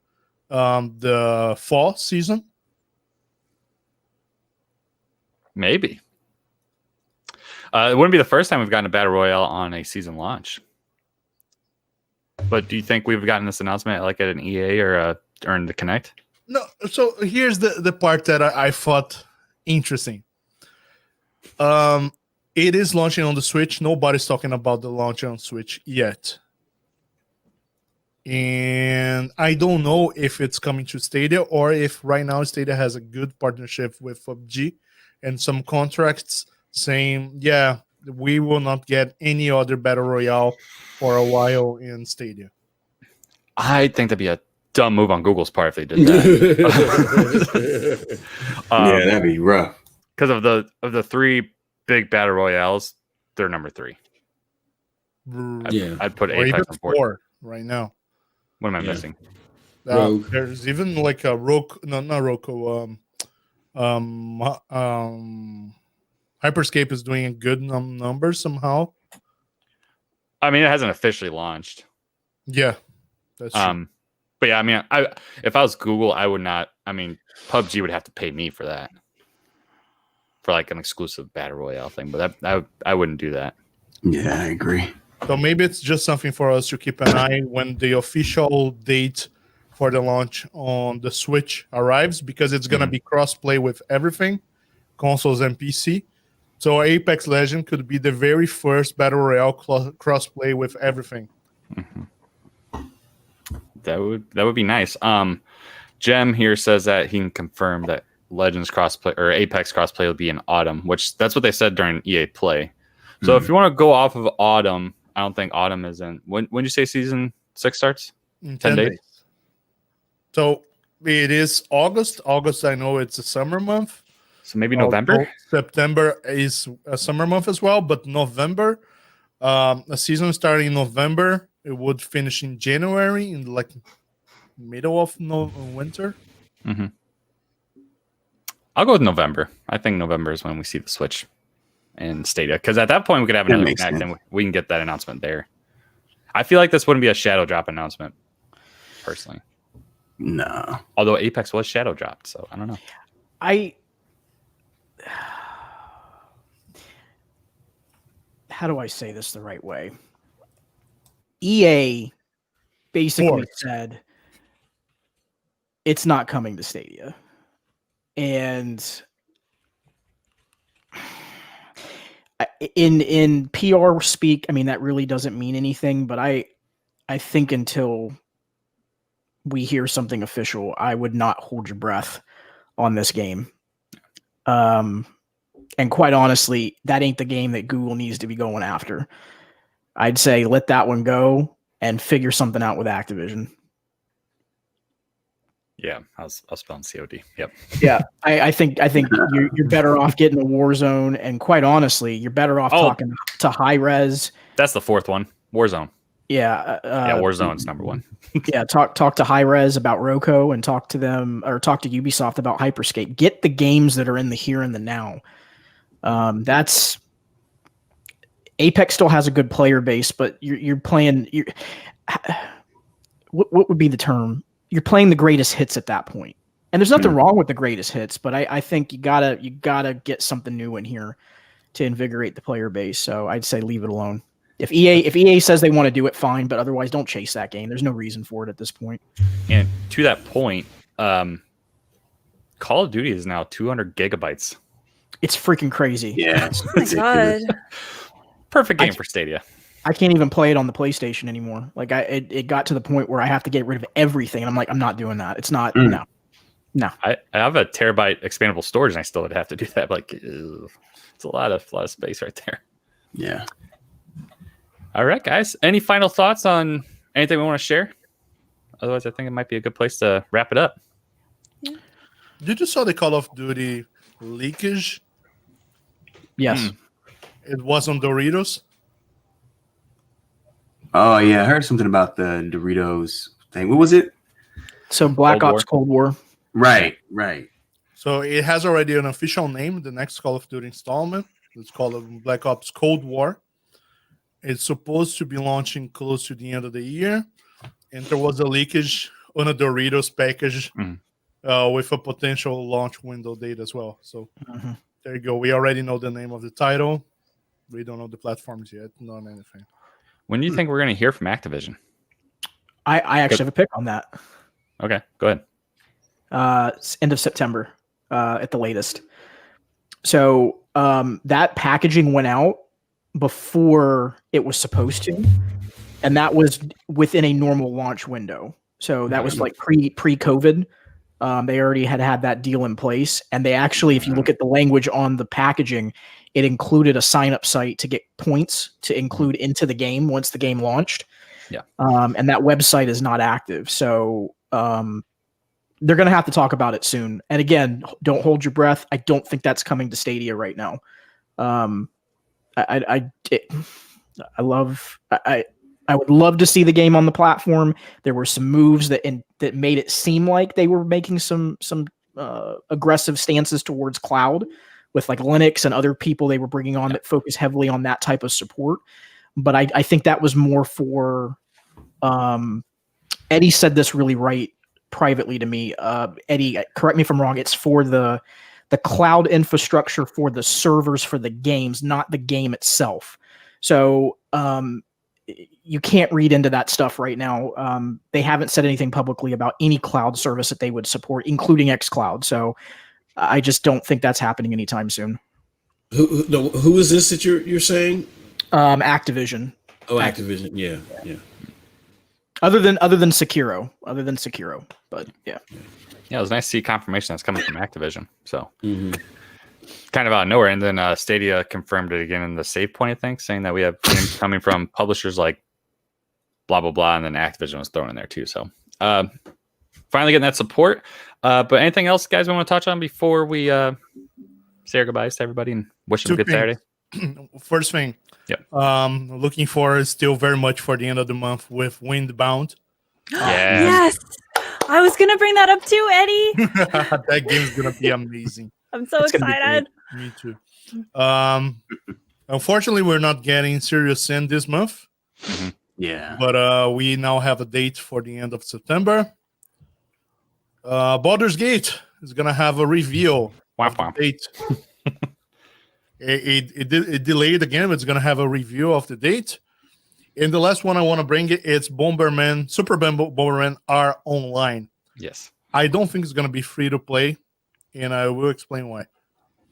the fall season? Maybe. It wouldn't be the first time we've gotten a Battle Royale on a season launch. But do you think we've gotten this announcement like at an EA or in the Connect? No. So here's the part that I thought interesting. It is launching on the Switch. Nobody's talking about the launch on Switch yet. And I don't know if it's coming to Stadia or if right now Stadia has a good partnership with PUBG and some contracts saying, we will not get any other battle royale for a while in Stadia. I think that'd be a dumb move on Google's part if they did that. Yeah, that'd be rough. Because of the three big battle royales, they're number 3. Yeah. I'd put Or even Apex on 4. 4 right now. What am I Yeah. missing? Rogue. There's even like a Roku, no, not Roku. Hyperscape is doing a good number somehow. I mean, it hasn't officially launched. Yeah, that's true. But yeah, I mean, if I was Google, I would not. I mean, PUBG would have to pay me for that, for like an exclusive battle royale thing. But I wouldn't do that. Yeah, I agree. So maybe it's just something for us to keep an eye when the official date for the launch on the Switch arrives, because it's going to be cross-play with everything, consoles and PC. So Apex Legends could be the very first battle royale cross-play with everything. Mm-hmm. That would be nice. Jem here says that he can confirm that Legends crossplay or Apex crossplay will be in autumn, which that's what they said during EA Play. So if you want to go off of autumn, I don't think autumn is in. When did you say season 6 starts? In 10 days. So it is August. August, I know it's a summer month. So maybe November? September is a summer month as well, but November, a season starting in November, it would finish in January, in like middle of winter. Mm-hmm. I'll go with November. I think November is when we see the Switch and Stadia, because at that point we could have another Connect and we can get that announcement there. I feel like this wouldn't be a shadow drop announcement, personally. No. Although Apex was shadow dropped, so I don't know. How do I say this the right way? EA basically said it's not coming to Stadia. And in PR speak, I mean, that really doesn't mean anything, but I think until we hear something official, I would not hold your breath on this game. And quite honestly, that ain't the game that Google needs to be going after. I'd say let that one go and figure something out with Activision. Yeah, I was spelling COD. Yep. Yeah, I think you're better off getting a Warzone, and quite honestly, you're better off talking to High Res. That's the fourth one, Warzone. Yeah, Warzone's number 1. Yeah, talk to High Res about Roku, and talk to Ubisoft about Hyperscape. Get the games that are in the here and the now. That's Apex still has a good player base, but you're playing. What would be the term? You're playing the greatest hits at that point, and there's nothing wrong with the greatest hits, but I think you gotta get something new in here to invigorate the player base. So I'd say leave it alone. If EA says they want to do it, fine, but otherwise don't chase that game. There's no reason for it at this point. And to that point, Call of Duty is now 200 gigabytes. It's freaking crazy. Yeah. Oh my god. Perfect game for Stadia. I can't even play it on the PlayStation anymore. Like it got to the point where I have to get rid of everything, and I'm like, I'm not doing that. It's not no. I have a terabyte expandable storage, and I still would have to do that. Like, it's a lot of space right there. Yeah. All right, guys. Any final thoughts on anything we want to share? Otherwise, I think it might be a good place to wrap it up. You just saw the Call of Duty leakage. Yes. It was on Doritos. Oh yeah, I heard something about the Doritos thing. What was it? So Black Ops Cold War. Right. So it has already an official name, the next Call of Duty installment. It's called Black Ops Cold War. It's supposed to be launching close to the end of the year. And there was a leakage on a Doritos package with a potential launch window date as well. So there you go. We already know the name of the title. We don't know the platforms yet, not anything. When do you think we're going to hear from Activision? I actually have a pick on that. Okay, go ahead. End of September at the latest. So that packaging went out before it was supposed to, and that was within a normal launch window. So that was like pre-COVID. They already had that deal in place, and they actually, if you look at the language on the packaging, it included a sign-up site to get points to include into the game once the game launched. Yeah. And that website is not active, so they're going to have to talk about it soon. And again, don't hold your breath. I don't think that's coming to Stadia right now. I would love to see the game on the platform. There were some moves that made it seem like they were making some aggressive stances towards cloud with like Linux and other people they were bringing on that focus heavily on that type of support. But I think that was more for Eddie said this really right privately to me. Eddie, correct me if I'm wrong. It's for the cloud infrastructure for the servers for the games, not the game itself. So you can't read into that stuff right now. They haven't said anything publicly about any cloud service that they would support, including xCloud. So I just don't think that's happening anytime soon. Who is this that you're saying? Activision. Oh, Activision. Yeah. Other than Sekiro, but yeah. Yeah, it was nice to see confirmation that's coming from Activision. So kind of out of nowhere. And then Stadia confirmed it again in the save point, I think, saying that we have games coming from publishers like blah, blah, blah. And then Activision was thrown in there too. So finally getting that support. But anything else, guys, we want to touch on before we say our goodbyes to everybody and wish them a good Saturday? First thing, looking forward still very much for the end of the month with Windbound. Yes. I was going to bring that up too, Eddie. That game's going to be amazing. I'm so excited. Me too. Unfortunately, we're not getting Serious Sin this month. Yeah. But we now have a date for the end of September. Baldur's Gate is going to have a reveal. Date. It delayed again, but it's going to have a review of the date. And the last one I want to bring it's Super Bomberman R Online. Yes. I don't think it's going to be free to play, and I will explain why.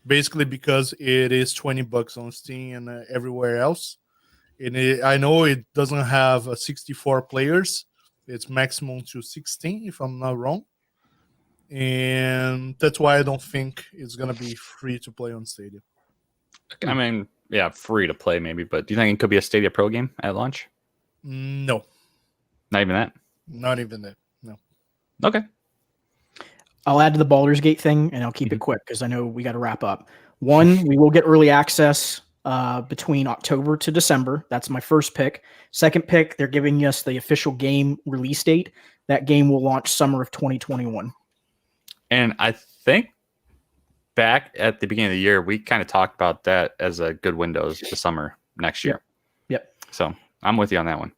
Basically, because it is $20 on Steam and everywhere else. And I know it doesn't have 64 players. It's maximum to 16, if I'm not wrong. And that's why I don't think it's going to be free to play on Stadia. I mean, yeah, free to play maybe, but do you think it could be a Stadia Pro game at launch? No. Not even that? Not even that, no. Okay. I'll add to the Baldur's Gate thing, and I'll keep it quick because I know we got to wrap up. One, we will get early access between October to December. That's my first pick. Second pick, they're giving us the official game release date. That game will launch summer of 2021. And I think back at the beginning of the year, we kind of talked about that as a good window to summer next year. Yep. So I'm with you on that one.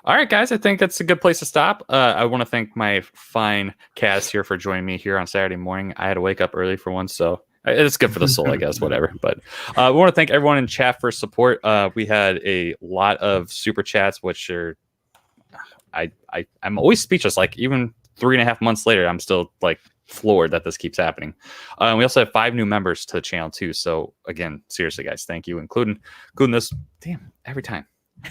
All right, guys, I think that's a good place to stop. I want to thank my fine cast here for joining me here on Saturday morning. I had to wake up early for once, so it's good for the soul, I guess, whatever. But we want to thank everyone in chat for support. We had a lot of super chats, which are I'm always speechless. Like even 3.5 months later, I'm still like floored that this keeps happening. We also have 5 new members to the channel too. So again, seriously, guys, thank you, including this. Damn, every time.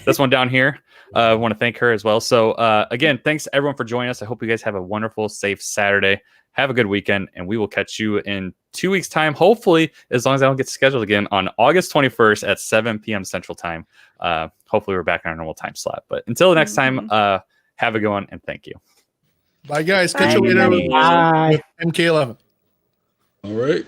This one down here. I want to thank her as well. So again, thanks everyone for joining us. I hope you guys have a wonderful, safe Saturday. Have a good weekend, and we will catch you in 2 weeks' time. Hopefully, as long as I don't get scheduled again on August 21st at 7 p.m. Central Time. Hopefully, we're back on our normal time slot. But until the next time, have a good one, and thank you. Bye, guys. Catch you later with Bye. MK11. All right.